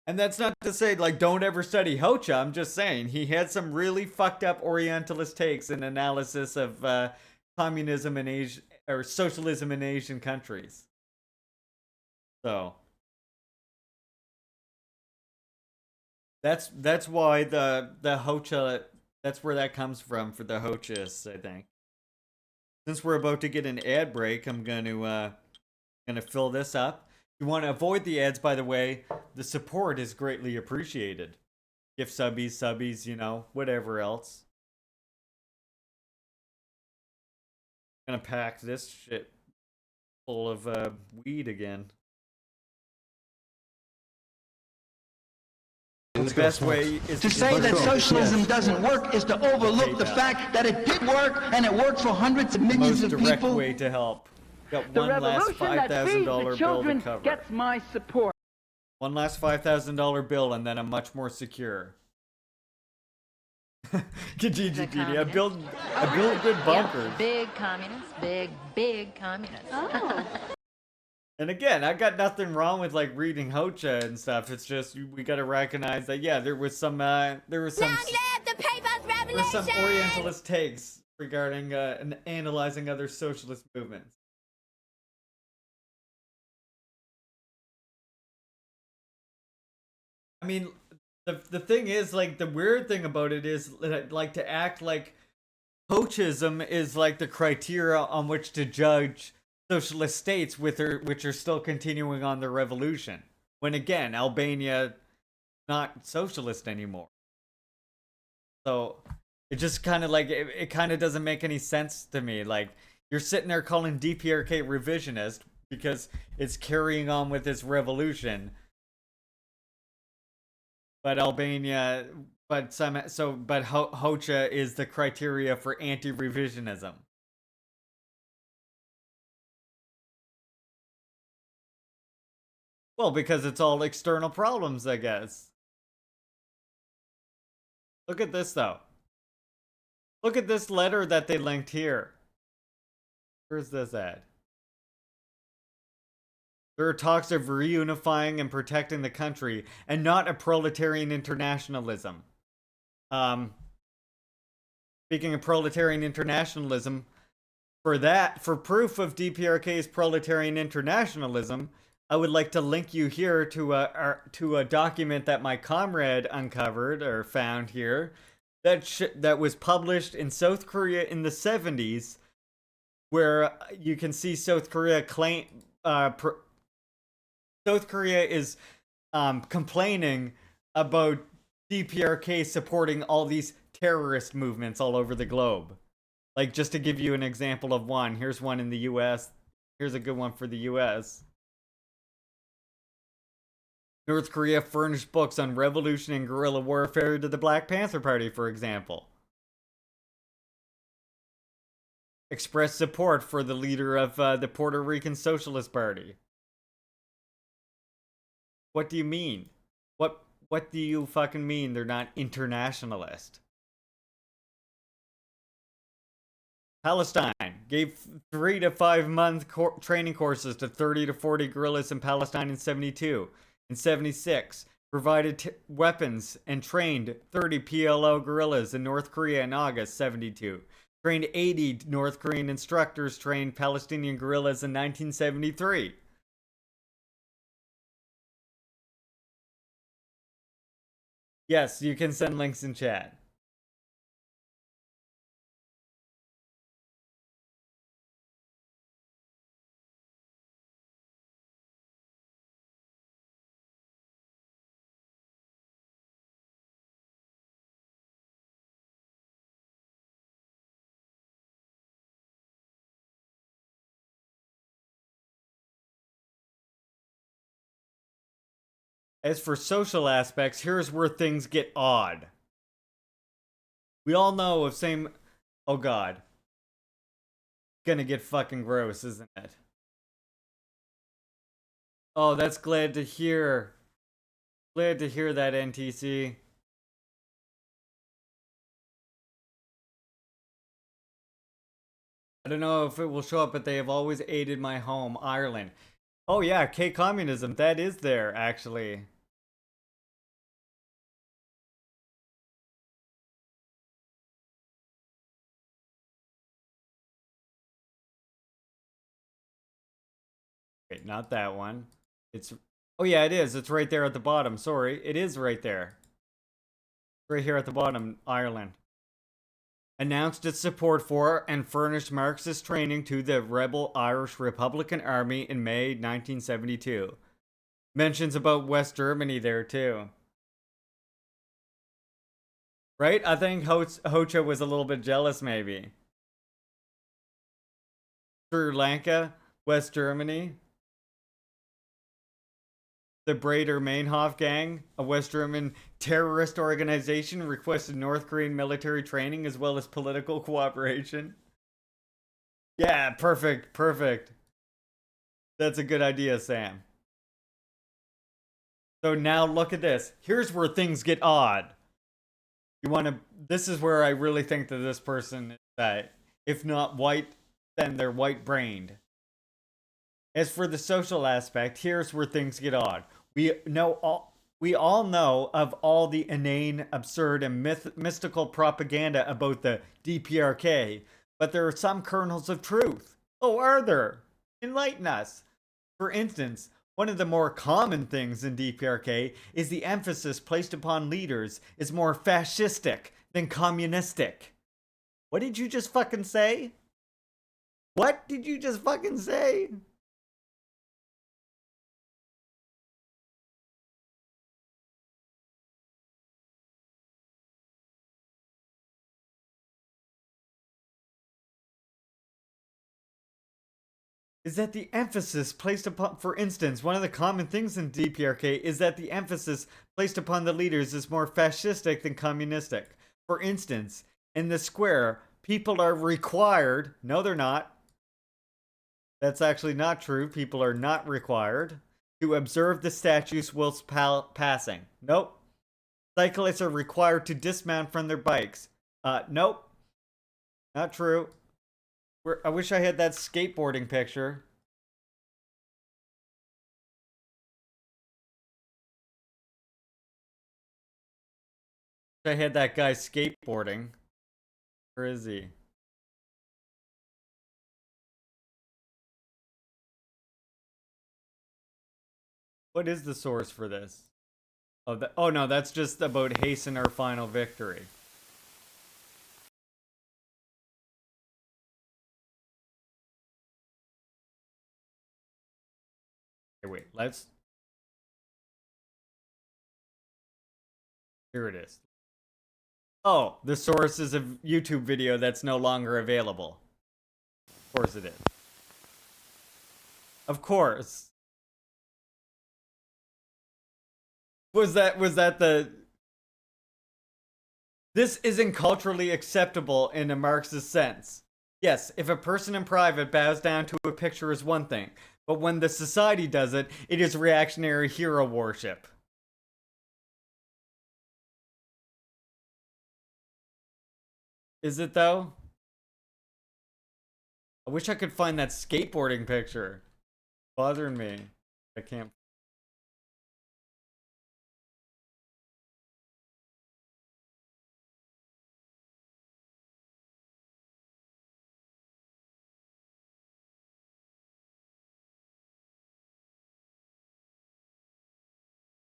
And that's not to say, like, don't ever study Hocha. I'm just saying he had some really fucked up Orientalist takes in analysis of communism in Asia, or socialism in Asian countries. So that's why the Hocha, that's where that comes from for the Hochas, I think. Since we're about to get an ad break, I'm gonna fill this up. If you want to avoid the ads, by the way, the support is greatly appreciated. Gift subbies, you know, whatever else. I'm gonna pack this shit full of weed again. The best way is To say that socialism yes, doesn't work is to overlook the fact that it did work, and it worked for hundreds of millions most of direct people. way to help. Got The one last revolution that feeds the $5,000 bill to children cover. gets my support. One last $5,000 bill, and then I'm much more secure. Kijiji, I build good bunkers. Yep, big communists, big communists. Oh. And again, I got nothing wrong with like reading Juche and stuff. It's just we got to recognize that there was some Long live the People's some Revolution! Orientalist takes regarding and analyzing other socialist movements. I mean, the thing is, like, the weird thing about it is, like, to act like Jucheism is like the criteria on which to judge socialist states which are still continuing on their revolution. When again, Albania not socialist anymore. So it just kind of like it kind of doesn't make any sense to me. Like, you're sitting there calling DPRK revisionist because it's carrying on with this revolution. But Albania, but Juche is the criteria for anti-revisionism. Well, because it's all external problems, I guess. Look at this, though. Look at this letter that they linked here. Where's this at? There are talks of reunifying and protecting the country, and not a proletarian internationalism. Speaking of proletarian internationalism, for proof of DPRK's proletarian internationalism, I would like to link you here to a document that my comrade uncovered or found here that was published in South Korea in the 70s, where you can see South Korea South Korea is complaining about DPRK supporting all these terrorist movements all over the globe. Like, just to give you an example of one, here's one in the US. Here's a good one for the US. North Korea furnished books on revolution and guerrilla warfare to the Black Panther Party, for example. Expressed support for the leader of the Puerto Rican Socialist Party. What do you mean? What do you fucking mean they're not internationalist? Palestine gave 3 to 5 month training courses to 30 to 40 guerrillas in Palestine in 72. In 76, provided weapons and trained 30 PLO guerrillas in North Korea in August 72. Trained 80 North Korean instructors trained Palestinian guerrillas in 1973. Yes, you can send links in chat. As for social aspects, here's where things get odd. We all know of same... Oh god. Gonna get fucking gross, isn't it? Oh, that's glad to hear. Glad to hear that, NTC. I don't know if it will show up, but they have always aided my home, Ireland. Oh yeah, K-communism, that is there, actually. Wait, not that one. It's... Oh yeah, it is. It's right there at the bottom. Sorry, it is right there. Right here at the bottom, Ireland. Announced its support for and furnished Marxist training to the rebel Irish Republican Army in May 1972. Mentions about West Germany there too. Right? I think Juche was a little bit jealous maybe. Sri Lanka, West Germany. The Braider Meinhof gang, a West German terrorist organization, requested North Korean military training as well as political cooperation. Yeah, perfect, perfect. That's a good idea, Sam. So now look at this. Here's where things get odd. This is where I really think that this person is, if not white, then they're white-brained. As for the social aspect, here's where things get odd. We all know of all the inane, absurd, and mystical propaganda about the DPRK, but there are some kernels of truth. Oh, are there? Enlighten us. For instance, one of the more common things in DPRK is the emphasis placed upon leaders is more fascistic than communistic. What did you just fucking say? What did you just fucking say? Is that the emphasis placed upon, for instance, one of the common things in DPRK is that the emphasis placed upon the leaders is more fascistic than communistic. For instance, in the square, people are required, no they're not, that's actually not true, people are not required, to observe the statues whilst passing. Nope. Cyclists are required to dismount from their bikes. Nope. Not true. I wish I had that skateboarding picture. I had that guy skateboarding. Where is he? What is the source for this? Oh no, that's just about hasten our final victory. Wait, here it is. Oh, the source is a YouTube video that's no longer available. Of course it is. Of course. Was that the... This isn't culturally acceptable in a Marxist sense. Yes, if a person in private bows down to a picture is one thing, but when the society does it, it is reactionary hero worship. Is it though? I wish I could find that skateboarding picture. It's bothering me. I can't.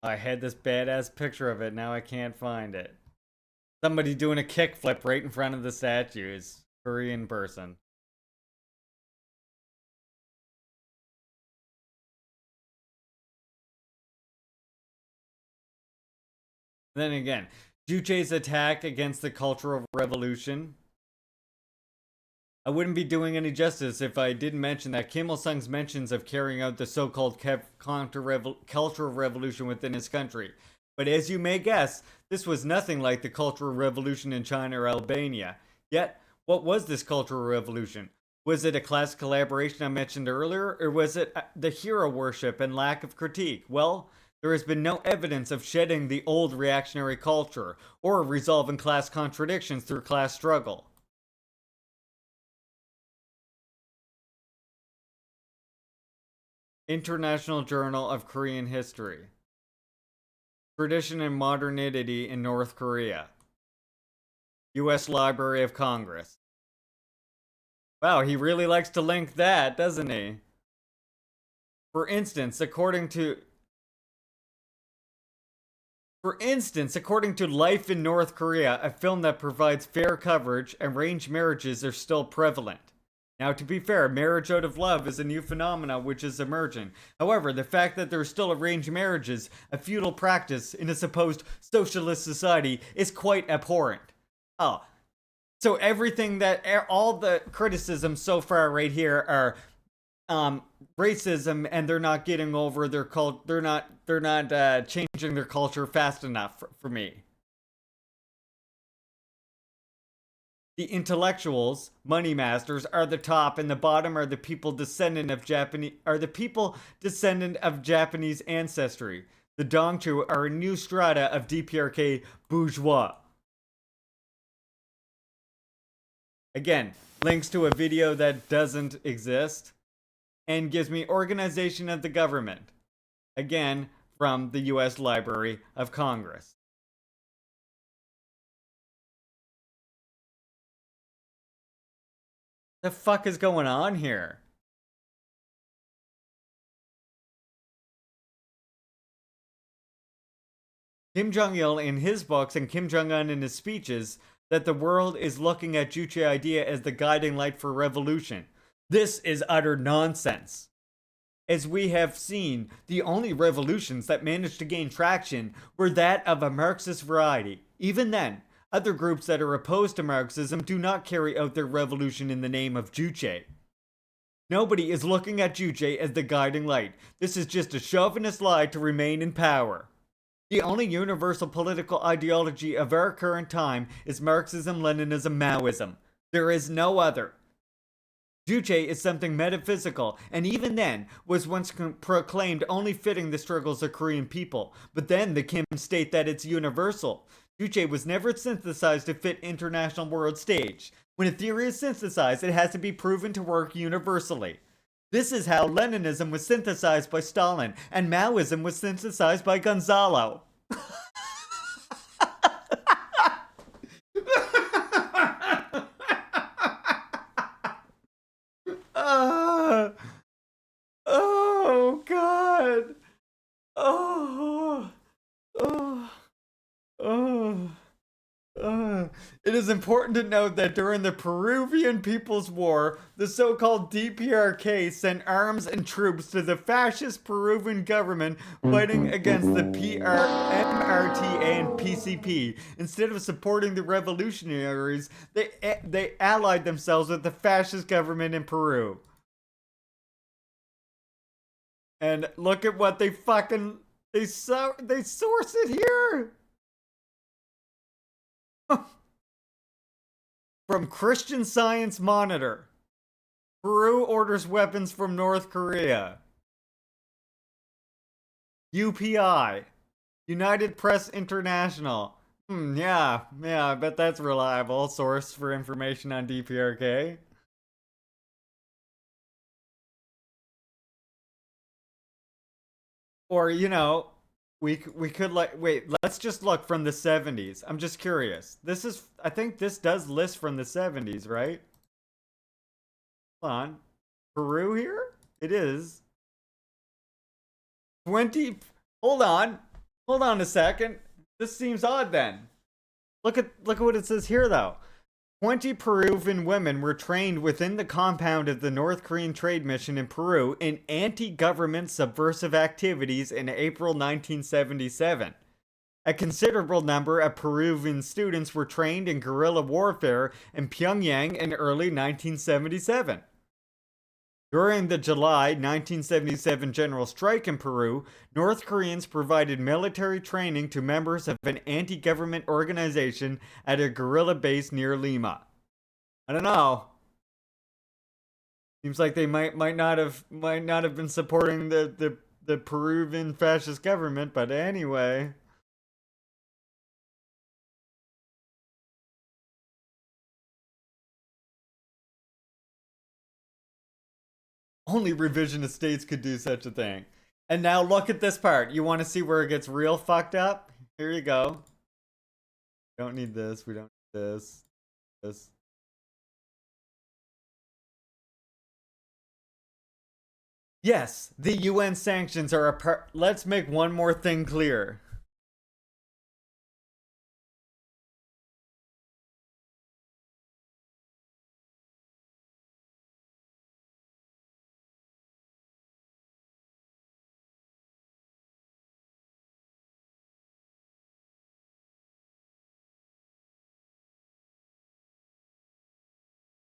I had this badass picture of it, now I can't find it. Somebody doing a kickflip right in front of the statues. Korean person. Then again, Juche's attack against the Cultural Revolution. I wouldn't be doing any justice if I didn't mention that Kim Il-sung's mentions of carrying out the so-called Cultural Revolution within his country. But as you may guess, this was nothing like the Cultural Revolution in China or Albania. Yet, what was this Cultural Revolution? Was it a class collaboration I mentioned earlier, or was it the hero worship and lack of critique? Well, there has been no evidence of shedding the old reactionary culture, or resolving class contradictions through class struggle. International Journal of Korean History. Tradition and Modernity in North Korea. U.S. Library of Congress. Wow, he really likes to link that, doesn't he? For instance, according to Life in North Korea, a film that provides fair coverage, arranged marriages are still prevalent. Now, to be fair, marriage out of love is a new phenomenon which is emerging. However, the fact that there are still arranged marriages, a feudal practice in a supposed socialist society, is quite abhorrent. Oh, so everything all the criticisms so far right here are racism, and they're not getting over their cult. They're not changing their culture fast enough for me. The intellectuals, money masters, are the top, and the bottom are the people descendant of Japanese ancestry. The Dongchu are a new strata of DPRK bourgeois. Again, links to a video that doesn't exist, and gives me organization of the government. Again, from the U.S. Library of Congress. The fuck is going on here? Kim Jong-il in his books and Kim Jong-un in his speeches that the world is looking at Juche idea as the guiding light for revolution. This is utter nonsense. As we have seen, the only revolutions that managed to gain traction were that of a Marxist variety. Even then, other groups that are opposed to Marxism do not carry out their revolution in the name of Juche. Nobody is looking at Juche as the guiding light. This is just a chauvinist lie to remain in power. The only universal political ideology of our current time is Marxism, Leninism, Maoism. There is no other. Juche is something metaphysical, and even then was once proclaimed only fitting the struggles of Korean people. But then the Kim state that it's universal. Juche was never synthesized to fit international world stage. When a theory is synthesized, it has to be proven to work universally. This is how Leninism was synthesized by Stalin, and Maoism was synthesized by Gonzalo. Oh, God. It is important to note that during the Peruvian People's War, the so-called DPRK sent arms and troops to the fascist Peruvian government fighting against the MRTA and PCP. Instead of supporting the revolutionaries, they allied themselves with the fascist government in Peru. And look at what they source it here. From Christian Science Monitor. Peru orders weapons from North Korea. UPI. United Press International. Yeah, I bet that's reliable source for information on DPRK. Or, we could wait, let's just look from the 70s. I'm just curious. I think this does list from the 70s, right? Hold on. Peru here? It is. 20. Hold on a second. This seems odd then. Look at what it says here though. 20 Peruvian women were trained within the compound of the North Korean trade mission in Peru in anti-government subversive activities in April 1977. A considerable number of Peruvian students were trained in guerrilla warfare in Pyongyang in early 1977. During the July 1977 general strike in Peru, North Koreans provided military training to members of an anti-government organization at a guerrilla base near Lima. I don't know. Seems like they might not have been supporting the Peruvian fascist government, but anyway. Only revisionist states could do such a thing. And now look at this part. You want to see where it gets real fucked up? Here you go. Don't need this. We don't need this. This. Yes, the UN sanctions are a part. Let's make one more thing clear.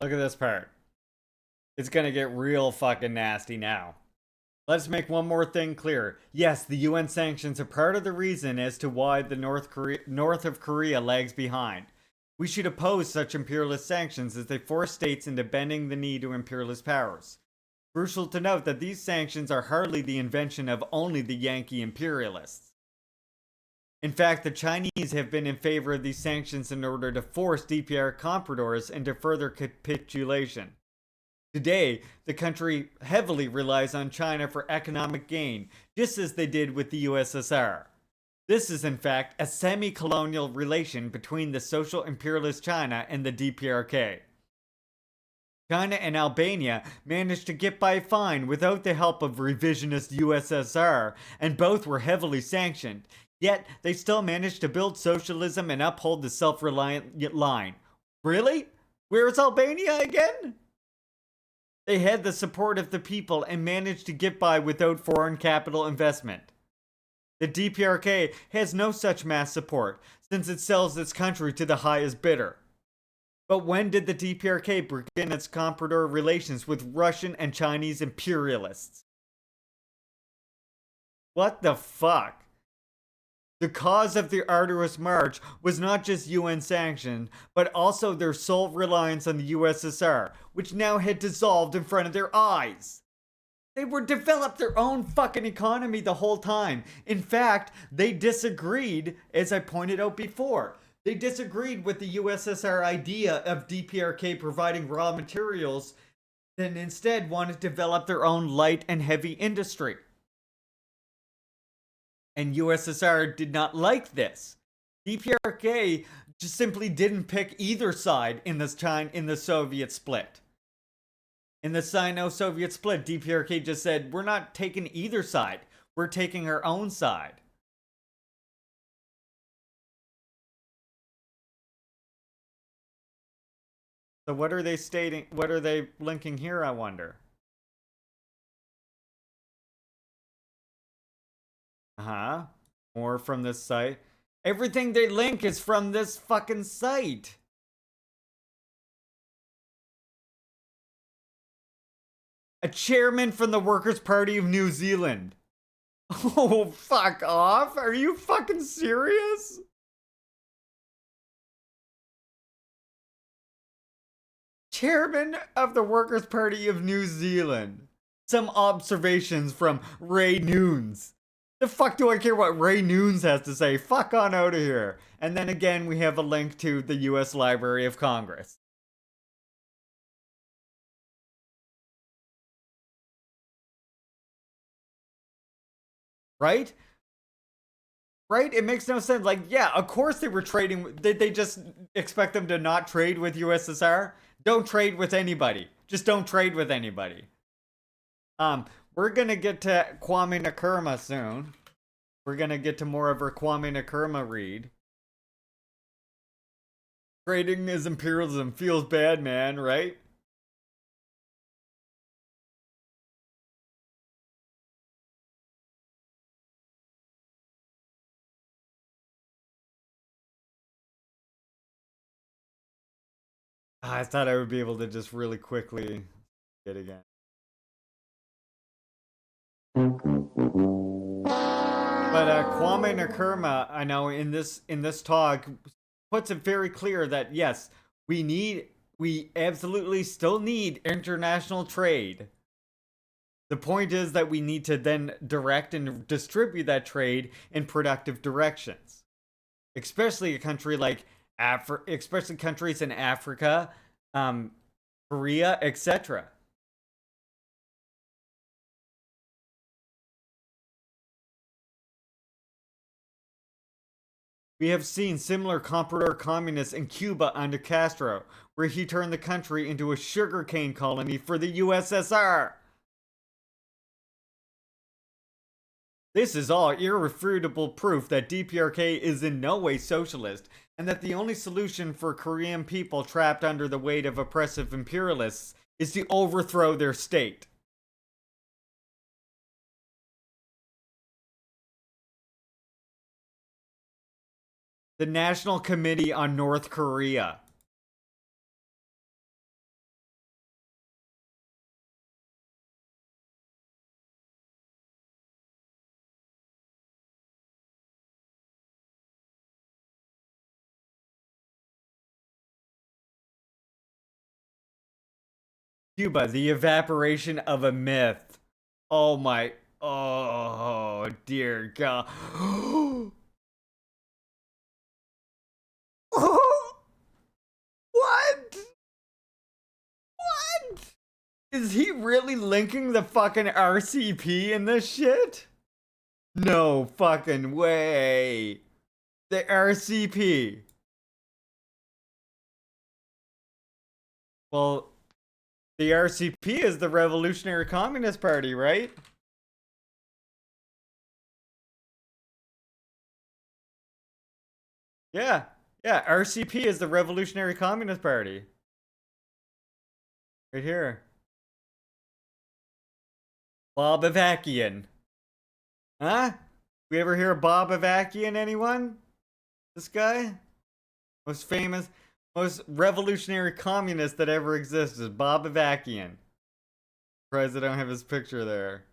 Look at this part. It's gonna get real fucking nasty now. Let's make one more thing clear. Yes, the UN sanctions are part of the reason as to why the North of Korea lags behind. We should oppose such imperialist sanctions as they force states into bending the knee to imperialist powers. Crucial to note that these sanctions are hardly the invention of only the Yankee imperialists. In fact, the Chinese have been in favor of these sanctions in order to force DPR compradors into further capitulation. Today, the country heavily relies on China for economic gain, just as they did with the USSR. This is, in fact, a semi-colonial relation between the social imperialist China and the DPRK. China and Albania managed to get by fine without the help of revisionist USSR, and both were heavily sanctioned. Yet, they still managed to build socialism and uphold the self-reliant line. Really? Where's Albania again? They had the support of the people and managed to get by without foreign capital investment. The DPRK has no such mass support, since it sells its country to the highest bidder. But when did the DPRK begin its comprador relations with Russian and Chinese imperialists? What the fuck? The cause of the arduous march was not just UN sanctioned, but also their sole reliance on the USSR, which now had dissolved in front of their eyes. They were developed their own fucking economy the whole time. In fact, they disagreed, as I pointed out before. They disagreed with the USSR idea of DPRK providing raw materials, and instead wanted to develop their own light and heavy industry. And USSR did not like this. DPRK just simply didn't pick either side in the Soviet split. In the Sino-Soviet split, DPRK just said, we're not taking either side. We're taking our own side. So what are they stating? What are they linking here, I wonder? Uh-huh. More from this site. Everything they link is from this fucking site. A chairman from the Workers' Party of New Zealand. Oh, fuck off. Are you fucking serious? Chairman of the Workers' Party of New Zealand. Some observations from Ray Noons. The fuck do I care what Ray Noons has to say? Fuck on out of here. And then again, we have a link to the US Library of Congress. Right? Right? It makes no sense. Like, yeah, of course they were trading. Did they just expect them to not trade with USSR? Don't trade with anybody. Just don't trade with anybody. We're gonna get to Kwame Nkrumah soon. We're gonna get to more of her Kwame Nkrumah read. Trading is imperialism. Feels bad, man, right? I thought I would be able to just really quickly get again. But Kwame Nkrumah, I know in this talk puts it very clear that yes, we absolutely still need international trade. The point is that we need to then direct and distribute that trade in productive directions, especially a country like especially countries in Africa, Korea, etc. We have seen similar comprador communists in Cuba under Castro, where he turned the country into a sugarcane colony for the USSR. This is all irrefutable proof that DPRK is in no way socialist, and that the only solution for Korean people trapped under the weight of oppressive imperialists is to overthrow their state. The National Committee on North Korea. Cuba, the evaporation of a myth. Oh my. Oh, dear God. What? What? Is he really linking the fucking RCP in this shit? No fucking way. The RCP. Well, the RCP is the Revolutionary Communist Party, right? Yeah. Yeah, RCP is the Revolutionary Communist Party. Right here. Bob Avakian. Huh? We ever hear of Bob Avakian, anyone? This guy? Most famous, most revolutionary communist that ever existed. Bob Avakian. Surprised I don't have his picture there.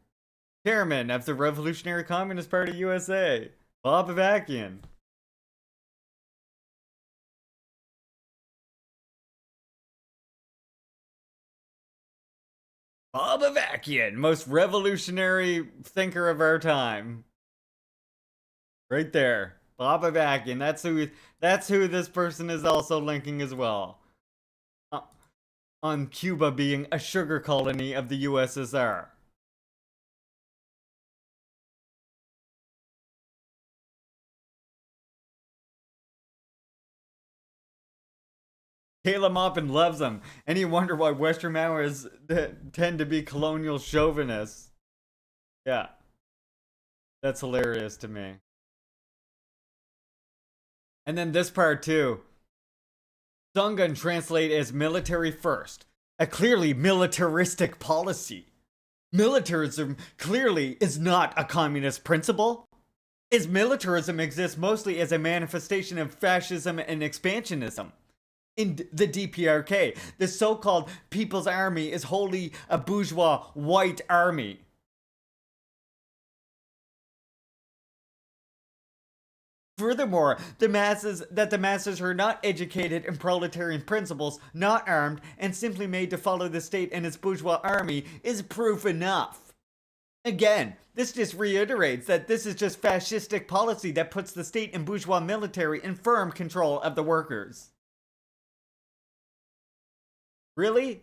Chairman of the Revolutionary Communist Party USA. Bob Avakian. Bob Avakian, most revolutionary thinker of our time. Right there. Bob Avakian. That's who this person is also linking as well. On Cuba being a sugar colony of the USSR. Kayla Maupin loves them, and you wonder why Western Maoists tend to be colonial chauvinists. Yeah. That's hilarious to me. And then this part too. Sungun translate as military first, a clearly militaristic policy. Militarism clearly is not a communist principle, as militarism exists mostly as a manifestation of fascism and expansionism. In the DPRK, the so-called People's Army is wholly a bourgeois white army. Furthermore, the masses are not educated in proletarian principles, not armed, and simply made to follow the state and its bourgeois army is proof enough. Again, this just reiterates that this is just fascistic policy that puts the state and bourgeois military in firm control of the workers. Really?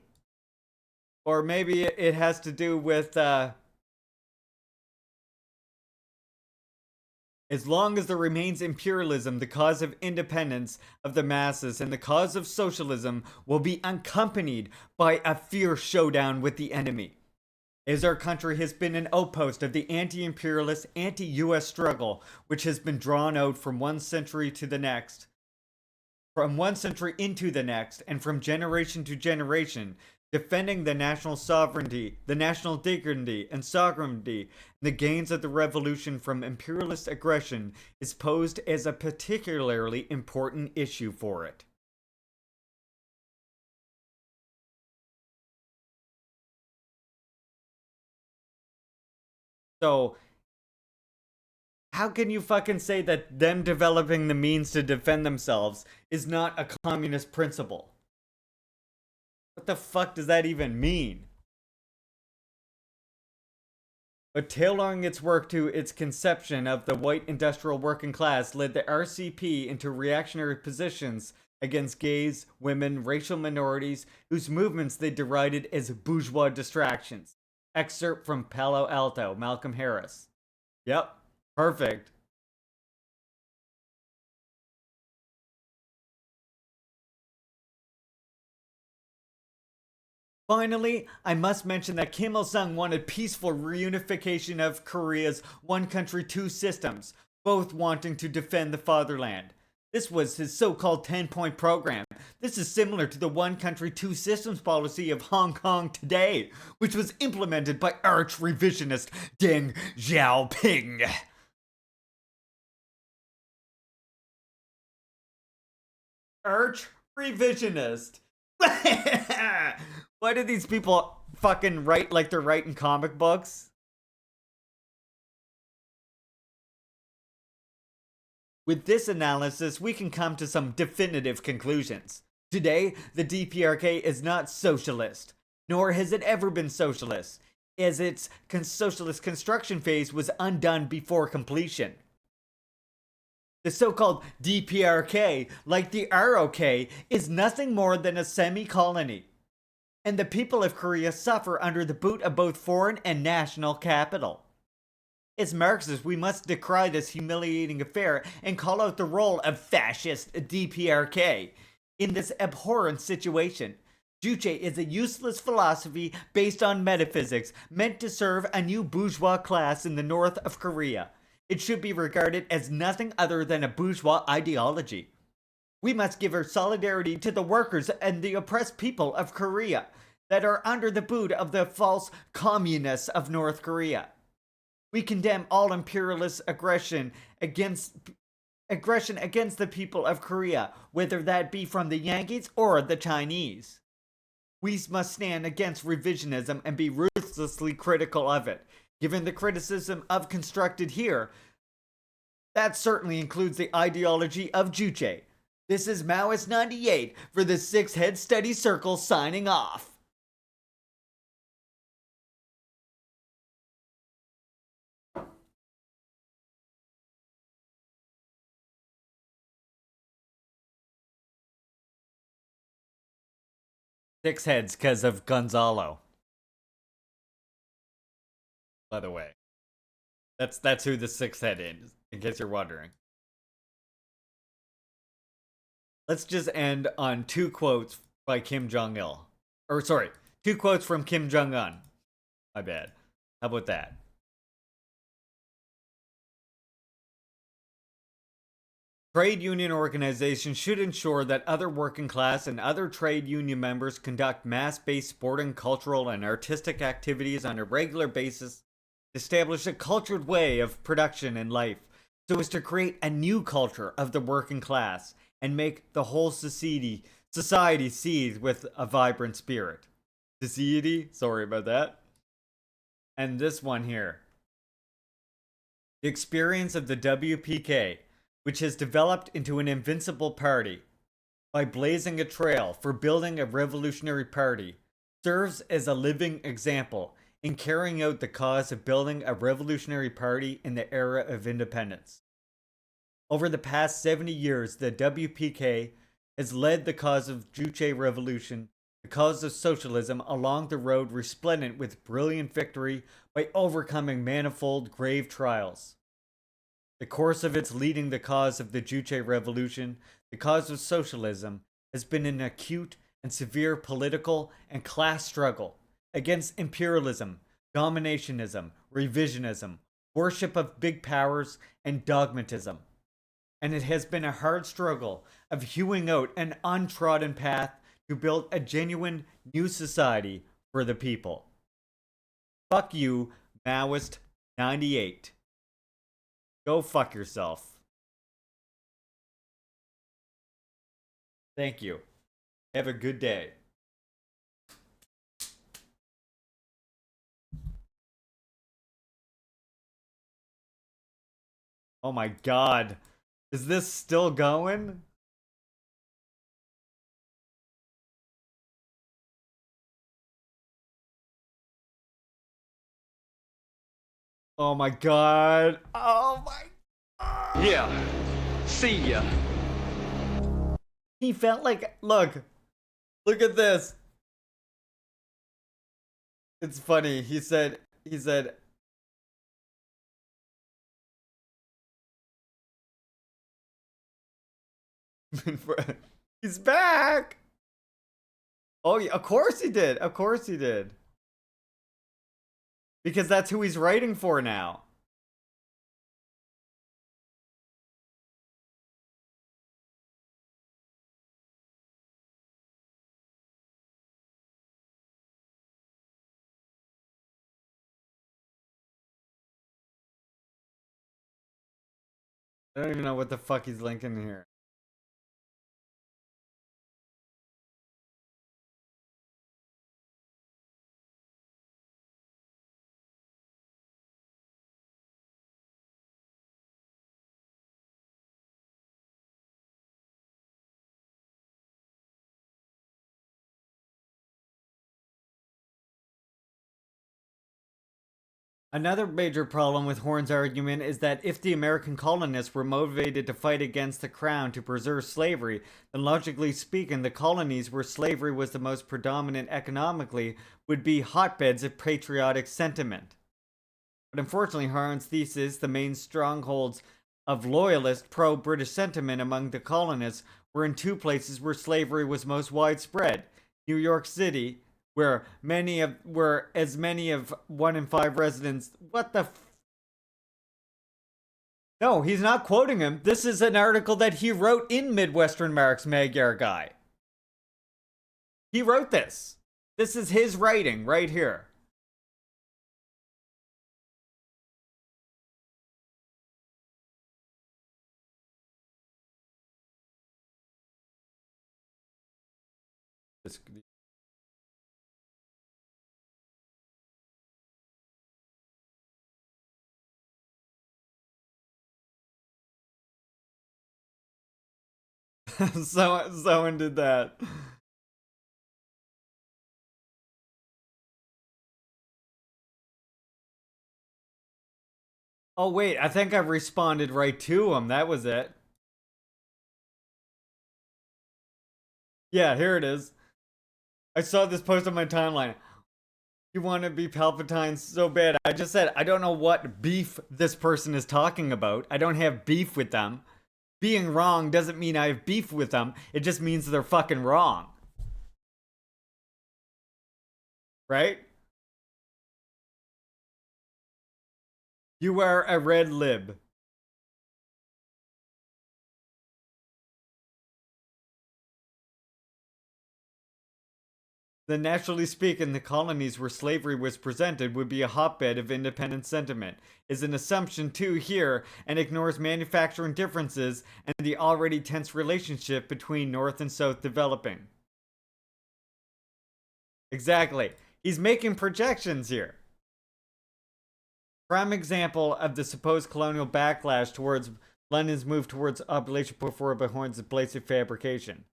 Or maybe it has to do with, as long as there remains imperialism, the cause of independence of the masses and the cause of socialism will be accompanied by a fierce showdown with the enemy. As our country has been an outpost of the anti-imperialist, anti-US struggle, which has been drawn out from one century to the next, from one century into the next, and from generation to generation, defending the national sovereignty, the national dignity and sovereignty, the gains of the revolution from imperialist aggression is posed as a particularly important issue for it. So, how can you fucking say that them developing the means to defend themselves is not a communist principle? What the fuck does that even mean? But tailoring its work to its conception of the white industrial working class led the RCP into reactionary positions against gays, women, racial minorities, whose movements they derided as bourgeois distractions. Excerpt from Palo Alto, Malcolm Harris. Yep, perfect. Finally, I must mention that Kim Il-sung wanted peaceful reunification of Korea's one country, two systems, both wanting to defend the fatherland. This was his so-called 10-point program. This is similar to the one country, two systems policy of Hong Kong today, which was implemented by arch-revisionist Deng Xiaoping. Arch-revisionist. Why do these people fucking write like they're writing comic books? With this analysis, we can come to some definitive conclusions. Today, the DPRK is not socialist. nor has it ever been socialist, as its socialist construction phase was undone before completion. The so-called DPRK, like the ROK, is nothing more than a semi-colony, and the people of Korea suffer under the boot of both foreign and national capital. As Marxists, we must decry this humiliating affair and call out the role of fascist DPRK in this abhorrent situation. Juche is a useless philosophy based on metaphysics meant to serve a new bourgeois class in the north of Korea. It should be regarded as nothing other than a bourgeois ideology. We must give our solidarity to the workers and the oppressed people of Korea that are under the boot of the false communists of North Korea. We condemn all imperialist aggression against the people of Korea, whether that be from the Yankees or the Chinese. We must stand against revisionism and be ruthlessly critical of it. Given the criticism of constructed here, that certainly includes the ideology of Juche. This is Maoist 98 for the Six Head Study Circle signing off. Six heads because of Gonzalo. By the way. That's who the sixth head is, in case you're wondering. Let's just end on two quotes by Kim Jong-il. Or sorry, two quotes from Kim Jong-un. My bad. How about that? Trade union organizations should ensure that other working class and other trade union members conduct mass-based sporting, cultural, and artistic activities on a regular basis, establish a cultured way of production and life, so as to create a new culture of the working class and make the whole society seethe with a vibrant spirit. Society? Sorry about that. And this one here. The experience of the WPK, which has developed into an invincible party by blazing a trail for building a revolutionary party, serves as a living example in carrying out the cause of building a revolutionary party in the era of independence. Over the past 70 years, the WPK has led the cause of Juche revolution, the cause of socialism, along the road resplendent with brilliant victory by overcoming manifold grave trials. The course of its leading the cause of the Juche revolution, the cause of socialism, has been an acute and severe political and class struggle against imperialism, dominationism, revisionism, worship of big powers, and dogmatism. And it has been a hard struggle of hewing out an untrodden path to build a genuine new society for the people. Fuck you, Maoist 98. Go fuck yourself. Thank you. Have a good day. Oh my god. Is this still going? Oh my god. Oh my god. Yeah. See ya. He felt like, look at this. It's funny. He said, he's back. Oh yeah, of course he did. Of course he did. Because that's who he's writing for now. I don't even know what the fuck he's linking here. Another major problem with Horne's argument is that if the American colonists were motivated to fight against the crown to preserve slavery, then logically speaking, the colonies where slavery was the most predominant economically would be hotbeds of patriotic sentiment. But unfortunately, Horne's thesis, the main strongholds of loyalist pro-British sentiment among the colonists, were in two places where slavery was most widespread: New York City, where as many of 1 in 5 residents. No, he's not quoting him. This is an article that he wrote in Midwestern Marx Magyar Guy. He wrote this. This is his writing right here. Someone did that. Oh wait, I think I responded right to him. That was it. Yeah, here it is. I saw this post on my timeline. You want to be Palpatine so bad. I just said I don't know what beef this person is talking about. I don't have beef with them. Being wrong doesn't mean I have beef with them. It just means they're fucking wrong. Right? You are a red lib. Then naturally speaking, the colonies where slavery was presented would be a hotbed of independent sentiment, is an assumption too here, and ignores manufacturing differences and the already tense relationship between North and South developing. Exactly. He's making projections here. Prime example of the supposed colonial backlash towards London's move towards obligation put forward by Horne's basic fabrication.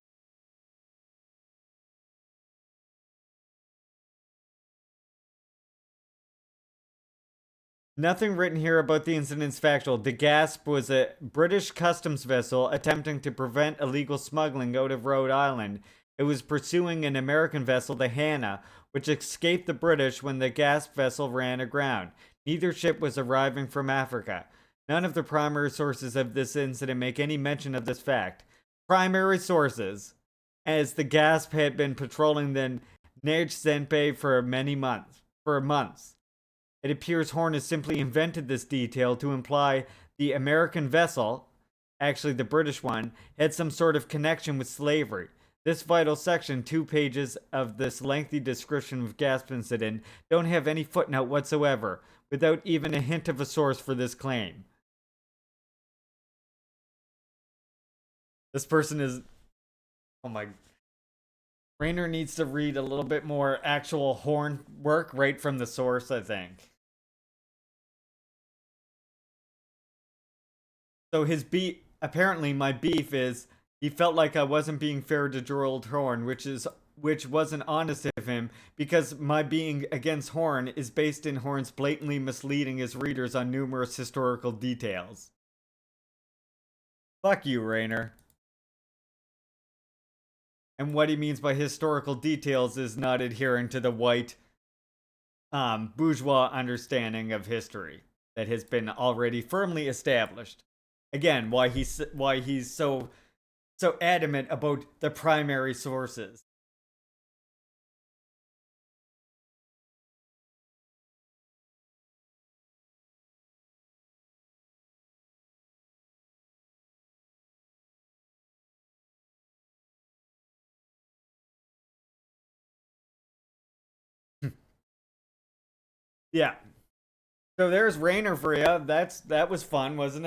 Nothing written here about the incident's factual. The Gasp was a British customs vessel attempting to prevent illegal smuggling out of Rhode Island. It was pursuing an American vessel, the Hannah, which escaped the British when the Gasp vessel ran aground. Neither ship was arriving from Africa. None of the primary sources of this incident make any mention of this fact. Primary sources, as the Gasp had been patrolling the Nage for months. It appears Horne has simply invented this detail to imply the American vessel, actually the British one, had some sort of connection with slavery. This vital section, 2 pages of this lengthy description of Gasp incident, don't have any footnote whatsoever, without even a hint of a source for this claim. This person is... Oh my... Rainer needs to read a little bit more actual Horne work right from the source, I think. So apparently my beef is he felt like I wasn't being fair to Gerald Horne, which wasn't honest of him, because my being against Horne is based in Horne's blatantly misleading his readers on numerous historical details. Fuck you, Rainer. And what he means by historical details is not adhering to the white bourgeois understanding of history that has been already firmly established. Again, why he's so adamant about the primary sources. Yeah. So there's Rainer for you. That was fun, wasn't it?